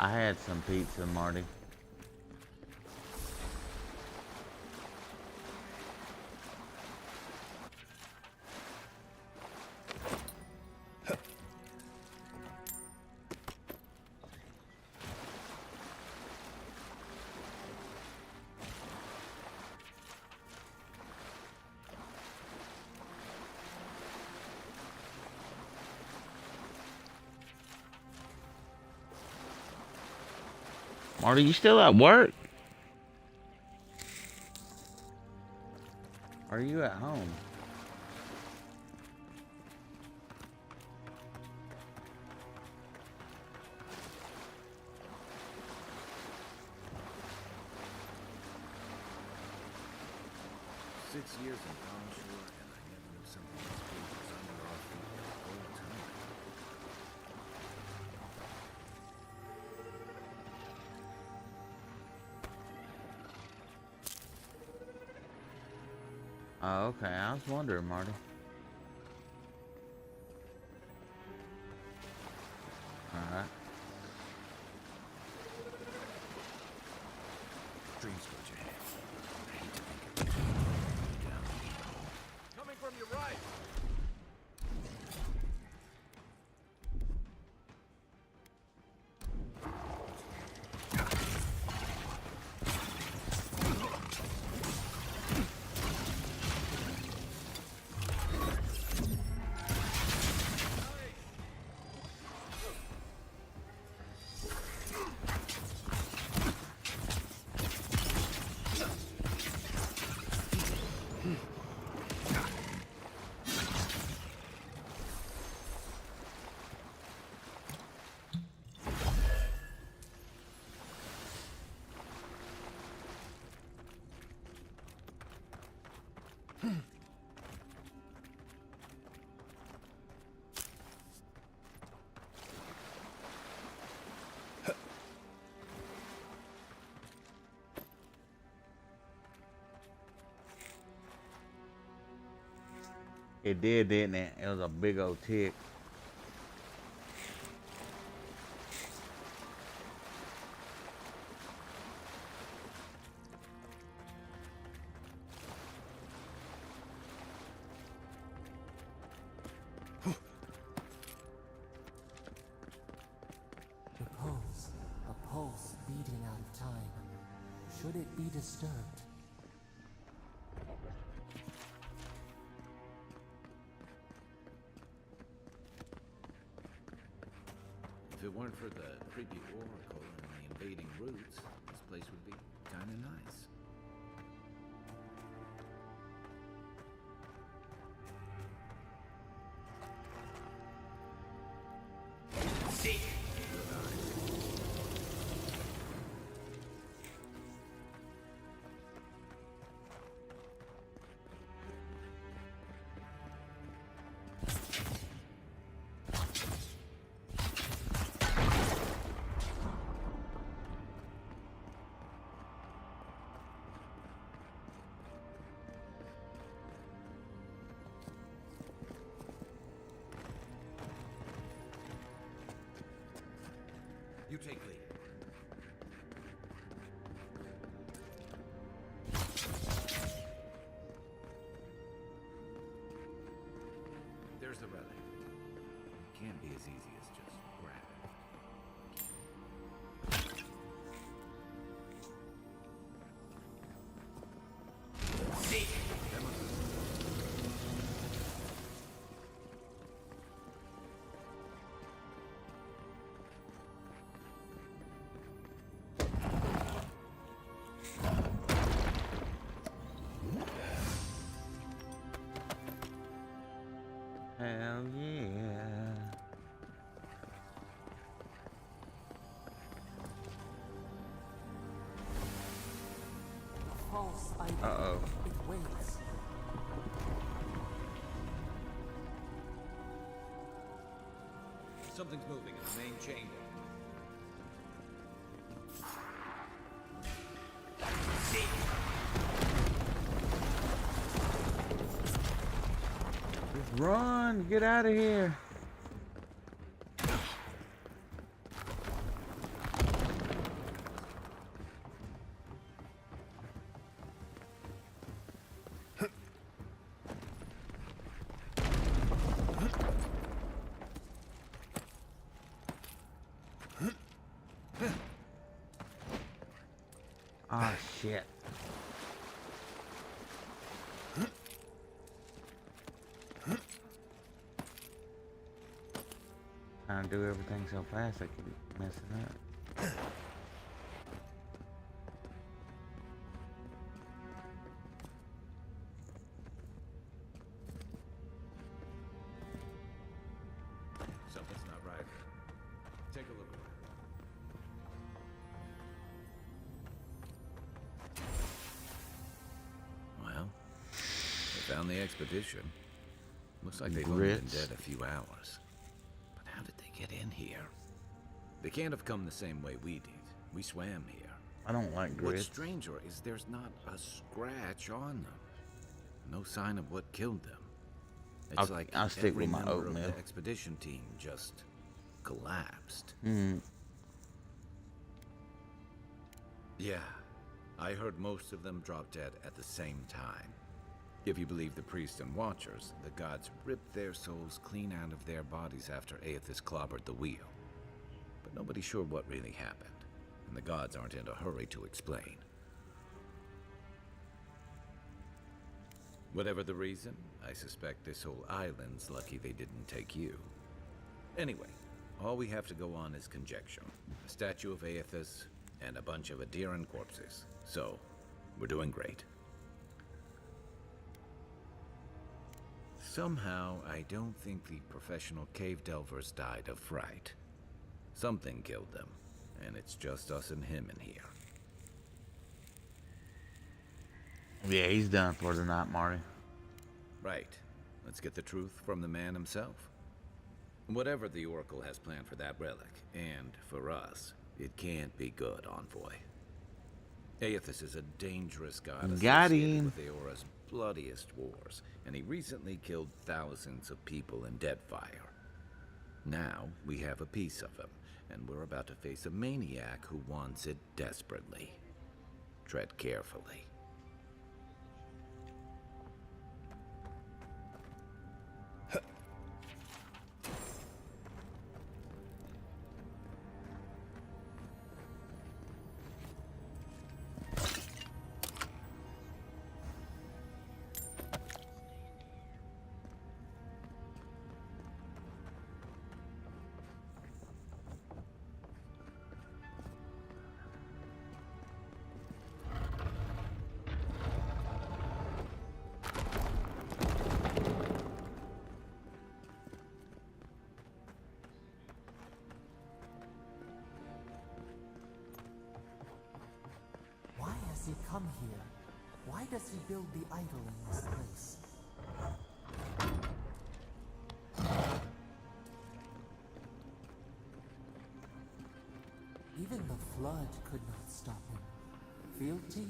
I had some pizza, Marty. Marty, you still at work? Are you at home? Six years in Hyur, and I never knew something this big was under our feet the whole time. Oh, okay. I was wondering, Marty. Alright. Dreams go to head. I hate to think of it. Down the hole. Coming from your right. It did, didn't it? It was a big old tick. The pulse, a pulse beating out of time. Should it be disturbed? If it weren't for the creepy oracle and the invading roots, this place would be kinda nice. See. You take lead. There's the relic. It can't be as easy as just grab it. See. Hell yeah. False idea. Uh-oh. It waits. Something's moving in the main chamber. Just run! Get out of here! Ah, shit. Trying to do everything so fast I keep messing up. Found the expedition. Looks like they've only been Grits. dead a few hours. But how did they get in here? They can't have come the same way we did. We swam here. I don't like What's grits. stranger is there's not a scratch on them. No sign of what killed them. It's like I'll stick every with my member of oatmeal. the expedition team just collapsed. Yeah, I heard most of them drop dead at the same time. If you believe the priests and watchers, the gods ripped their souls clean out of their bodies after Aethys clobbered the wheel. But nobody's sure what really happened, and the gods aren't in a hurry to explain. Whatever the reason, I suspect this whole island's lucky they didn't take you. Anyway, all we have to go on is conjecture. A statue of Aethys, and a bunch of Adiran corpses. So, we're doing great. Somehow, I don't think the professional cave delvers died of fright. Something killed them, and it's just us and him in here. Yeah, he's done for the night, Marty. Right. Let's get the truth from the man himself. Whatever the Oracle has planned for that relic, and for us, it can't be good, Envoy. Aethys is a dangerous god Got associated him. with Eora's bloodiest wars, and he recently killed thousands of people in Deadfire. Now, we have a piece of him, and we're about to face a maniac who wants it desperately. Tread carefully. Why has he come here? Why does he build the idol in this place? Even the flood could not stop him. Fealty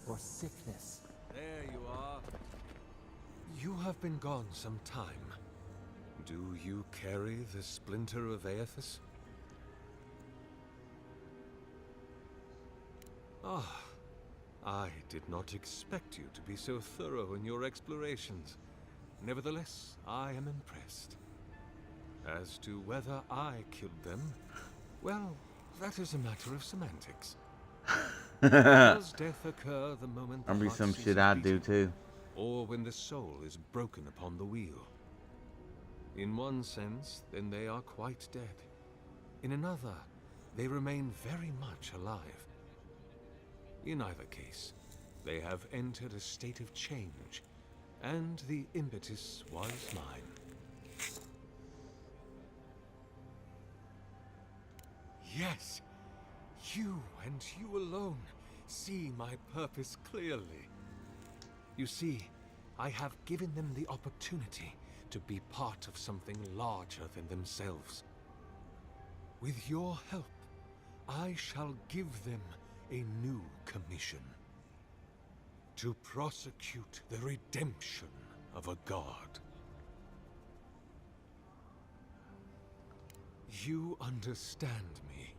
or sickness? There you are. You have been gone some time. Do you carry the splinter of Aethys? Ah, I did not expect you to be so thorough in your explorations. Nevertheless, I am impressed. As to whether I killed them, well, that is a matter of semantics. Does death occur the moment the That'd be heart some ceases shit I'd do beating, too. or when the soul is broken upon the wheel? In one sense, then they are quite dead. In another, they remain very much alive. In either case, they have entered a state of change, and the impetus was mine. Yes, you and you alone see my purpose clearly. You see, I have given them the opportunity to be part of something larger than themselves. With your help, I shall give them a new commission. To prosecute the redemption of a god. You understand me.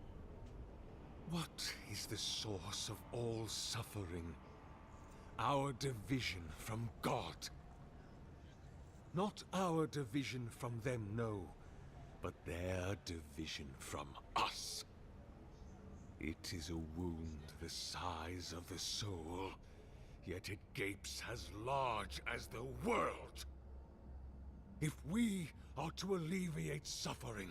What is the source of all suffering? Our division from God. Not our division from them, no, but their division from us. It is a wound the size of the soul, yet it gapes as large as the world. If we are to alleviate suffering,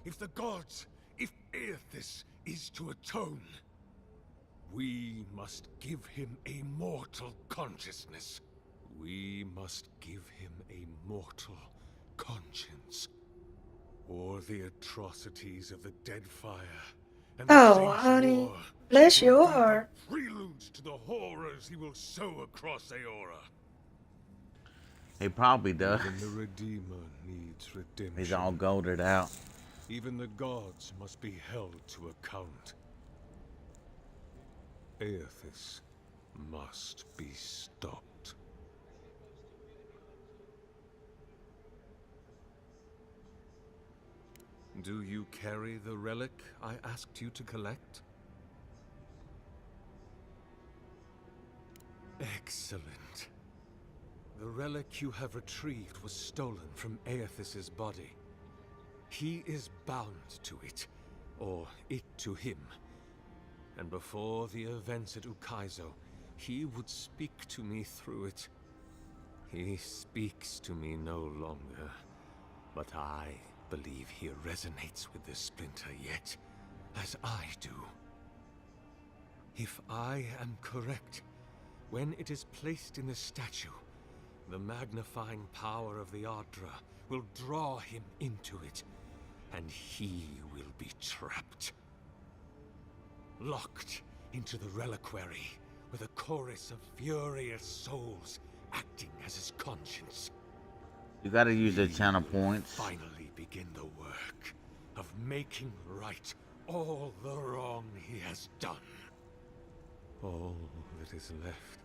if the gods, if Aethys is to atone, we must give him a mortal consciousness. We must give him a mortal conscience. Or the atrocities of the Deadfire and the Oh, Saints' honey, War bless will your be heart. the preludes to the horrors he will sow across Eora. He probably does. Even the Redeemer needs redemption. He's all golded out. Even the gods must be held to account. Aethys must be stopped. Do you carry the relic I asked you to collect? Excellent. The relic you have retrieved was stolen from Aethys' body. He is bound to it, or it to him. And before the events at Ukaizo, he would speak to me through it. He speaks to me no longer, but I believe he resonates with the splinter yet, as I do. If I am correct, when it is placed in the statue, the magnifying power of the Ardra will draw him into it, and he will be trapped. Locked into the reliquary with a chorus of furious souls acting as his conscience. You gotta use the channel points. Finally begin the work of making right all the wrong he has done. All that is left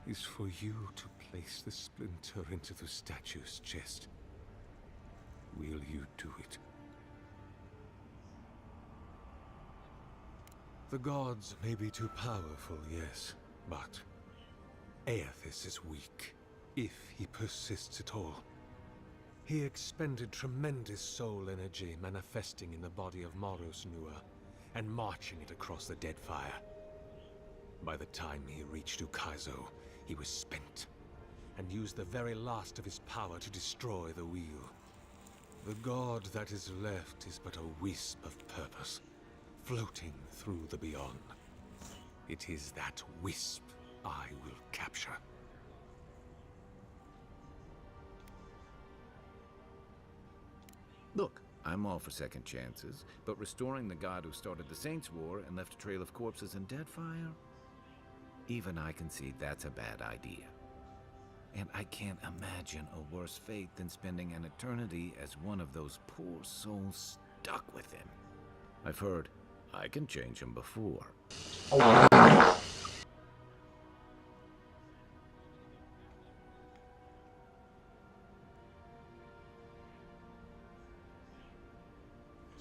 is for you to place the splinter into the statue's chest. Will you do it? The gods may be too powerful, yes, but Aethys is weak, if he persists at all. He expended tremendous soul energy manifesting in the body of Moros Nua and marching it across the Deadfire. By the time he reached Ukaizo, he was spent, and used the very last of his power to destroy the wheel. The god that is left is but a wisp of purpose, floating through the beyond. It is that wisp I will capture. Look, I'm all for second chances, but restoring the god who started the Saints' War and left a trail of corpses in Deadfire? Even I concede that's a bad idea. And I can't imagine a worse fate than spending an eternity as one of those poor souls stuck with him. I've heard I can change him before.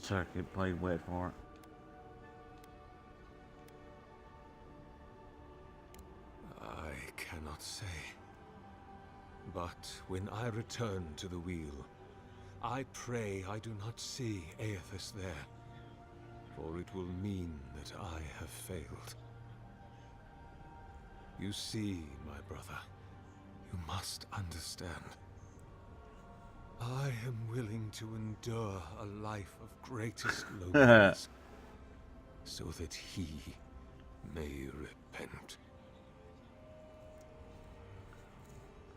Circuit played wet for it. I cannot say. But when I return to the wheel, I pray I do not see Aethys there, for it will mean that I have failed. You see, my brother, you must understand. I am willing to endure a life of greatest lowliness, so that he may repent.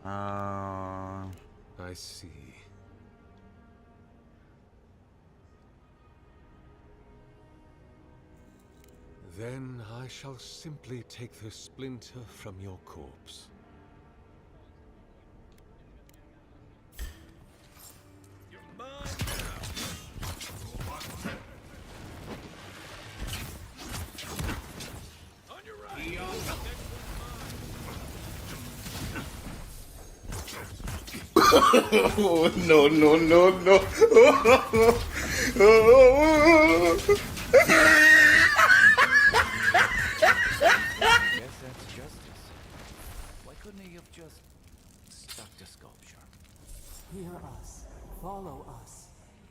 I see. Then I shall simply take the splinter from your corpse. No, no, no, no. Guess that's justice. Why couldn't he have just stuck to sculpture? Hear us. Follow us.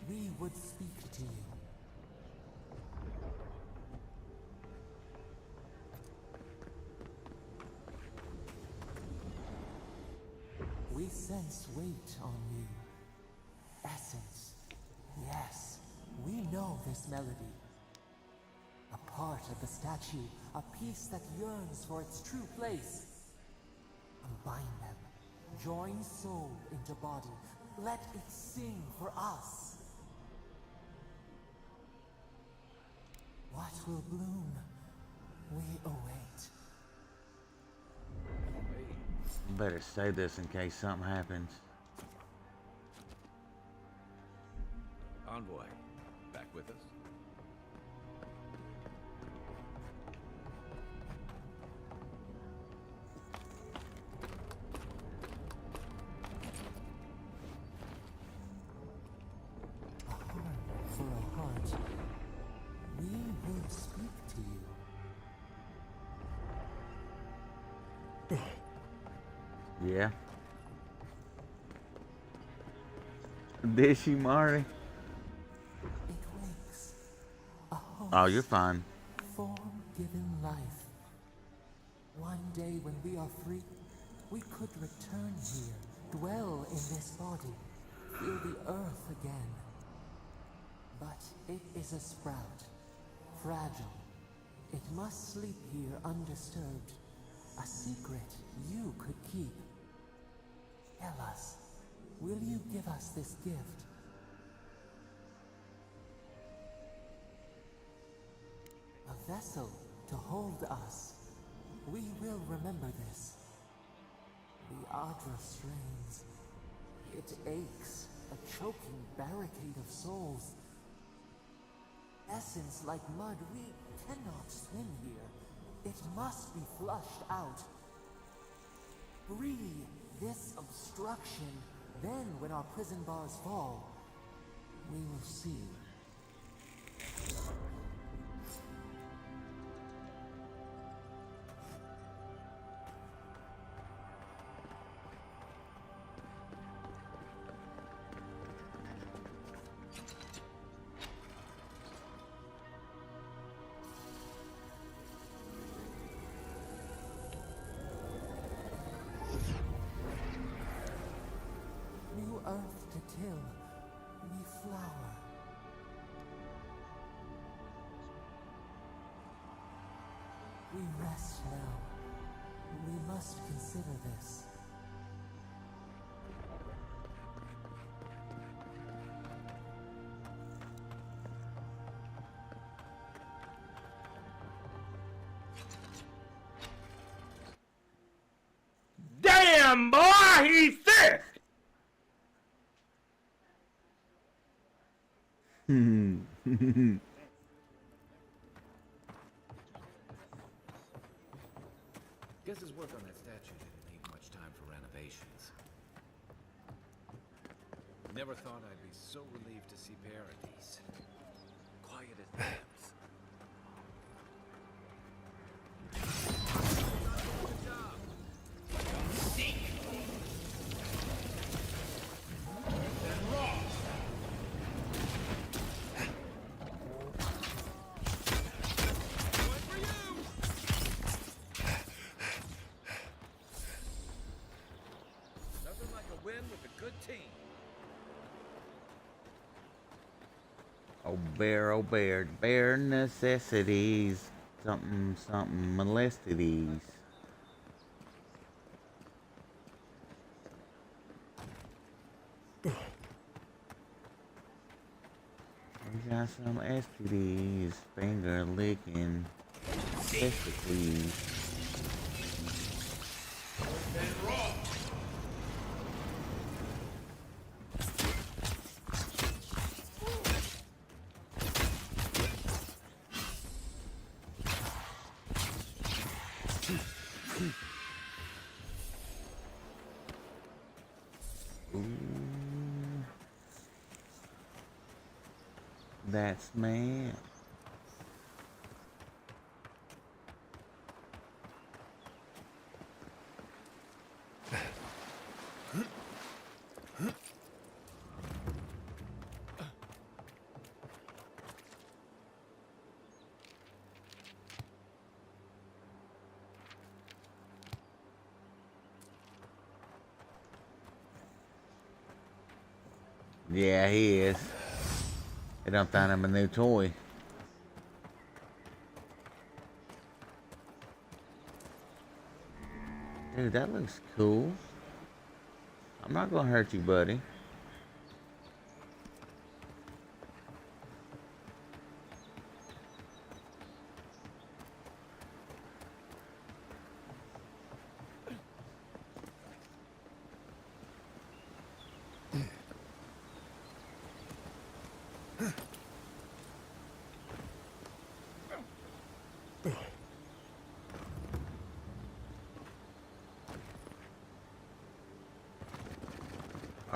We would speak to you. We sense weight on you. Essence. Yes, we know this melody. A part of the statue, a piece that yearns for its true place. Combine them. Join soul into body. Let it sing for us. What will bloom? We await. better say this in case something happens. Envoy, back with us? For a heart, we will speak to you. Yeah. Did she, Marty? It wakes. A host. Oh, you're fine. Form-given life. One day when we are free, we could return here, dwell in this body, feel the earth again. But it is a sprout, fragile. It must sleep here undisturbed. A secret you could keep. Tell us, will you give us this gift? A vessel to hold us. We will remember this. The Adra strains. It aches, a choking barricade of souls. Essence like mud, we cannot swim here. It must be flushed out. Free this obstruction, then when our prison bars fall, we will see. New earth to till, we flower. We rest now. We must consider this. Damn, boy, he's thick! Guess his work on that statue didn't leave much time for renovations. Never thought I'd be so relieved to see Paradise. Quiet as lambs. Nothing like a win with a good team. Oh bear, bare necessities. Something, molestities. We got some STDs, finger licking, testicles. That's man. Yeah, he is. They done found him a new toy. Dude, that looks cool. I'm not gonna hurt you, buddy.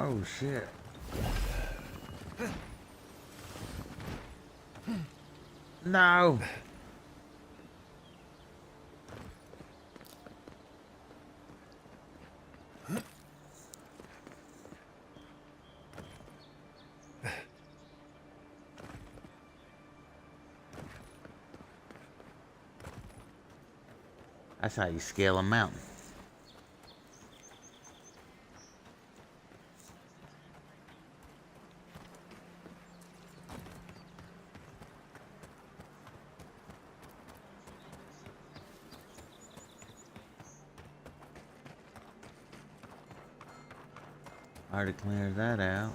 Oh shit. No. That's how you scale a mountain. Already cleared that out.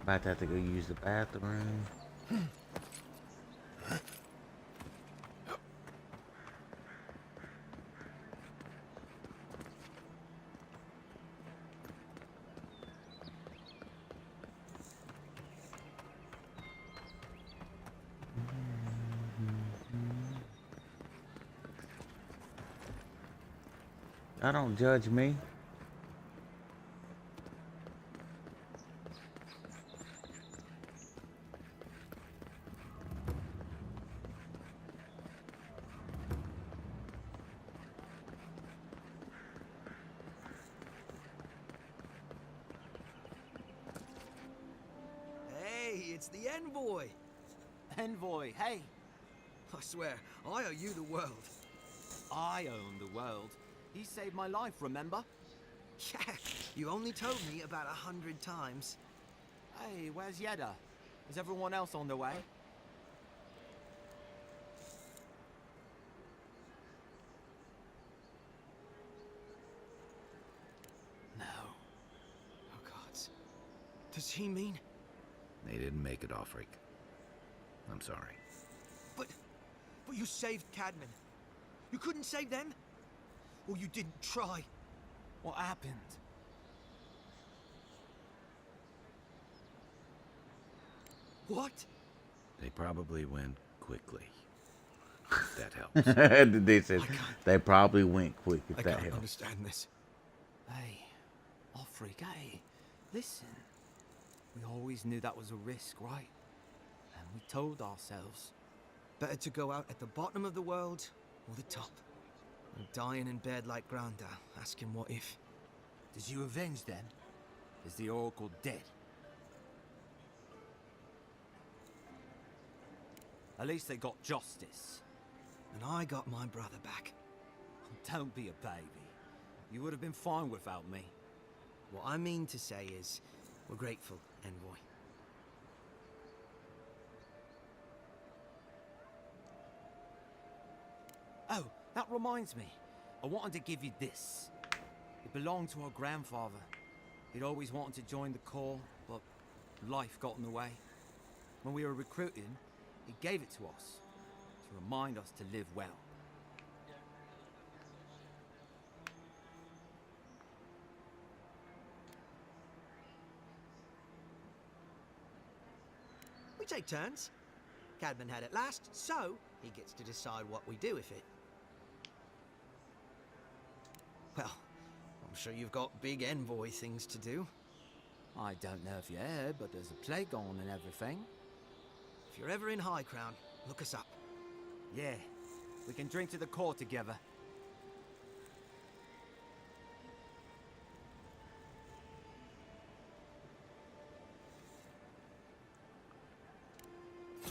About to have to go use the bathroom. Don't judge me. Hey, it's the envoy. Envoy, hey. I swear, I owe you the world. I own the world. He saved my life, remember? Yeah, you only told me about 100 times. Hey, where's Yeda? Is everyone else on the way? No. Oh, God. Does he mean? They didn't make it, Offric. I'm sorry. But you saved Cadman. You couldn't save them? Or you didn't try? What happened? What? They probably went quickly. If that helps. They said they probably went quick, if I that can't helps. understand this. Hey, Offric, hey, listen. We always knew that was a risk, right? And we told ourselves. Better to go out at the bottom of the world or the top. And dying in bed like Granda, asking what if. Did you avenge them? Is the Oracle dead? At least they got justice. And I got my brother back. Don't be a baby. You would have been fine without me. What I mean to say is, we're grateful, Envoy. Oh, that reminds me. I wanted to give you this. It belonged to our grandfather. He'd always wanted to join the Corps, but life got in the way. When we were recruiting, he gave it to us, to remind us to live well. We take turns. Cadman had it last, so he gets to decide what we do with it. Well, I'm sure you've got big envoy things to do. I don't know if you heard, but there's a plague on and everything. If you're ever in High Crown, look us up. Yeah, we can drink to the Corps together. I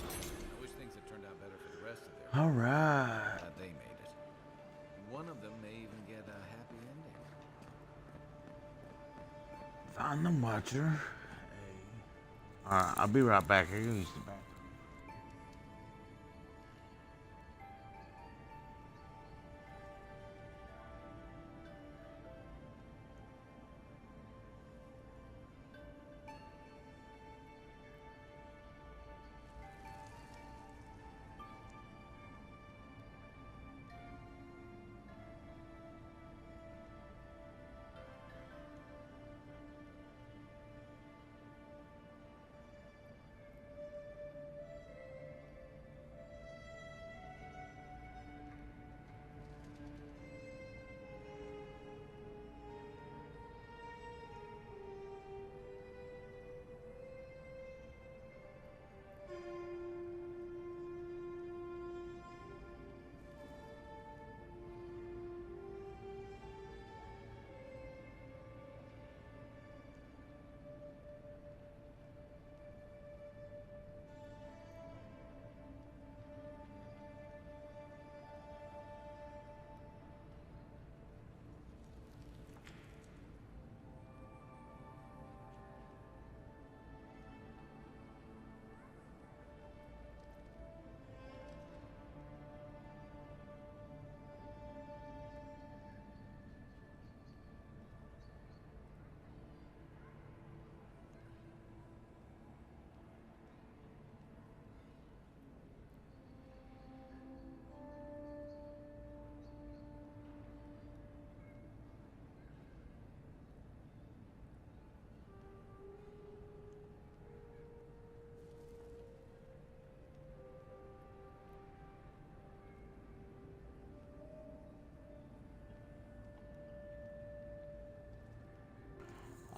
wish things had turned out better for the rest of their All right. Glad they made it. One of them may even get a happy ending. Find the Watcher. Alright, I'll be right back. Here goes the back.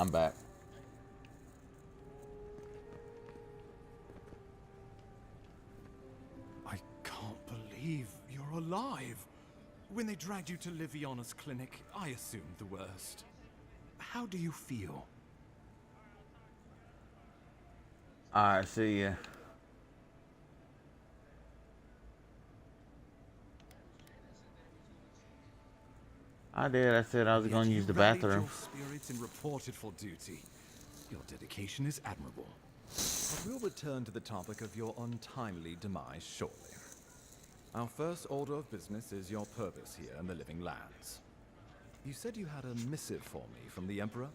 I'm back. I can't believe you're alive. When they dragged you to Liviana's clinic, I assumed the worst. How do you feel? Alright, see ya. I did. I said I was going to use the bathroom. Your spirits and reported for duty. Your dedication is admirable. But we'll return to the topic of your untimely demise shortly. Our first order of business is your purpose here in the Living Lands. You said you had a missive for me from the Emperor?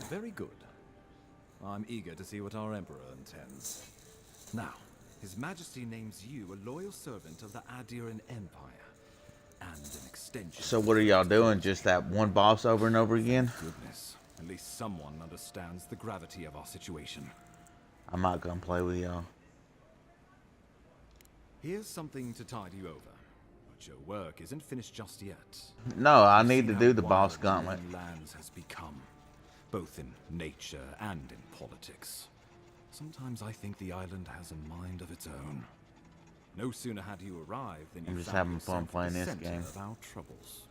Very good. I'm eager to see what our Emperor intends. Now, His Majesty names you a loyal servant of the Adiran Empire, and an extension... So what are y'all doing? Just that one boss over and over again? Goodness, at least someone understands the gravity of our situation. I'm not gonna play with y'all. Here's something to tide you over. But your work isn't finished just yet. No, I need to do the boss gauntlet. Lands has become, both in nature and in politics. Sometimes I think the island has a mind of its own. No sooner had you arrived than you I'm just found having fun yourself at playing the this center game. of our troubles.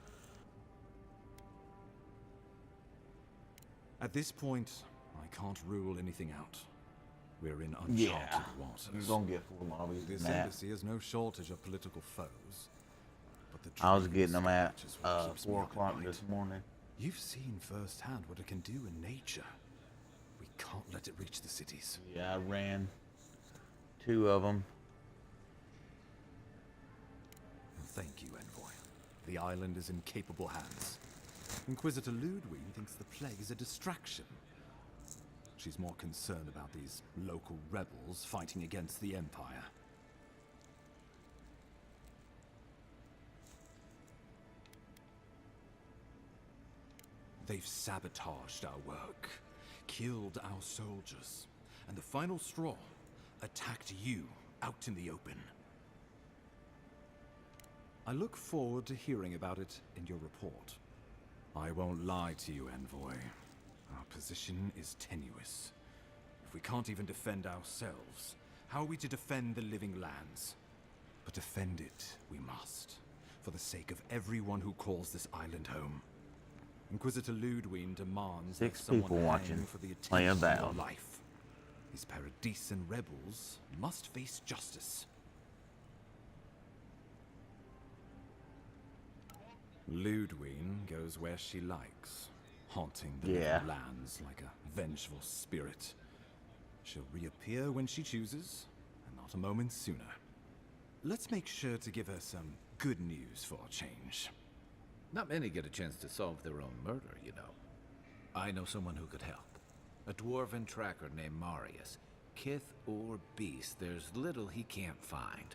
At this point, I can't rule anything out. We're in uncharted waters. You're gonna get full lobbies. This embassy has no shortage of political foes. But the I was getting them at is what keeps me 4 up at o'clock night. this morning. You've seen firsthand what it can do in nature. We can't let it reach the cities. Yeah, I ran 2 of them. Thank you, Envoy. The island is in capable hands. Inquisitor Ludwig thinks the plague is a distraction. She's more concerned about these local rebels fighting against the Empire. They've sabotaged our work, killed our soldiers, and the final straw, attacked you out in the open. I look forward to hearing about it in your report. I won't lie to you, Envoy. Our position is tenuous. If we can't even defend ourselves, how are we to defend the Living Lands? But defend it we must, for the sake of everyone who calls this island home. Inquisitor Ludwig demands 6 that someone people hang watching, for the playing attention of your Valve. life. These Paradisian rebels must face justice. Ludwig goes where she likes, haunting the Living Lands like a vengeful spirit. She'll reappear when she chooses, and not a moment sooner. Let's make sure to give her some good news for a change. Not many get a chance to solve their own murder, you know. I know someone who could help. A dwarven tracker named Marius. Kith or beast, there's little he can't find.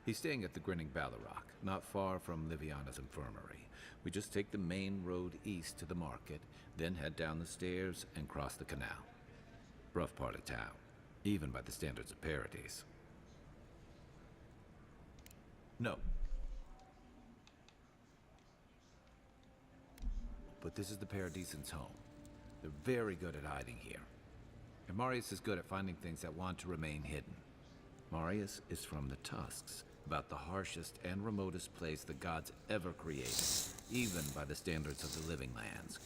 He's staying at the Grinning Ballarrock, not far from Liviana's infirmary. We just take the main road east to the market, then head down the stairs and cross the canal. Rough part of town, even by the standards of Paradise. No. But this is the Paradisans' home. They're very good at hiding here. And Marius is good at finding things that want to remain hidden. Marius is from the Tusks, about the harshest and remotest place the gods ever created, even by the standards of the Living Lands.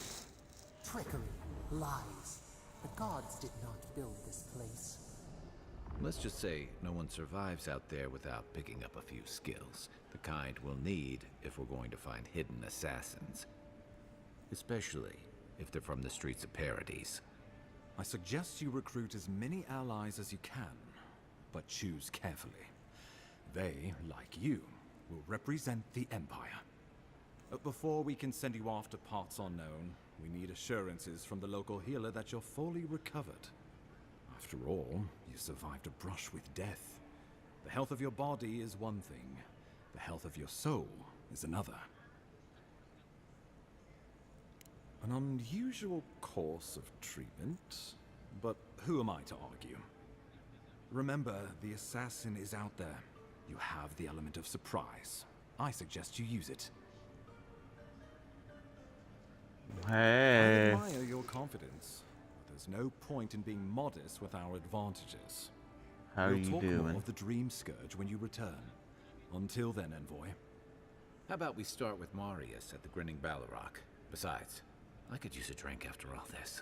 Trickery, lies. The gods did not build this place. Let's just say no one survives out there without picking up a few skills, the kind we'll need if we're going to find hidden assassins. Especially if they're from the streets of Paradise. I suggest you recruit as many allies as you can, but choose carefully. They, like you, will represent the Empire. But before we can send you off to parts unknown, we need assurances from the local healer that you're fully recovered. After all, you survived a brush with death. The health of your body is one thing. The health of your soul is another. An unusual course of treatment, but who am I to argue? Remember, the assassin is out there. You have the element of surprise. I suggest you use it. Hey. I admire your confidence. But there's no point in being modest with our advantages. How we'll you talk doing? more of the Dream Scourge when you return. Until then, Envoy. How about we start with Marius at the Grinning Balrog? Besides, I could use a drink after all this.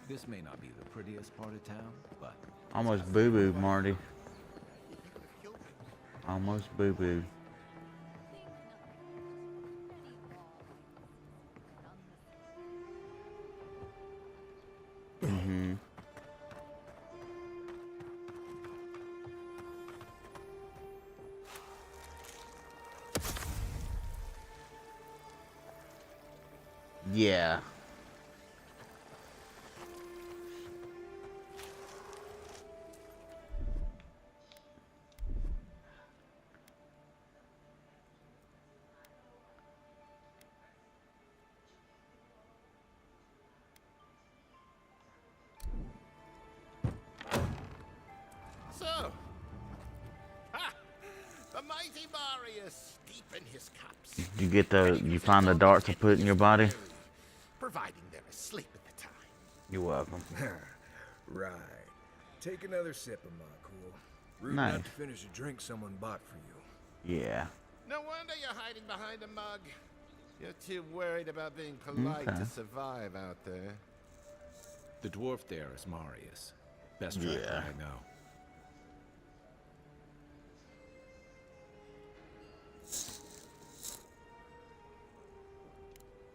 This may not be the prettiest part of town, but... Almost boo-boo, Marty. Almost boo-boo. Mm-hmm. Yeah. So, ha! The mighty Marius, deep in his cups. You get you find the dart to put in your body? Providing they're asleep at the time. You're welcome. Right. Take another sip of my cool. Rude Nice. not to finish a drink someone bought for you. Yeah. No wonder you're hiding behind a mug. You're too worried about being polite Okay. to survive out there. The dwarf there is Marius. Best tracker Yeah. I know.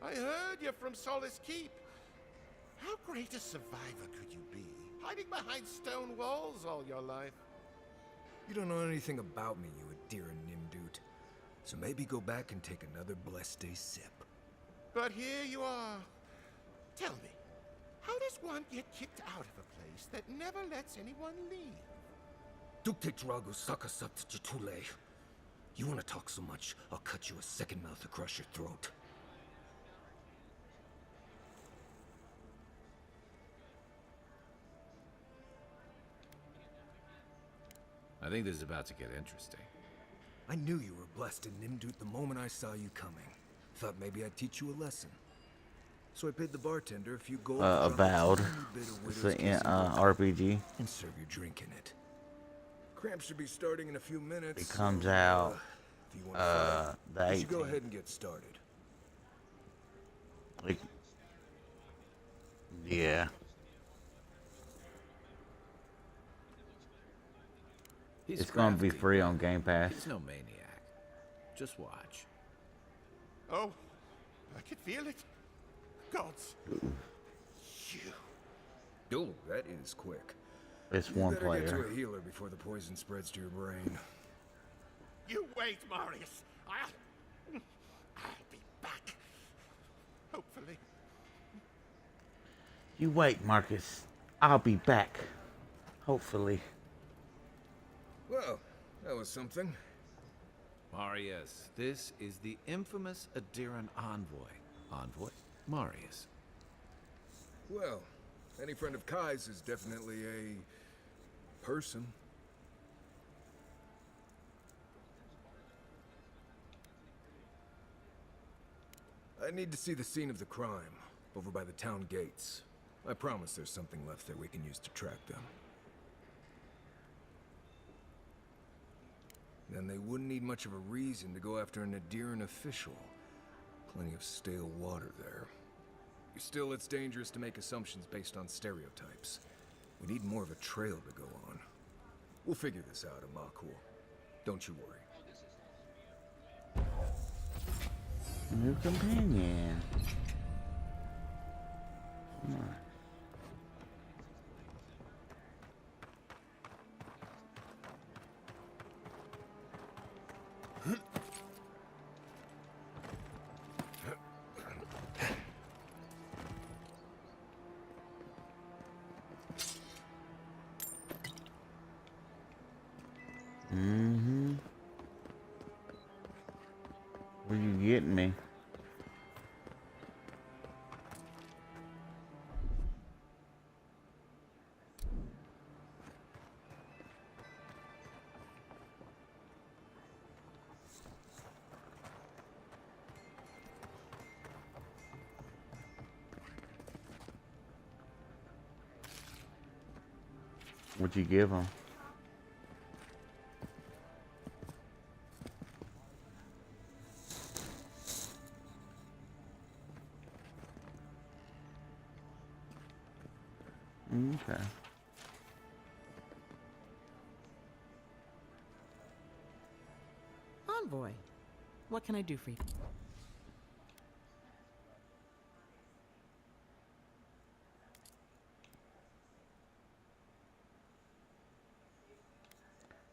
I heard you're from Solace Keep. How great a survivor could you be? Hiding behind stone walls all your life. You don't know anything about me, you Adira Nimdut. So maybe go back and take another blessed day sip. But here you are. Tell me, how does one get kicked out of a place that never lets anyone leave? Dukte Drago Sakasat Jitule. You want to talk so much, I'll cut you a second mouth across your throat. I think this is about to get interesting. I knew you were blessed in Nimdut the moment I saw you coming. Thought maybe I'd teach you a lesson. So I paid the bartender a few gold for a Avowed. tiny bit of It's widow's an kiss and RPG. and serve your drink in it. Cramps should be starting in a few minutes. It comes so, out if you want to the fight, you should go 18th. ahead and get started. Like, yeah. He's It's gonna be crafty, free but on Game Pass. He's no maniac. Just watch. Oh, I could feel it. Gods. Oh, that is quick. It's You one better get to player. a healer before the poison spreads to your brain. You wait, Marius. I'll be back. Hopefully. You wait, Marcus. I'll be back. Hopefully. Well, that was something. Marius, this is the infamous Adiran envoy. Envoy? Marius. Well, any friend of Kai's is definitely a person. I need to see the scene of the crime, over by the town gates. I promise there's something left there we can use to track them. Then they wouldn't need much of a reason to go after an Adiran official. Plenty of stale water there. Still, it's dangerous to make assumptions based on stereotypes. We need more of a trail to go on. We'll figure this out, Amakul. Don't you worry. New companion. Mm-hmm. Where you getting me? What'd you give him? Okay. Envoy, what can I do for you?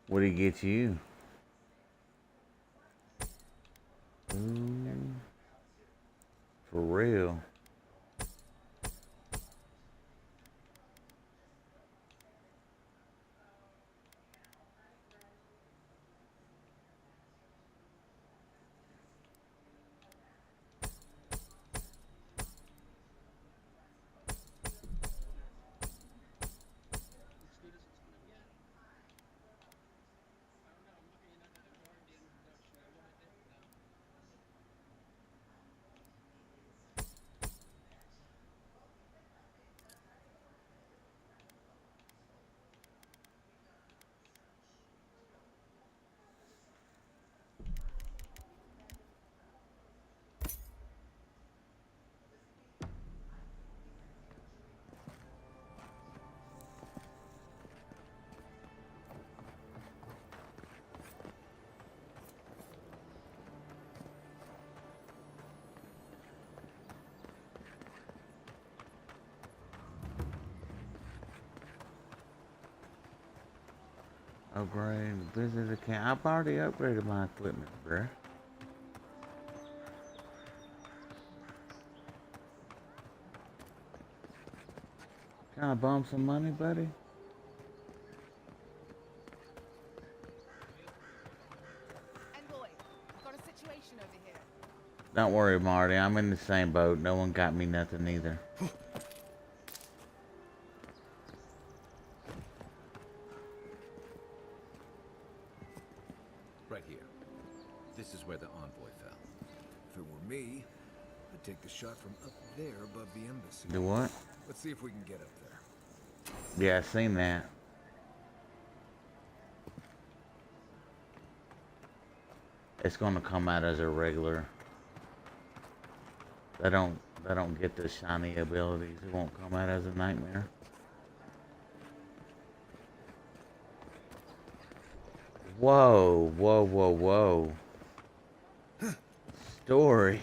What'd he get you? Ooh. For real. Upgrade, visit account. I've already upgraded my equipment, bruh. Can I bump some money, buddy? Envoy, I've got a situation over here. Don't worry, Marty. I'm in the same boat. No one got me nothing either. Right here. This is where the envoy fell. If it were me, I'd take the shot from up there above the embassy. Do what? Let's see if we can get up there. Yeah, I seen that. It's gonna come out as a regular. They don't get the shiny abilities. It won't come out as a nightmare. Whoa, whoa, whoa, whoa. Story.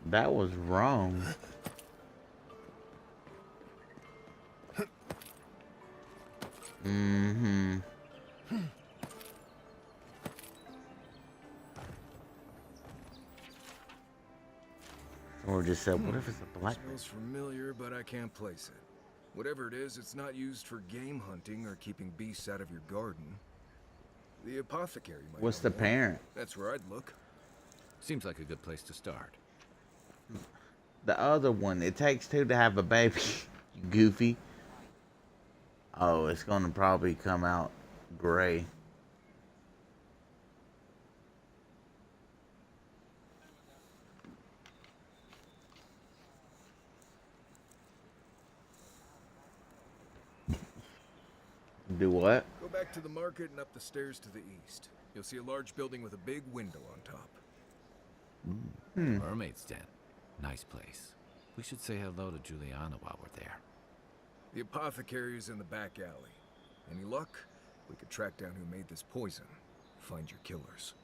That was wrong. Mm-hmm. Or just said, what if it's a black? Smells familiar, but I can't place it. Whatever it is, it's not used for game hunting or keeping beasts out of your garden. The apothecary might What's know the more. parent? That's where I'd look. Seems like a good place to start. The other one, it takes two to have a baby. Goofy. Oh, it's gonna probably come out gray. Do what? Go back to the market and up the stairs to the east. You'll see a large building with a big window on top. Mermaid's Den. Nice place. We should say hello to Juliana while we're there. The apothecary is in the back alley. Any luck? We could track down who made this poison. Find your killers.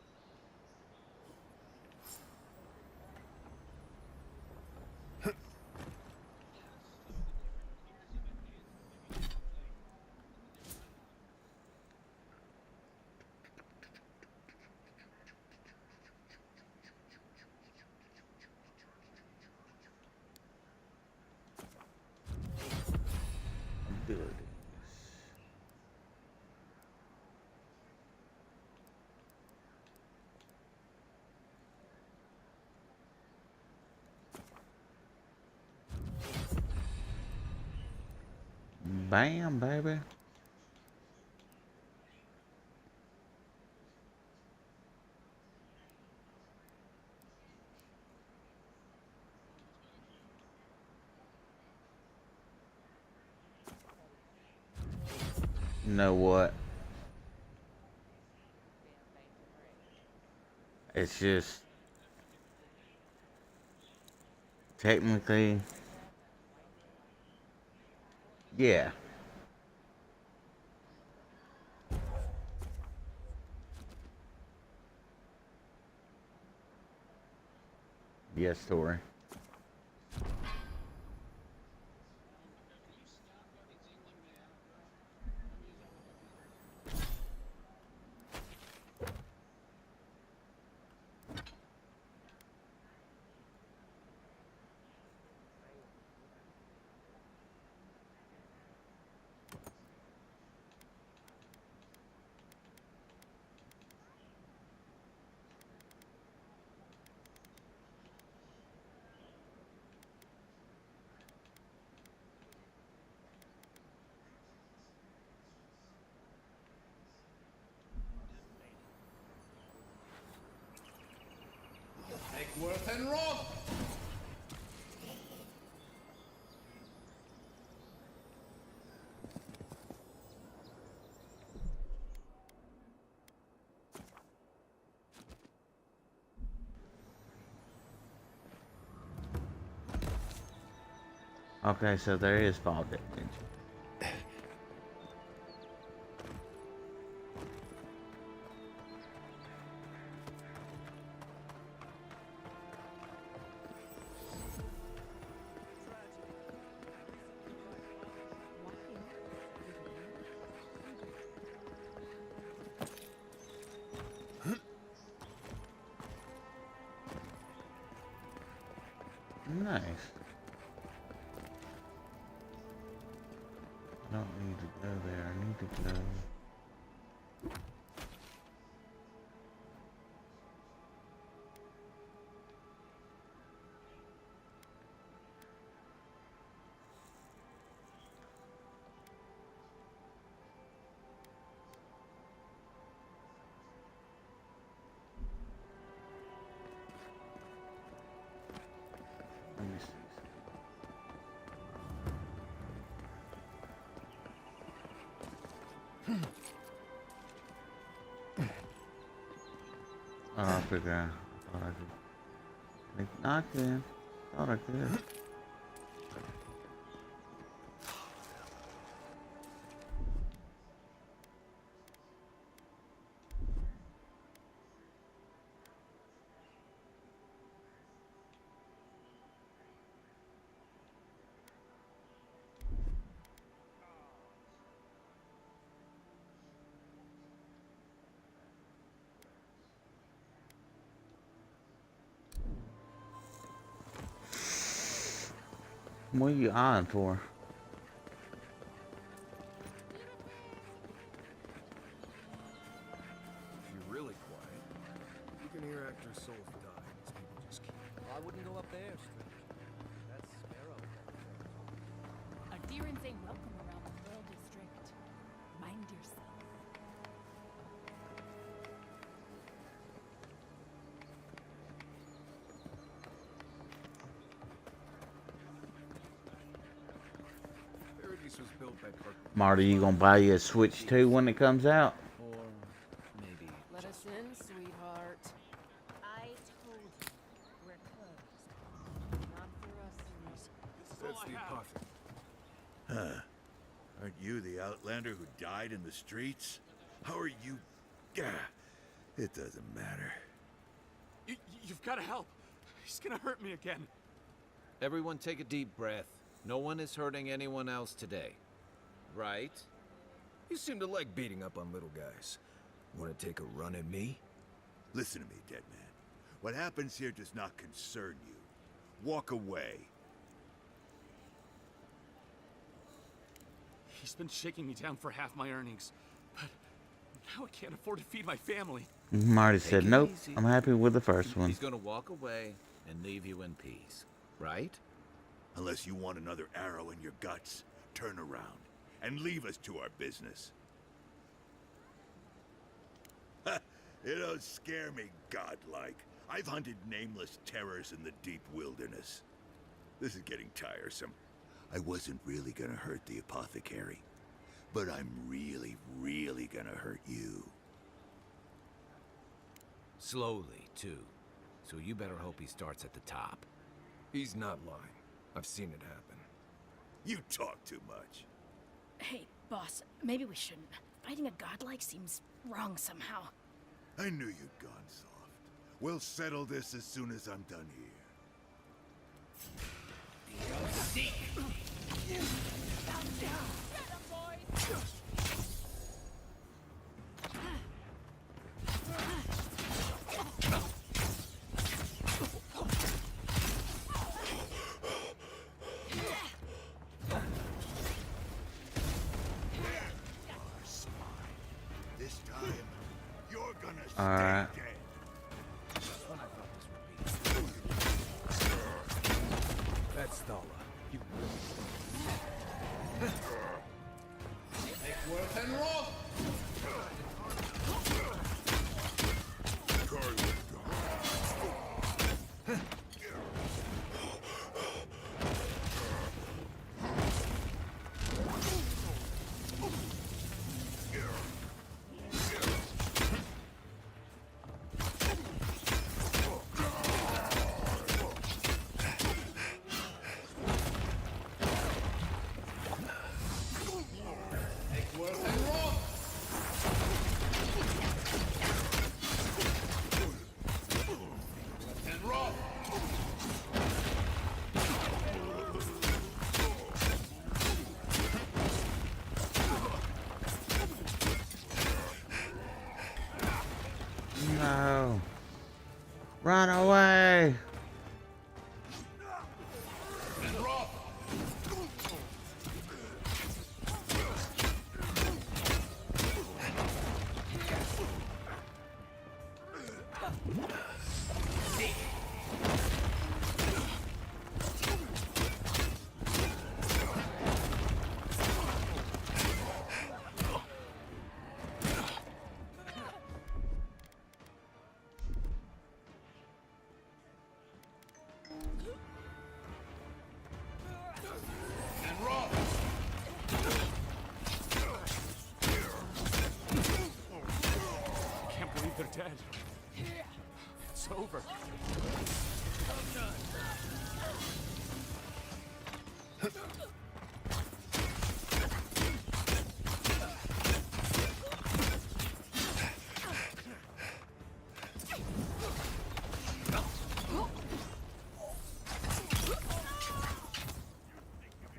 Bam, baby. You know what? It's just technically, yeah. Yes, Tori. Worth and Rob! Okay, so there is fall damage. Nice. I don't need to go there. I need to go. Let me see. Oh, I figured I thought I could. Not then. Thought I could. What are you eyeing for? If you're really quiet, you can hear after souls die. These people just keep. I wouldn't go up there, stranger. That's Sparrow. Adherents ain't welcome around the Pearl District. Mind yourself. Paradise was built by Marty, you gonna buy you a Switch 2 when it comes out? Or maybe Let us in, sweetheart. I told you, we're closed. Not for us, That's the apothecary. Huh. Aren't you the Outlander who died in the streets? How are you? Gah. It doesn't matter. You've got to help. He's gonna hurt me again. Everyone take a deep breath. No one is hurting anyone else today. Right? You seem to like beating up on little guys. Want to take a run at me? Listen to me, dead man. What happens here does not concern you. Walk away. He's been shaking me down for half my earnings, but now I can't afford to feed my family. Marty said, Take it nope, easy. I'm happy with the first one. He's gonna walk away and leave you in peace. Right? Unless you want another arrow in your guts, turn around. and leave us to our business. It don't scare me, godlike. I've hunted nameless terrors in the deep wilderness. This is getting tiresome. I wasn't really gonna hurt the apothecary, but I'm really, really gonna hurt you. Slowly, too. So you better hope he starts at the top. He's not lying. I've seen it happen. You talk too much. Hey, boss, maybe we shouldn't. Fighting a godlike seems wrong somehow. I knew you'd gone soft. We'll settle this as soon as I'm done here. This time, you're gonna stay Alright. dead. That's Thala. You... Make worth and rock! No. Run away. Can't believe they're dead. It's over.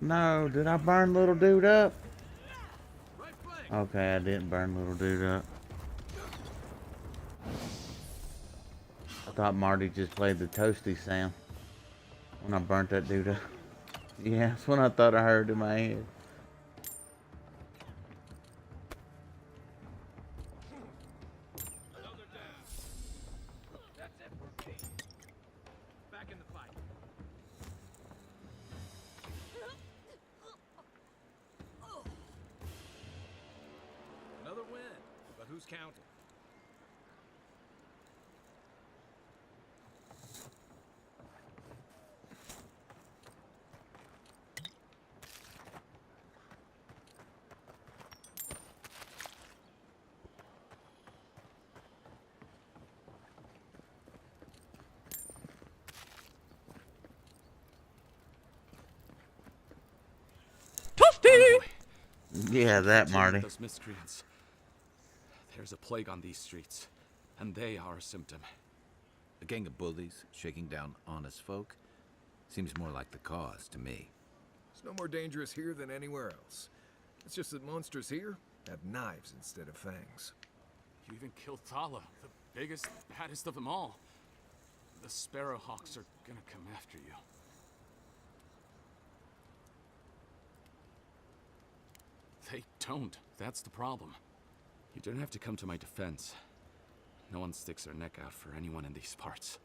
No, did I burn little dude up? Okay, I didn't burn little dude up. I thought Marty just played the toasty sound when I burnt that dude up. Yeah, that's what I thought I heard in my head. That's it for me. Back in the fight. Another win, but who's counting? Yeah, that Marty. Those miscreants. There's a plague on these streets, and they are a symptom. A gang of bullies shaking down honest folk? Seems more like the cause to me. It's no more dangerous here than anywhere else. It's just that monsters here have knives instead of fangs. You even killed Thala, the biggest, baddest of them all. The Sparrowhawks are gonna come after you. They don't. That's the problem. You don't have to come to my defense. No one sticks their neck out for anyone in these parts.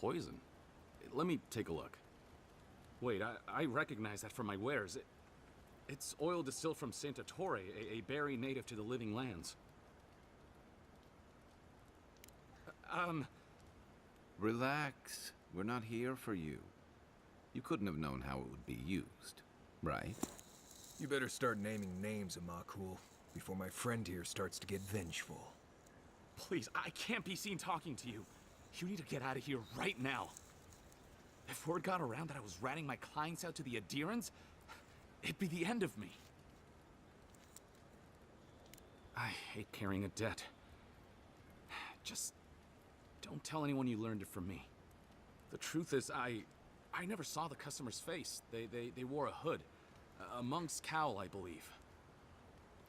poison. Let me take a look. Wait, I recognize that from my wares. It's oil distilled from Santa Torre, a berry native to the Living Lands. Relax. We're not here for you. You couldn't have known how it would be used, right? You better start naming names, Amakul, before my friend here starts to get vengeful. Please, I can't be seen talking to you. You need to get out of here right now. If word got around that I was ratting my clients out to the Adherents, it'd be the end of me. I hate carrying a debt. Just don't tell anyone you learned it from me. The truth is, I never saw the customer's face. They wore a hood. A monk's cowl, I believe.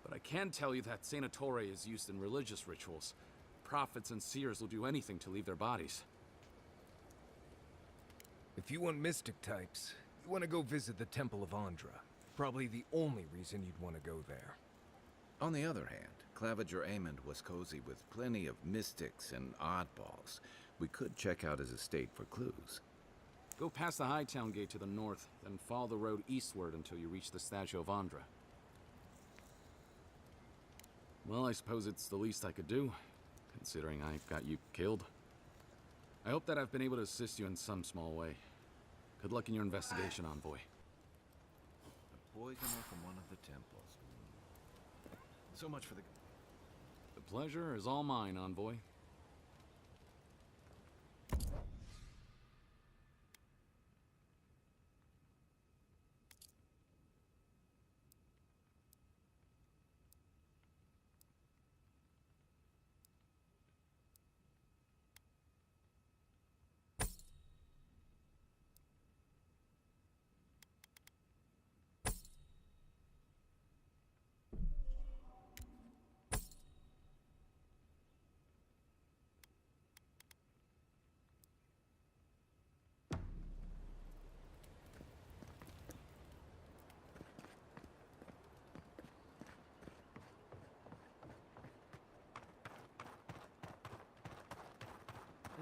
But I can tell you that Santa Torre is used in religious rituals. Prophets and seers will do anything to leave their bodies. If you want mystic types, you want to go visit the Temple of Andra. Probably the only reason you'd want to go there. On the other hand, Claviger Amond was cozy with plenty of mystics and oddballs. We could check out his estate for clues. Go past the Hightown Gate to the north, then follow the road eastward until you reach the statue of Andra. Well, I suppose it's the least I could do, considering I got you killed. I hope that I've been able to assist you in some small way. Good luck in your investigation, Envoy. A poisoner from one of the temples. So much for the... The pleasure is all mine, Envoy.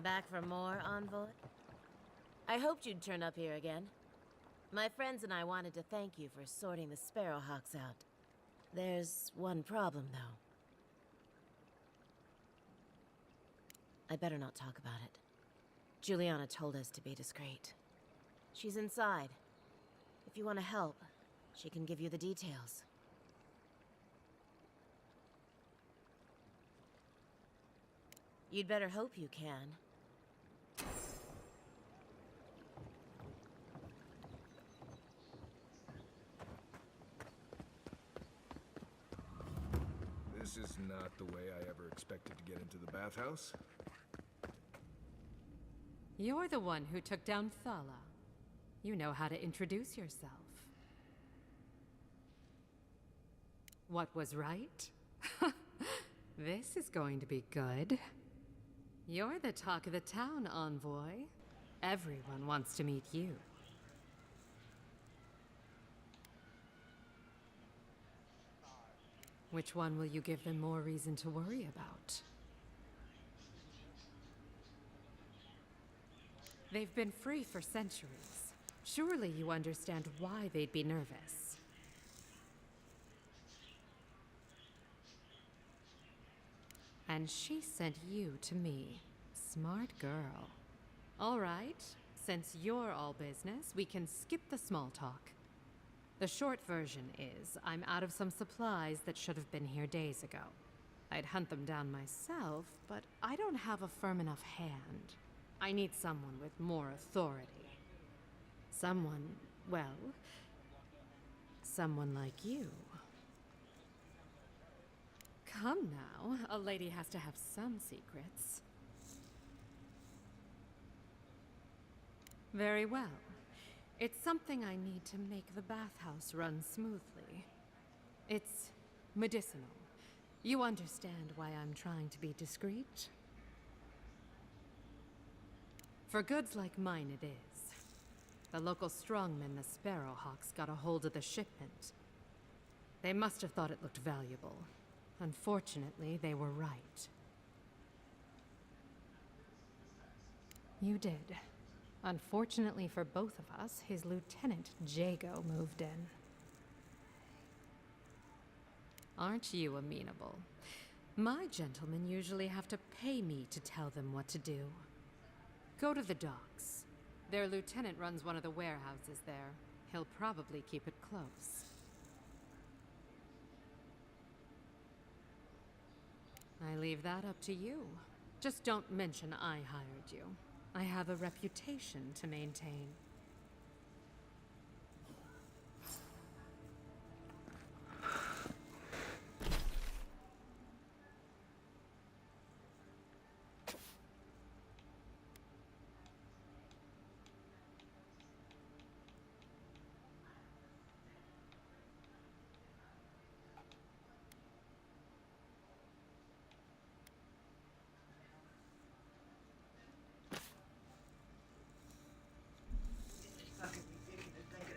Back for more, Envoy? I hoped you'd turn up here again. My friends and I wanted to thank you for sorting the Sparrowhawks out. There's one problem, though. I better not talk about it. Juliana told us to be discreet. She's inside. If you want to help, she can give you the details. You'd better hope you can. This is not the way I ever expected to get into the bathhouse. You're the one who took down Thala. You know how to introduce yourself. What was right? This is going to be good. You're the talk of the town, Envoy. Everyone wants to meet you. Which one will you give them more reason to worry about? They've been free for centuries. Surely you understand why they'd be nervous. And she sent you to me. Smart girl. All right, since you're all business, we can skip the small talk. The short version is, I'm out of some supplies that should have been here days ago. I'd hunt them down myself, but I don't have a firm enough hand. I need someone with more authority. Someone, well, someone like you. Come now, a lady has to have some secrets. Very well. It's something I need to make the bathhouse run smoothly. It's medicinal. You understand why I'm trying to be discreet? For goods like mine it is. The local strongmen, the Sparrowhawks, got a hold of the shipment. They must have thought it looked valuable. Unfortunately, they were right. You did. Unfortunately for both of us, his lieutenant, Jago, moved in. Aren't you amenable? My gentlemen usually have to pay me to tell them what to do. Go to the docks. Their lieutenant runs one of the warehouses there. He'll probably keep it close. I leave that up to you. Just don't mention I hired you. I have a reputation to maintain.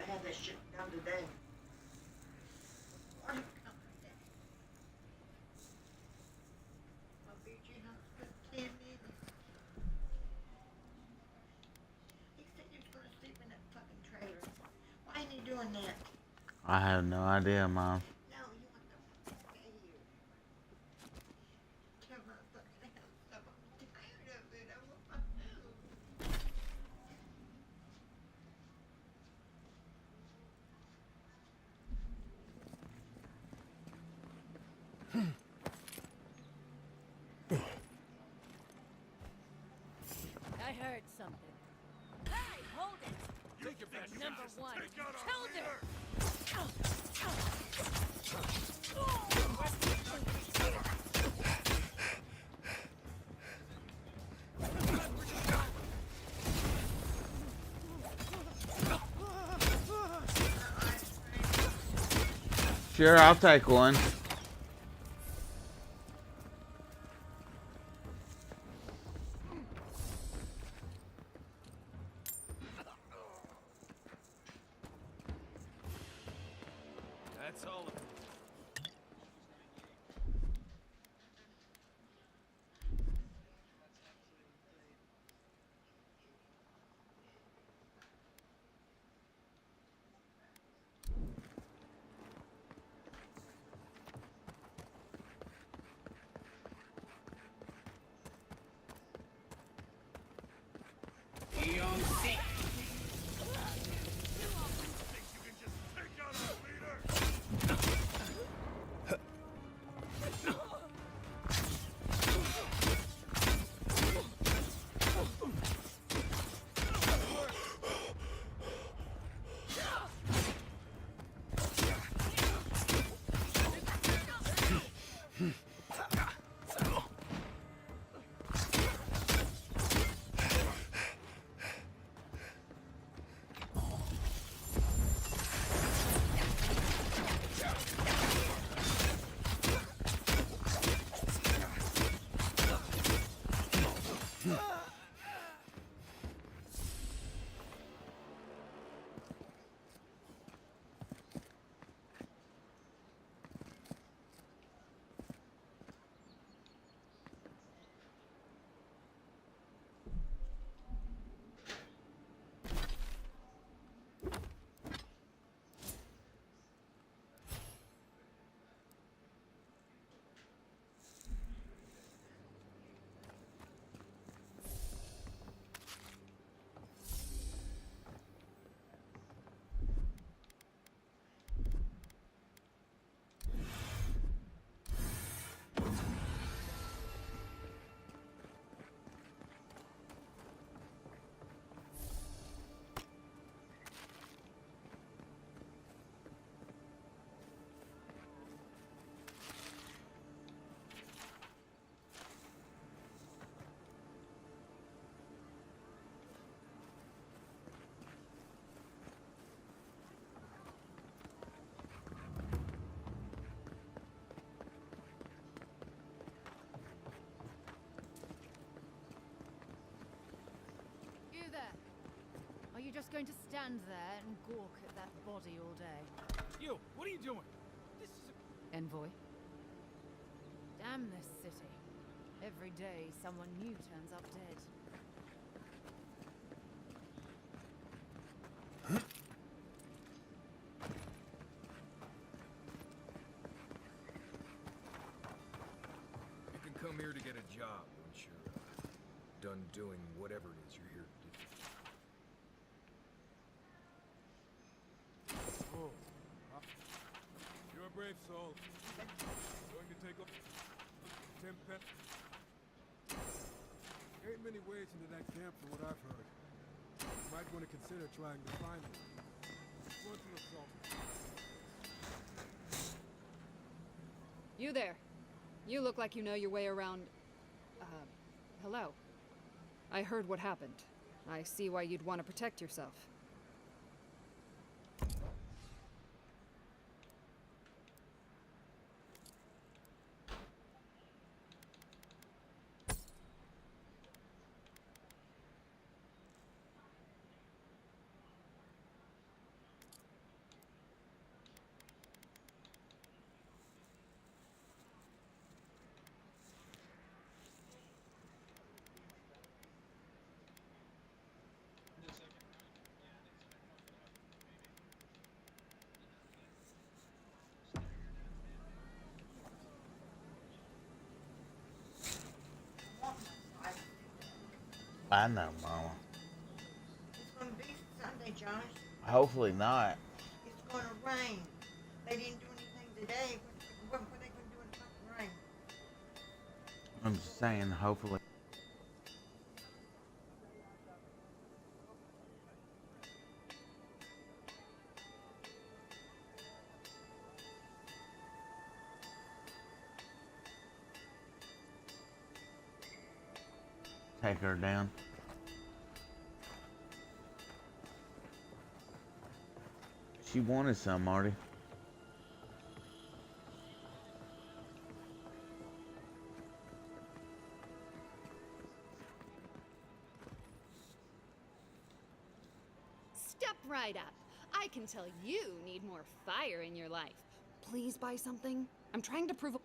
Have that shit done today. What? I'll beat you up for 10 minutes. He said he was going to sleep in that fucking trailer. Why ain't he doing that? I have no idea, Mom. No, you want to stay here. Tell my fucking house up. I'm tired of it. I want my food. I heard something. Hey, hold it! Take your best Number shots. one, Take out our killed leader. her! Sure, I'll take one. That's all of it. Are you just going to stand there and gawk at that body all day? You, what are you doing? This is Envoy? Damn this city. Every day someone new turns up dead. come here to get a job once you're done doing whatever it is you're here to do. Oh, you're a brave soul. Going to take up 10 pets. Ain't many ways into that camp from what I've heard. You might want to consider trying to find one. Want to assault. You there. You look like you know your way around... hello. I heard what happened. I see why you'd want to protect yourself. I know, Mama. It's going to be Sunday, Jonas. Hopefully not. It's going to rain. They didn't do anything today. What are they going to do in the fucking rain? I'm just saying, hopefully. Take her down. She wanted some, Marty. Step right up. I can tell you need more fire in your life. Please buy something. I'm trying to prove...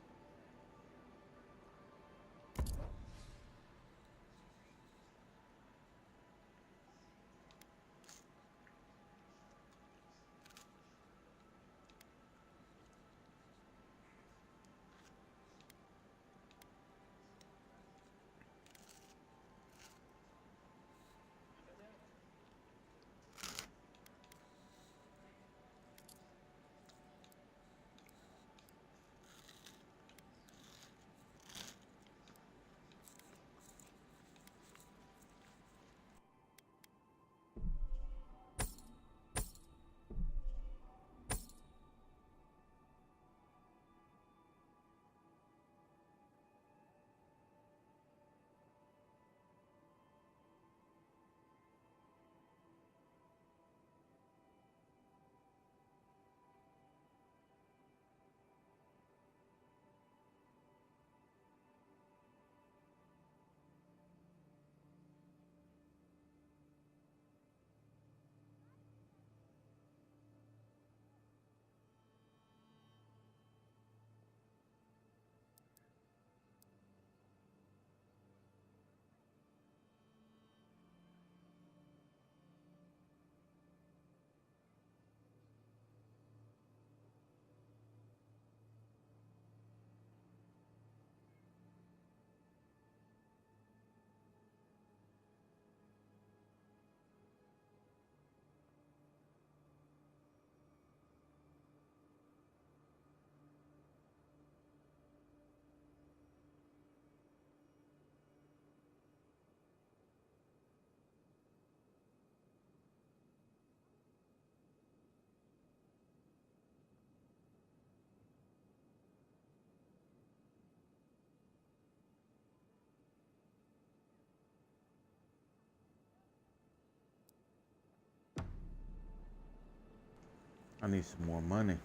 I need some more money.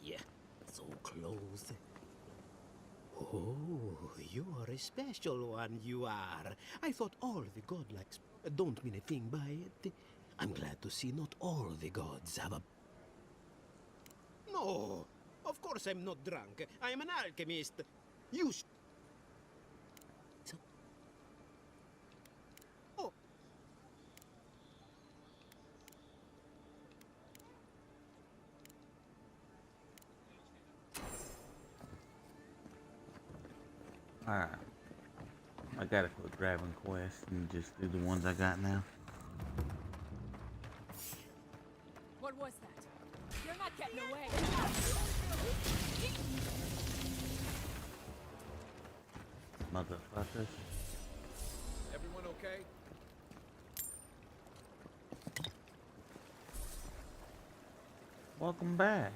Yeah, so close. Oh, you are a special one, you are. I thought all the godlikes don't mean a thing by it. I'm glad to see not all the gods have a... No, of course I'm not drunk. I am an alchemist. You Oh. Alright. I gotta quit grabbing quests and just do the ones I got now. What was that? You're not getting away. Motherfuckers. Everyone okay? Welcome back.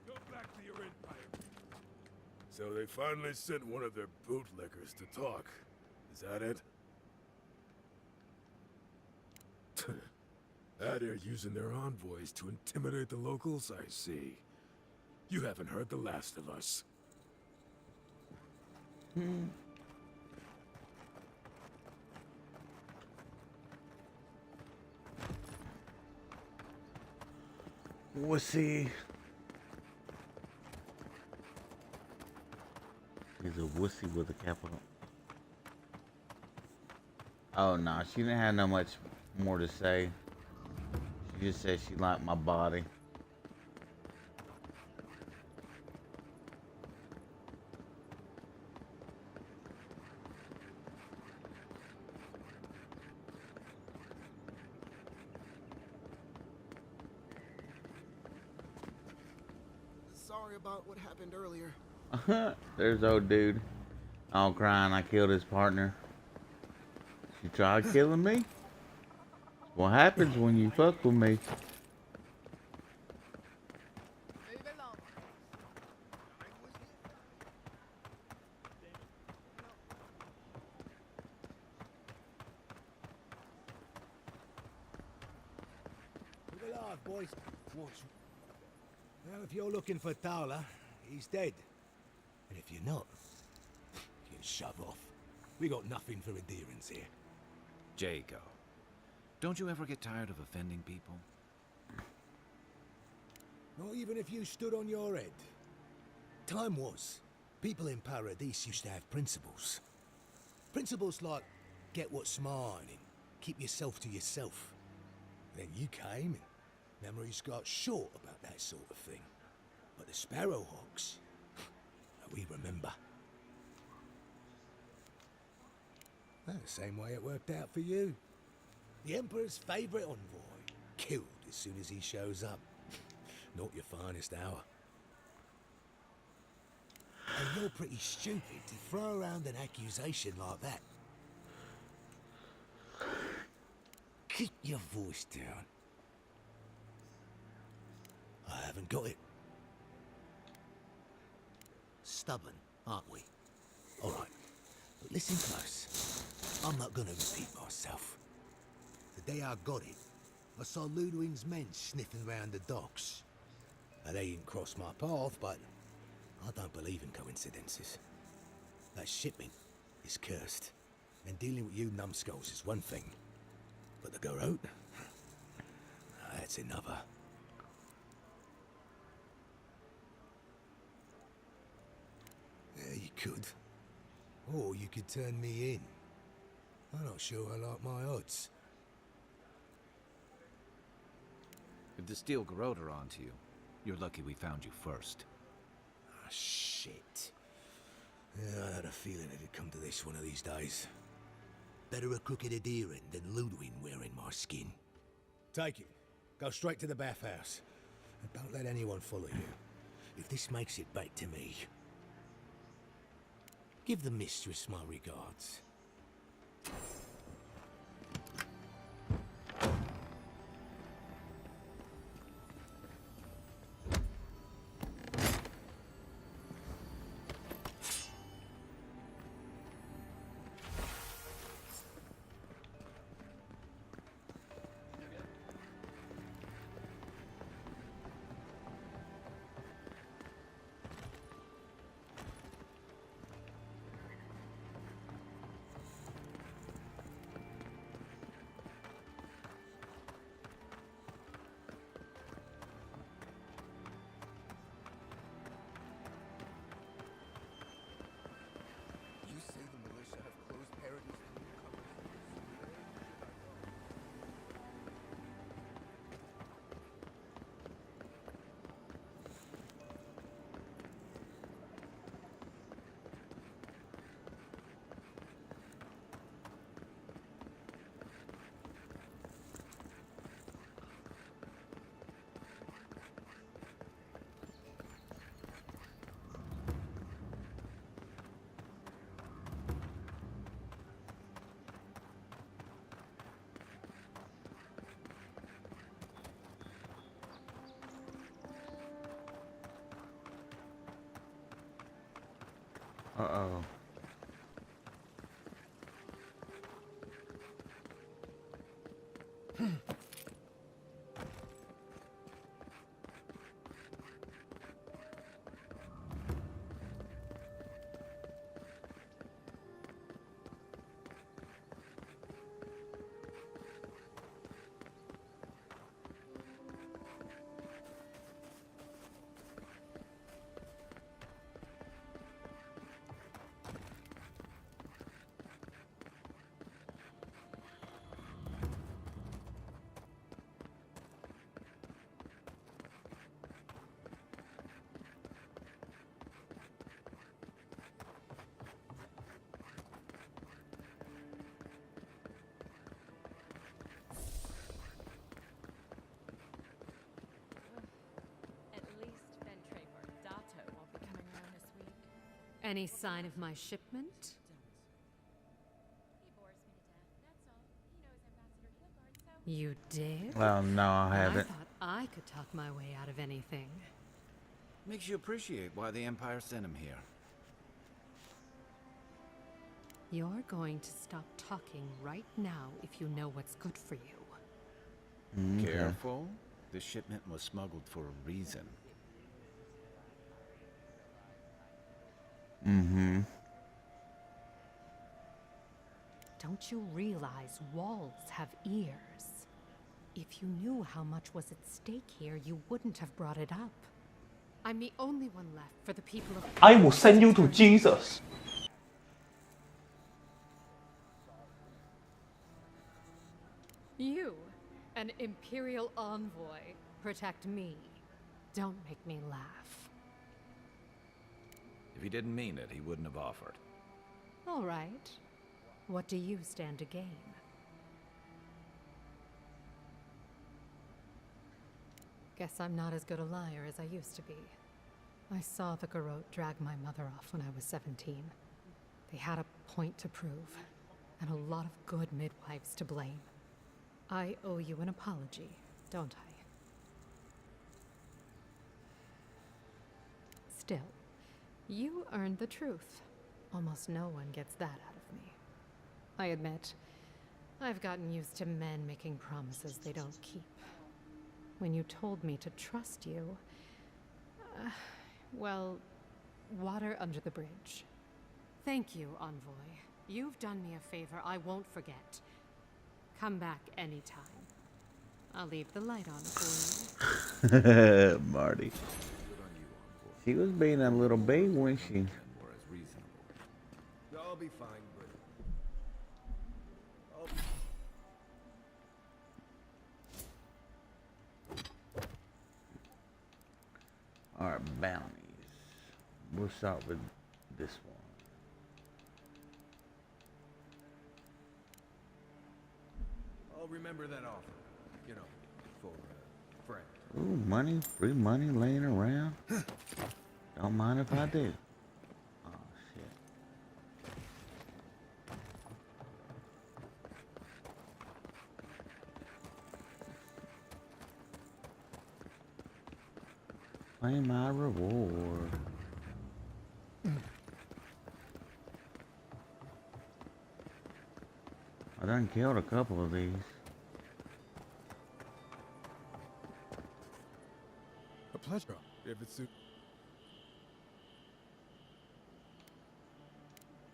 Go back to your empire. So they finally sent one of their bootlickers to talk. Is that it? That they're using their envoys to intimidate the locals, I see. You haven't heard the last of us. Wussy. He's a wussy with a capital. Oh no, she didn't have no much more to say. She just said she liked my body. Sorry about what happened earlier. There's old dude. All crying, I killed his partner. She tried killing me? What happens when you fuck with me? We're alive, boys. What's... Well, if you're looking for Tala, he's dead. And if you're not, you can shove off. We got nothing for adherence here. Jacob, don't you ever get tired of offending people? Not even if you stood on your head. Time was, people in Paradise used to have principles. Principles like, get what's mine and keep yourself to yourself. Then you came and memories got short about that sort of thing. But the Sparrowhawks, we remember. Well, the same way it worked out for you. The Emperor's favourite envoy, killed as soon as he shows up. Not your finest hour. And you're pretty stupid to throw around an accusation like that. Keep your voice down. I haven't got it. Stubborn, aren't we? All right, but listen close. I'm not gonna repeat myself. The day I got it, I saw Ludwig's men sniffing around the docks. Now, they didn't cross my path, but I don't believe in coincidences. That shipment is cursed, and dealing with you numbskulls is one thing, but the Garrote, that's another. Yeah, you could. Or you could turn me in. I'm not sure I like my odds. If the steel Garrote are onto you, you're lucky we found you first. Ah, shit. Yeah, I had a feeling it'd come to this one of these days. Better a crooked adherent than Ludwig wearing my skin. Take it. Go straight to the bathhouse. And don't let anyone follow you. If this makes it back to me, give the mistress my regards. Uh-oh. Any sign of my shipment? You did? Well, no, I haven't. I thought I could talk my way out of anything. Makes you appreciate why the Empire sent him here. You're going to stop talking right now if you know what's good for you. Okay. Careful. The shipment was smuggled for a reason. Mm-hmm. Don't you realize walls have ears? If you knew how much was at stake here, you wouldn't have brought it up. I'm the only one left for the people of... I will send you to Jesus. You, an Imperial envoy, protect me. Don't make me laugh. If he didn't mean it, he wouldn't have offered. All right. What do you stand to gain? Guess I'm not as good a liar as I used to be. I saw the Garrote drag my mother off when I was 17. They had a point to prove, and a lot of good midwives to blame. I owe you an apology, don't I? Still, you earned the truth. Almost no one gets that out of me. I admit, I've gotten used to men making promises they don't keep. When you told me to trust you, well, water under the bridge. Thank you, Envoy. You've done me a favor I won't forget. Come back anytime. I'll leave the light on for you. Marty. She was being a little big, wasn't she? I'll be fine, but... Alright, bounties. We'll start with this one. I'll remember that offer. You know, for friend. Ooh, money, free money laying around. Don't mind if I do. Oh, shit. Claim my reward. I done killed a couple of these. A pleasure, if it's...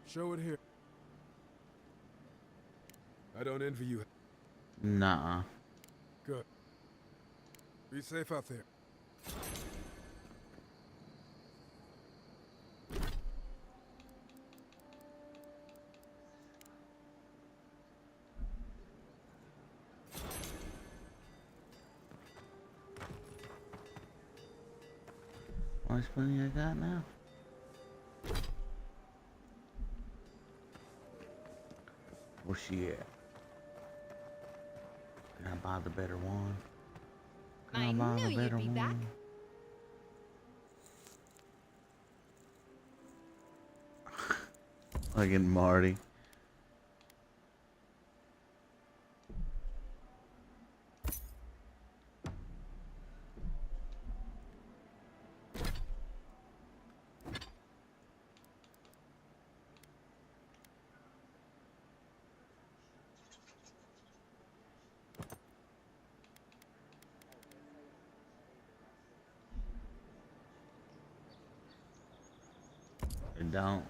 Show it here. I don't envy you. Nah. Good. Be safe out there. How much money I got now? Where's she at? Can I buy the better one? Can I buy the better one? Look at Marty. It don't.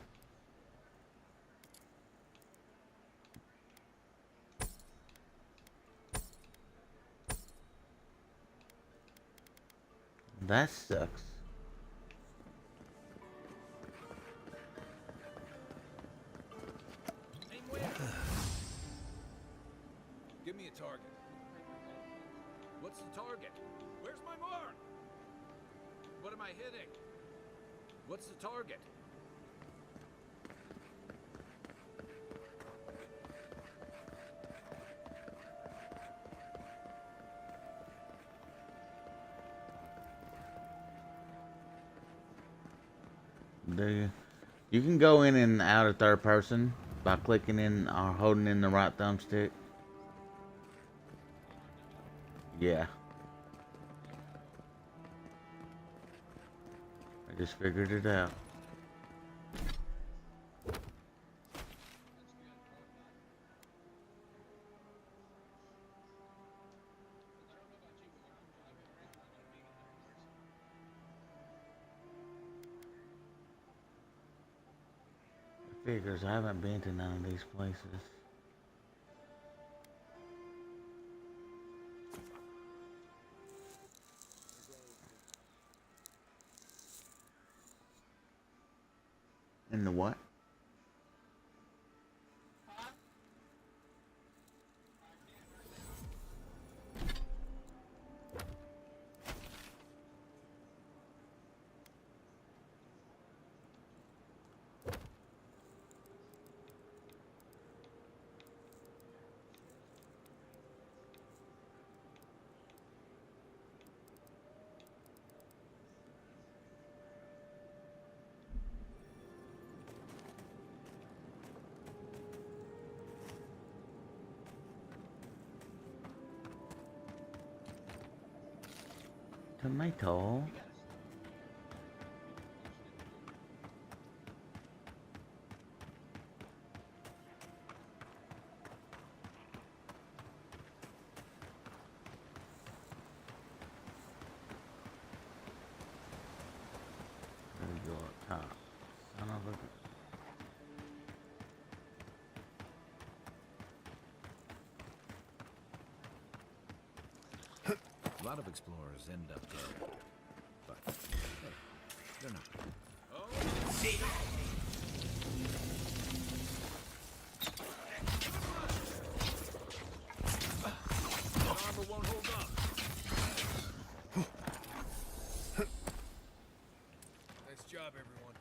That sucks. Give me a target. What's the target? Where's my mark? What am I hitting? What's the target? You can go in and out of third person by clicking in or holding in the right thumbstick. Yeah. I just figured it out. Figures, I haven't been to none of these places. In the what? Tomato. There we go up top. Son of a... A lot of explorers end up dead, but hey, they're not. Armor won't hold up. Nice job, everyone.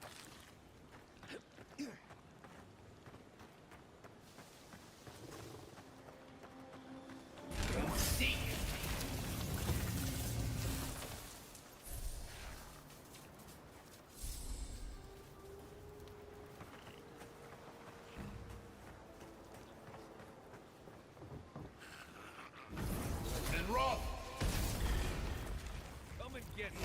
Come and get him.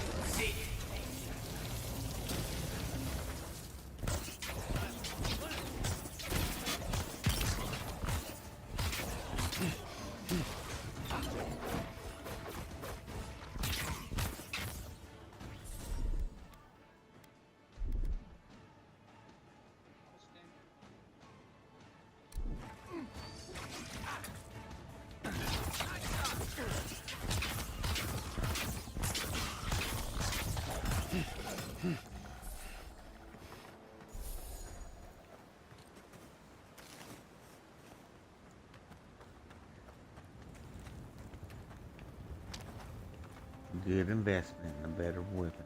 Good investment and a better weapon.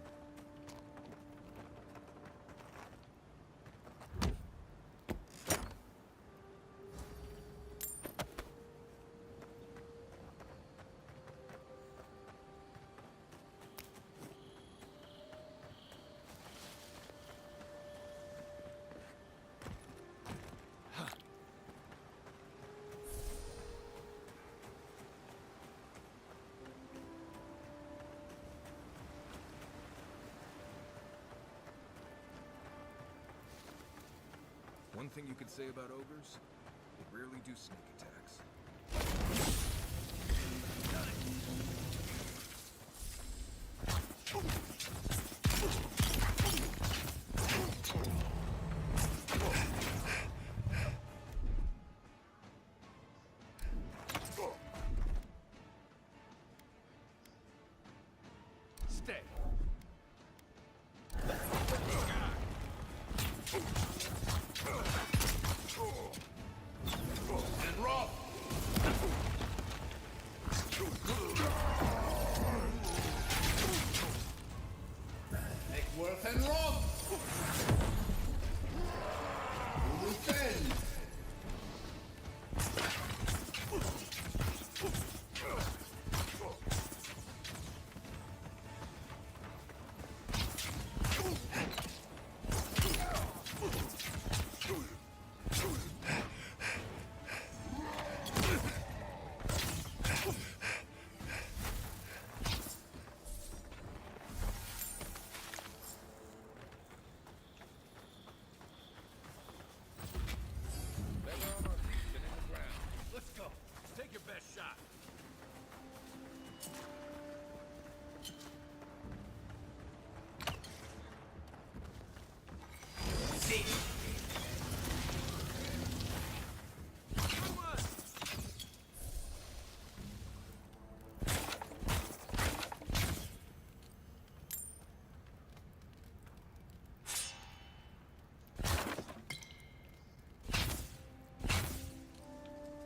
One thing you could say about ogres, they rarely do sneak attacks. Stay. And roll. Make worth and roll. Defend. Let's go. Take your best shot. See.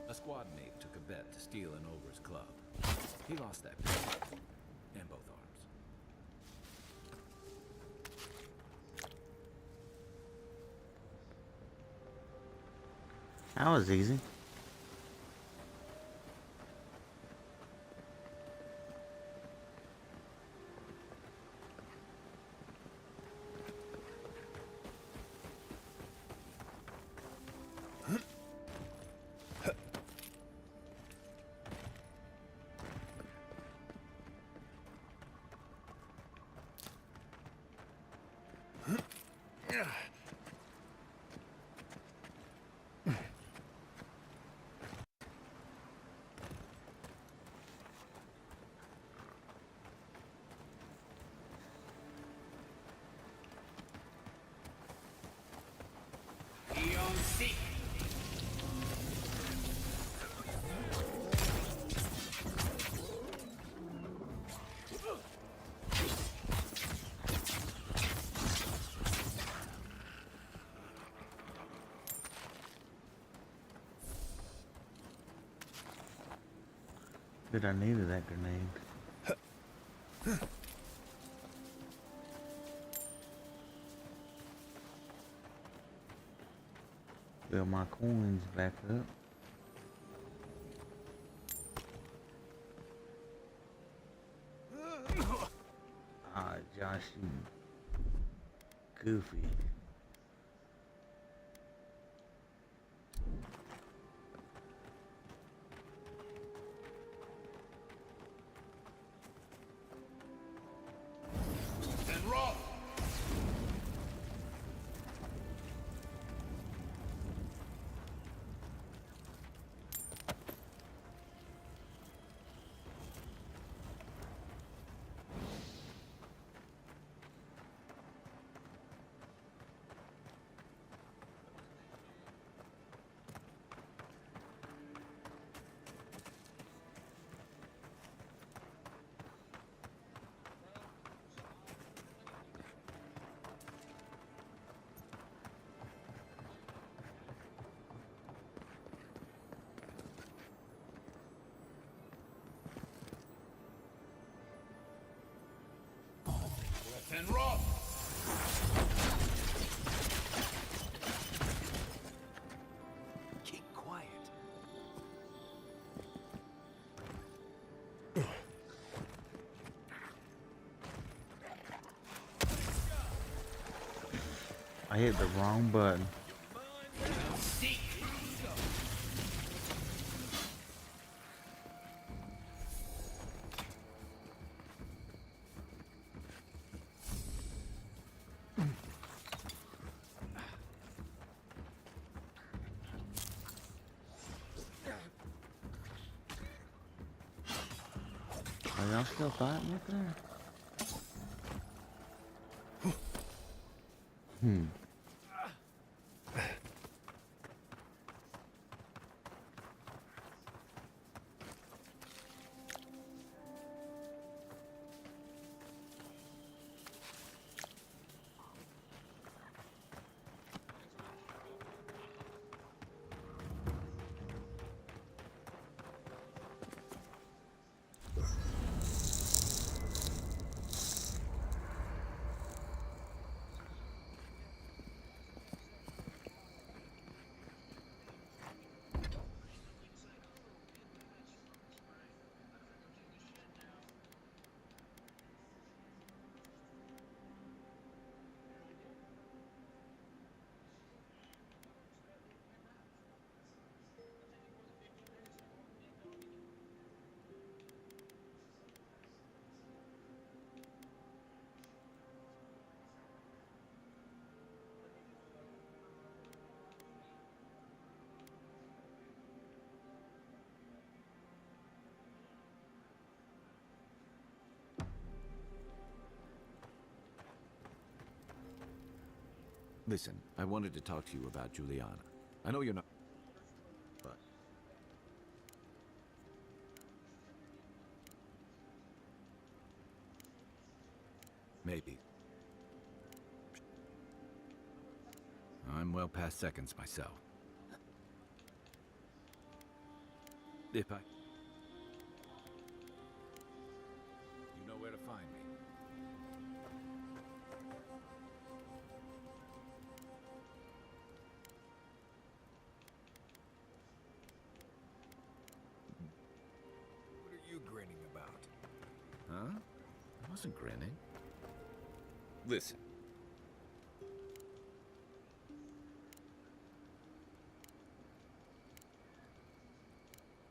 A squad mate took a bet to steal an ogre's club. He lost that bet. And both arms. That was easy. Good, I needed that grenade. Build my coins back up. Ah, Josh, you goofy. And roll. And roll. Keep quiet. I hit the wrong button. Are y'all still fighting up there? Listen, I wanted to talk to you about Juliana. I know you're not... but... maybe. I'm well past seconds myself. If I... you know where to find me. What are you grinning about? Huh? I wasn't grinning. Listen.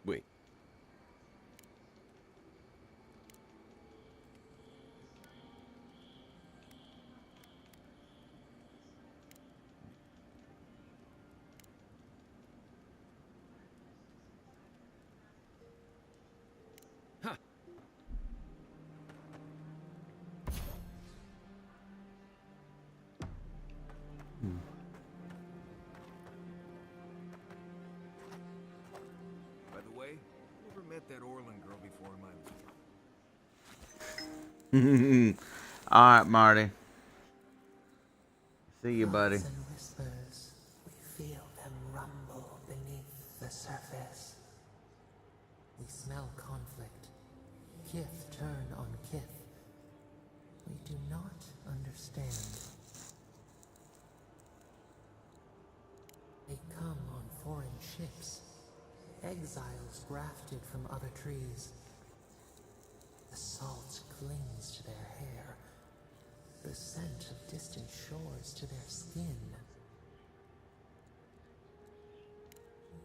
Wait. Huh. By the way, never met that Orlin girl before in my life. All right, Marty. See you, buddy. Thoughts and whispers, we feel them rumble beneath the surface. We smell conflict. Kith turn on kith. We do not understand. They come on foreign ships. Exiles grafted from other trees. The salt clings to their hair. The scent of distant shores to their skin.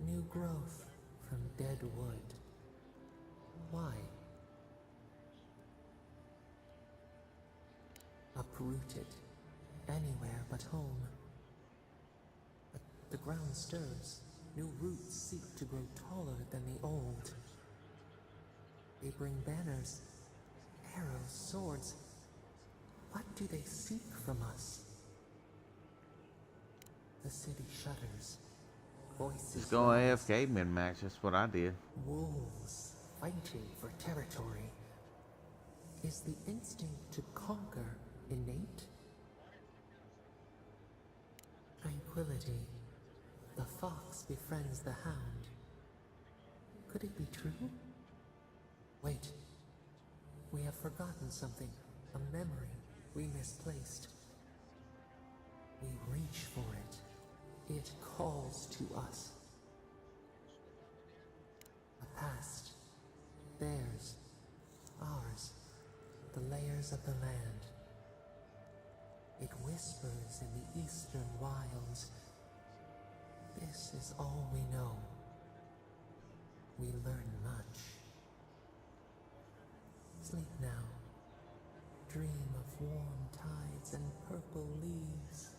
New growth from dead wood. Why? Uprooted, anywhere but home. But the ground stirs. New roots seek to grow taller than the old. They bring banners, arrows, swords. What do they seek from us? The city shudders. Voices Just go rise. AFK min-max. That's what I did. Wolves fighting for territory. Is the instinct to conquer innate? Tranquility. The fox befriends the hound. Could it be true? Wait. We have forgotten something. A memory we misplaced. We reach for it. It calls to us. A past. Theirs. Ours. The layers of the land. It whispers in the eastern wilds. This is all we know. We learn much. Sleep now. Dream of warm tides and purple leaves.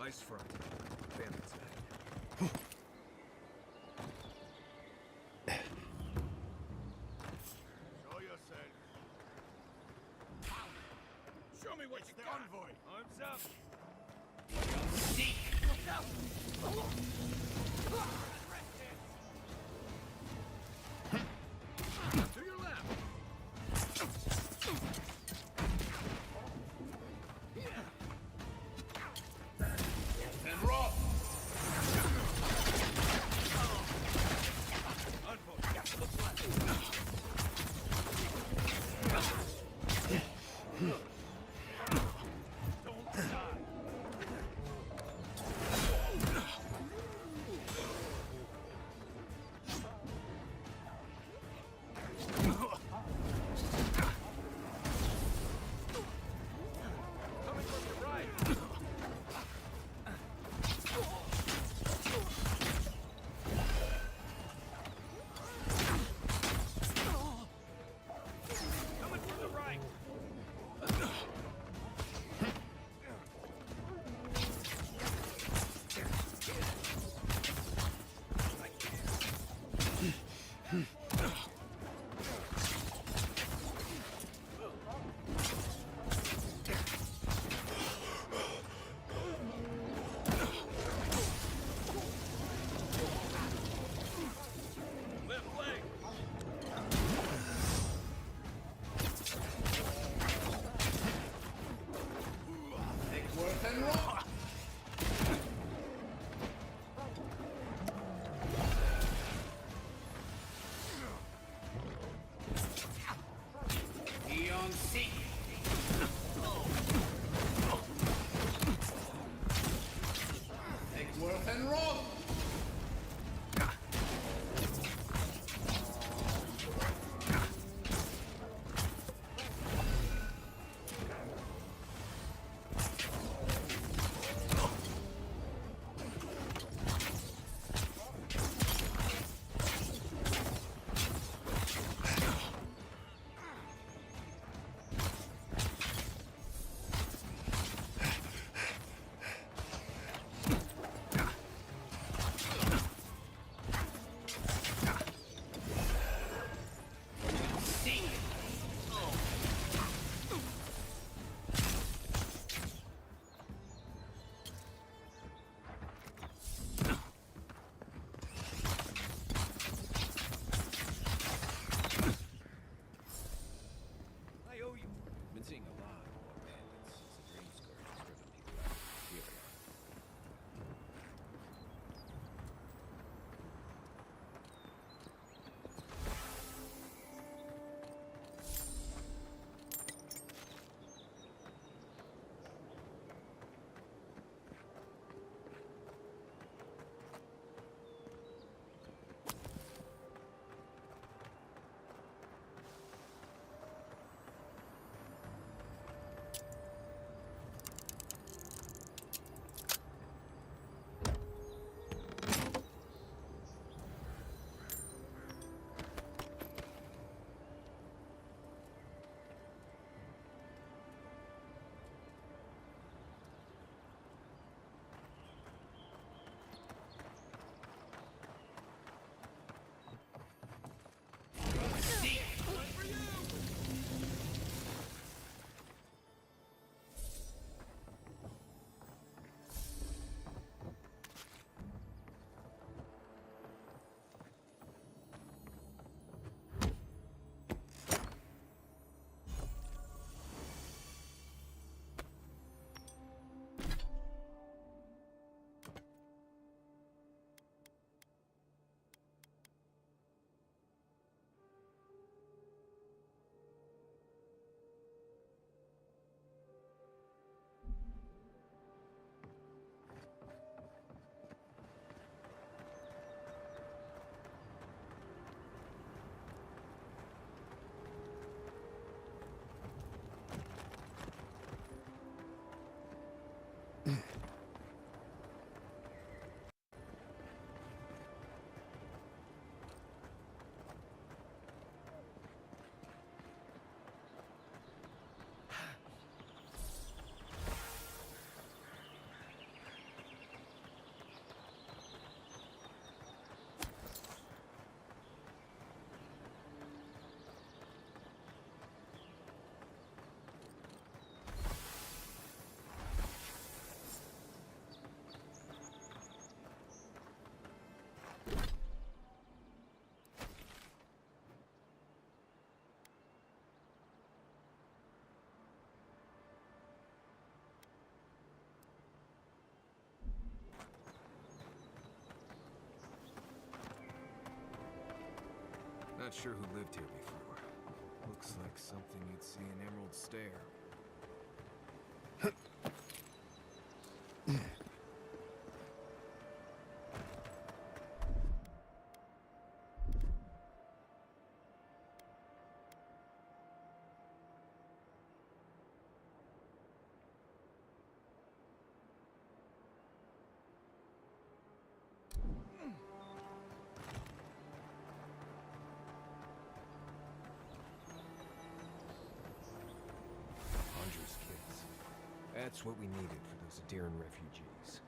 Nice front. Bandits ahead. Show yourself. Show me what you The got. envoy. Arms up. To your left. And roll. not sure who lived here before. Looks like something you'd see in Emerald Stair. Hunter's kids. That's what we needed for those Adiran refugees.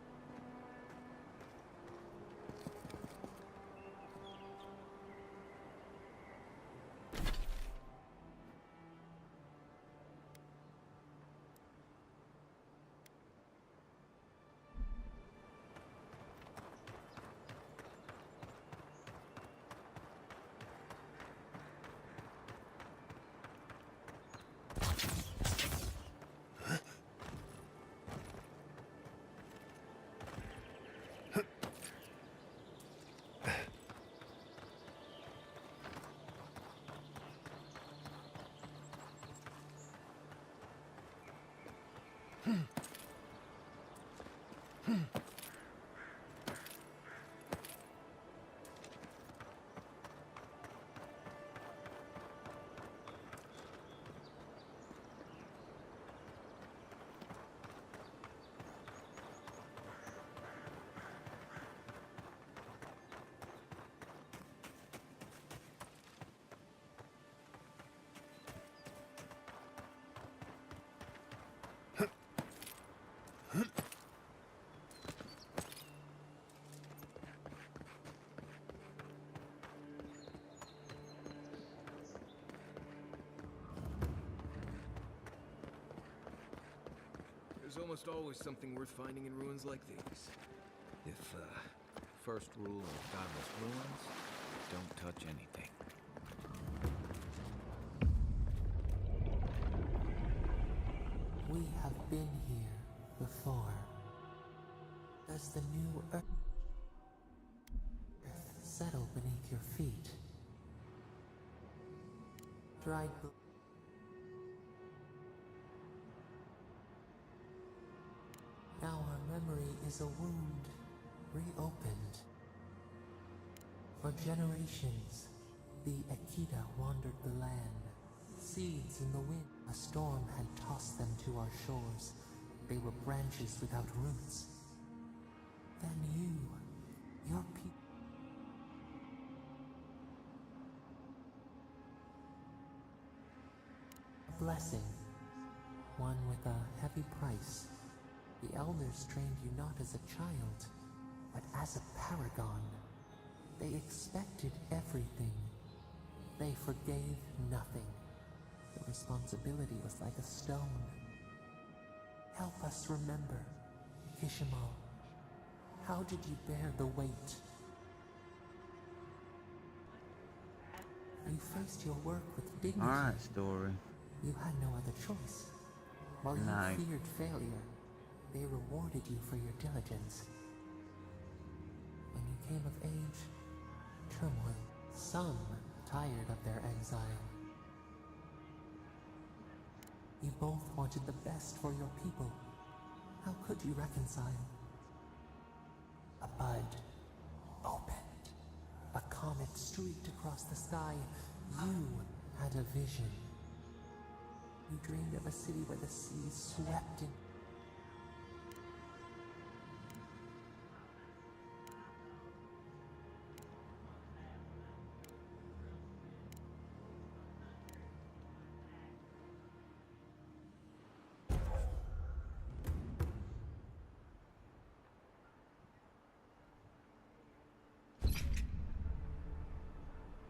There's almost always something worth finding in ruins like these. First rule of godless ruins, don't touch anything. We have been here before. Does the new earth settle beneath your feet? Dried Now our memory is a wound, reopened. For generations, the Akita wandered the land. Seeds in the wind, a storm had tossed them to our shores. They were branches without roots. Then your people. A blessing, one with a heavy price. The elders trained you not as a child, but as a paragon. They expected everything. They forgave nothing. The responsibility was like a stone. Help us remember, Kishimal. How did you bear the weight? You faced your work with dignity. Alright, story. You had no other choice. While Nice. you feared failure, they rewarded you for your diligence. When you came of age, turmoil. Some tired of their exile. You both wanted the best for your people. How could you reconcile? A bud opened. A comet streaked across the sky. You had a vision. You dreamed of a city where the seas swept in.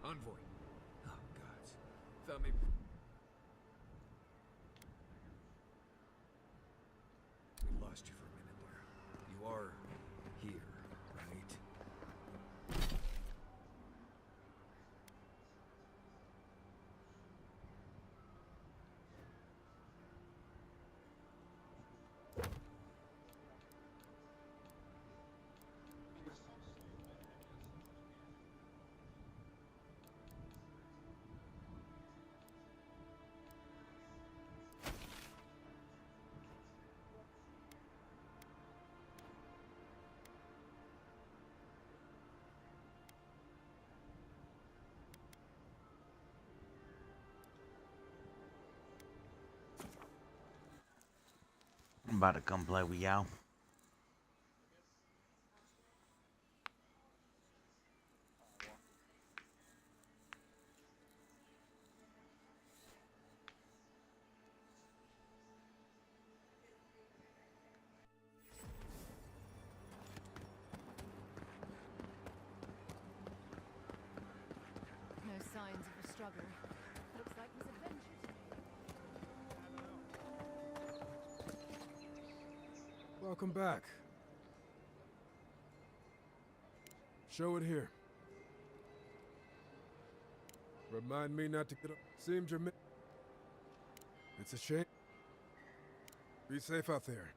Envoy. Oh, gods. Thought maybe... We lost you for a minute there. You are here, right? about to come play with y'all. No signs of a struggle. Looks like his adventure today. Welcome back. Show it here. Remind me not to get up. Seems you're It's a shame. Be safe out there.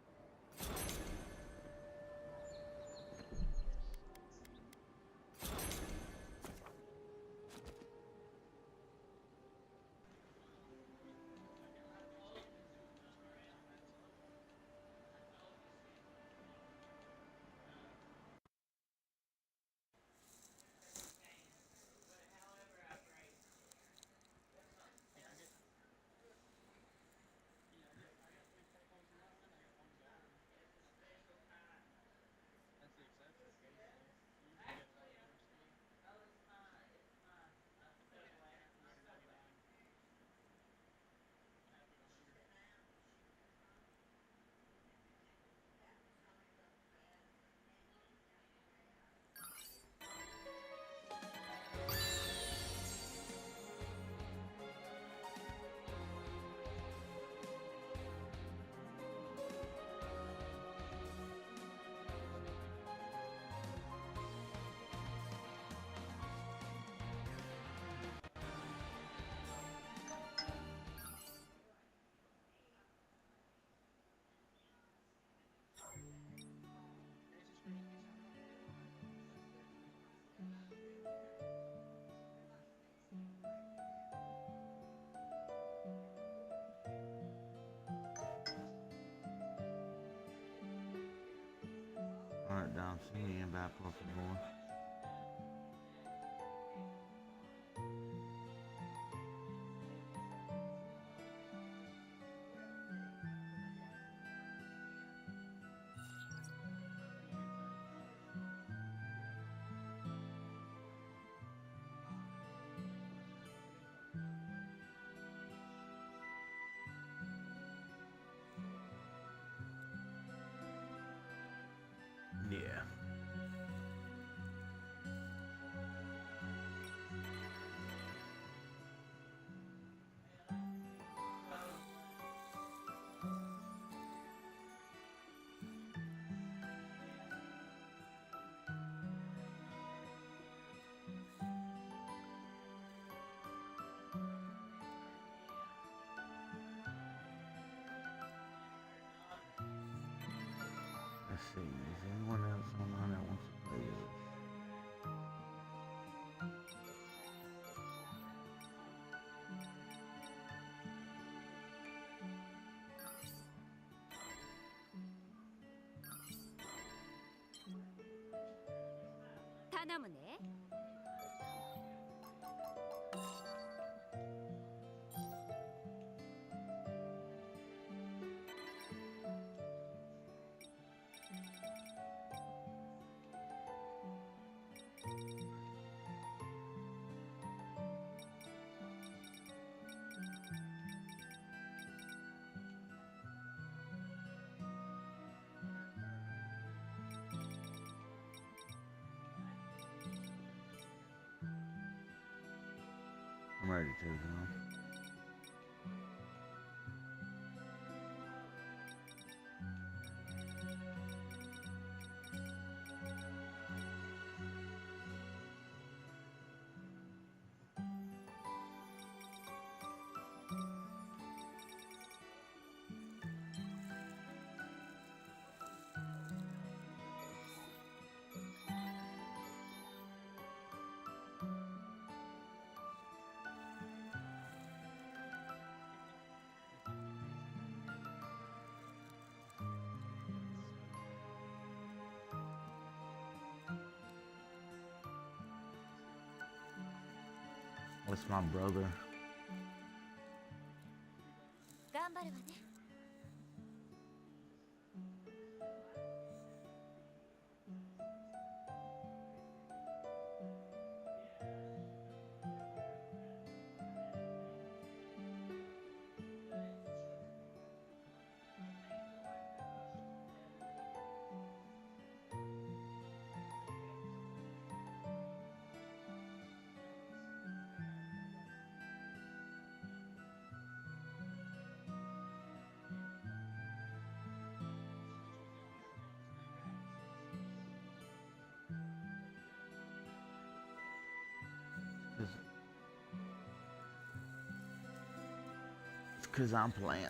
Alright, Dom, send me invite, por favor. Yeah. Let's see, is anyone else online that wants to play this? 다나무네. I'm ready to, Dom. What's my brother? 頑張るわね。Cause I'm playing.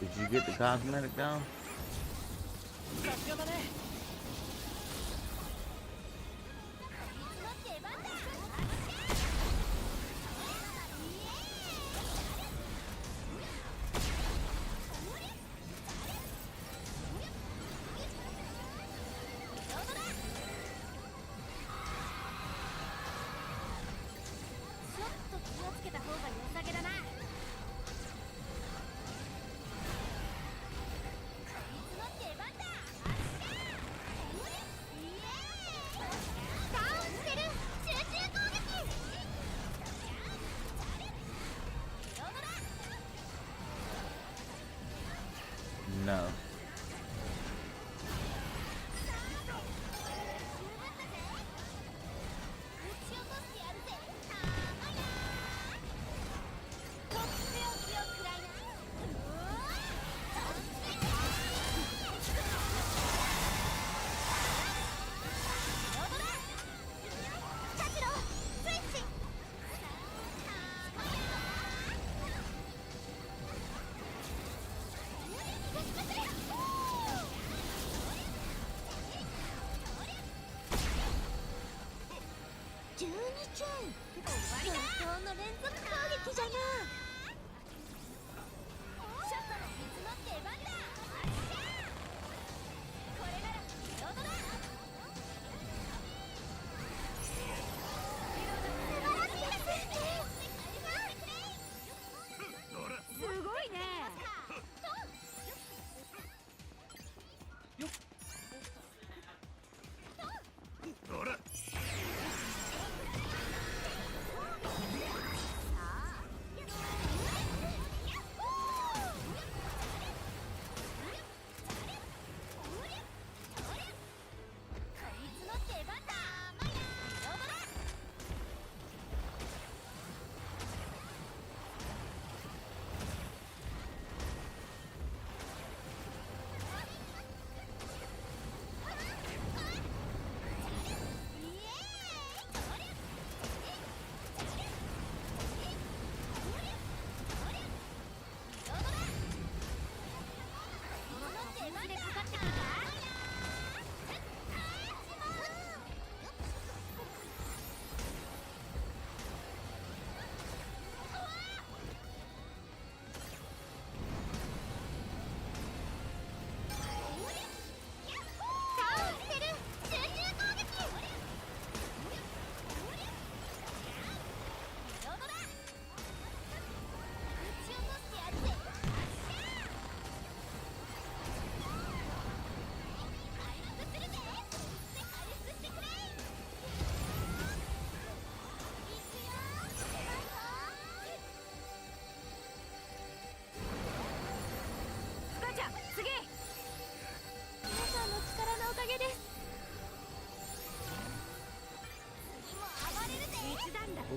Did you get the cosmetic down? No.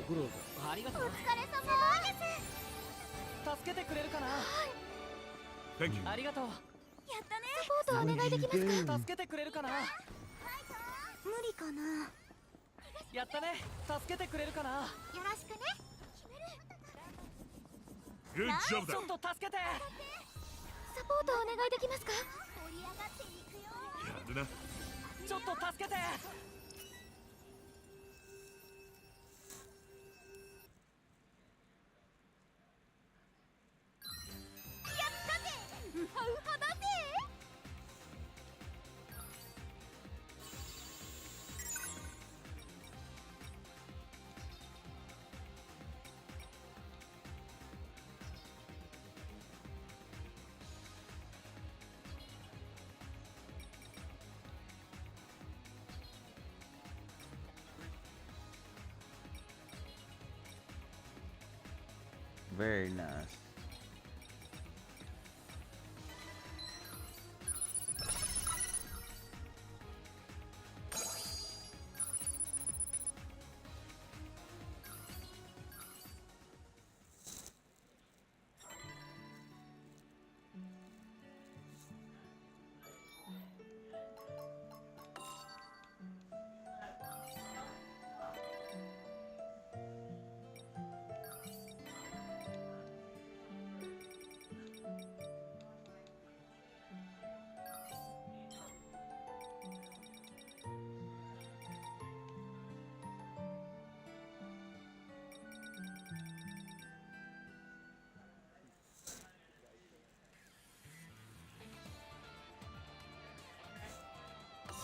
苦労だ。ありがとう。お疲れ様助けてくれるかな。Thank you. ありがとう。やったね。サポートお願いできますか？助けてくれるかな。無理かな。やったね。助けてくれるかな。よろしくね。 Good job ちょっと助けて。サポートお願いできますか？やるな。ちょっと助けて。ウハウハだぜ。 Very nice.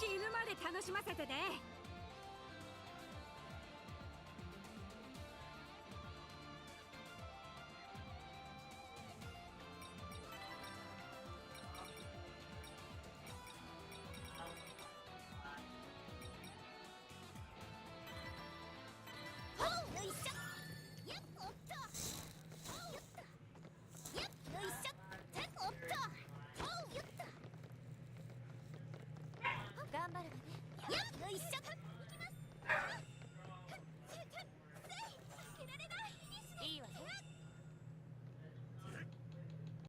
死ぬまで楽しませてね。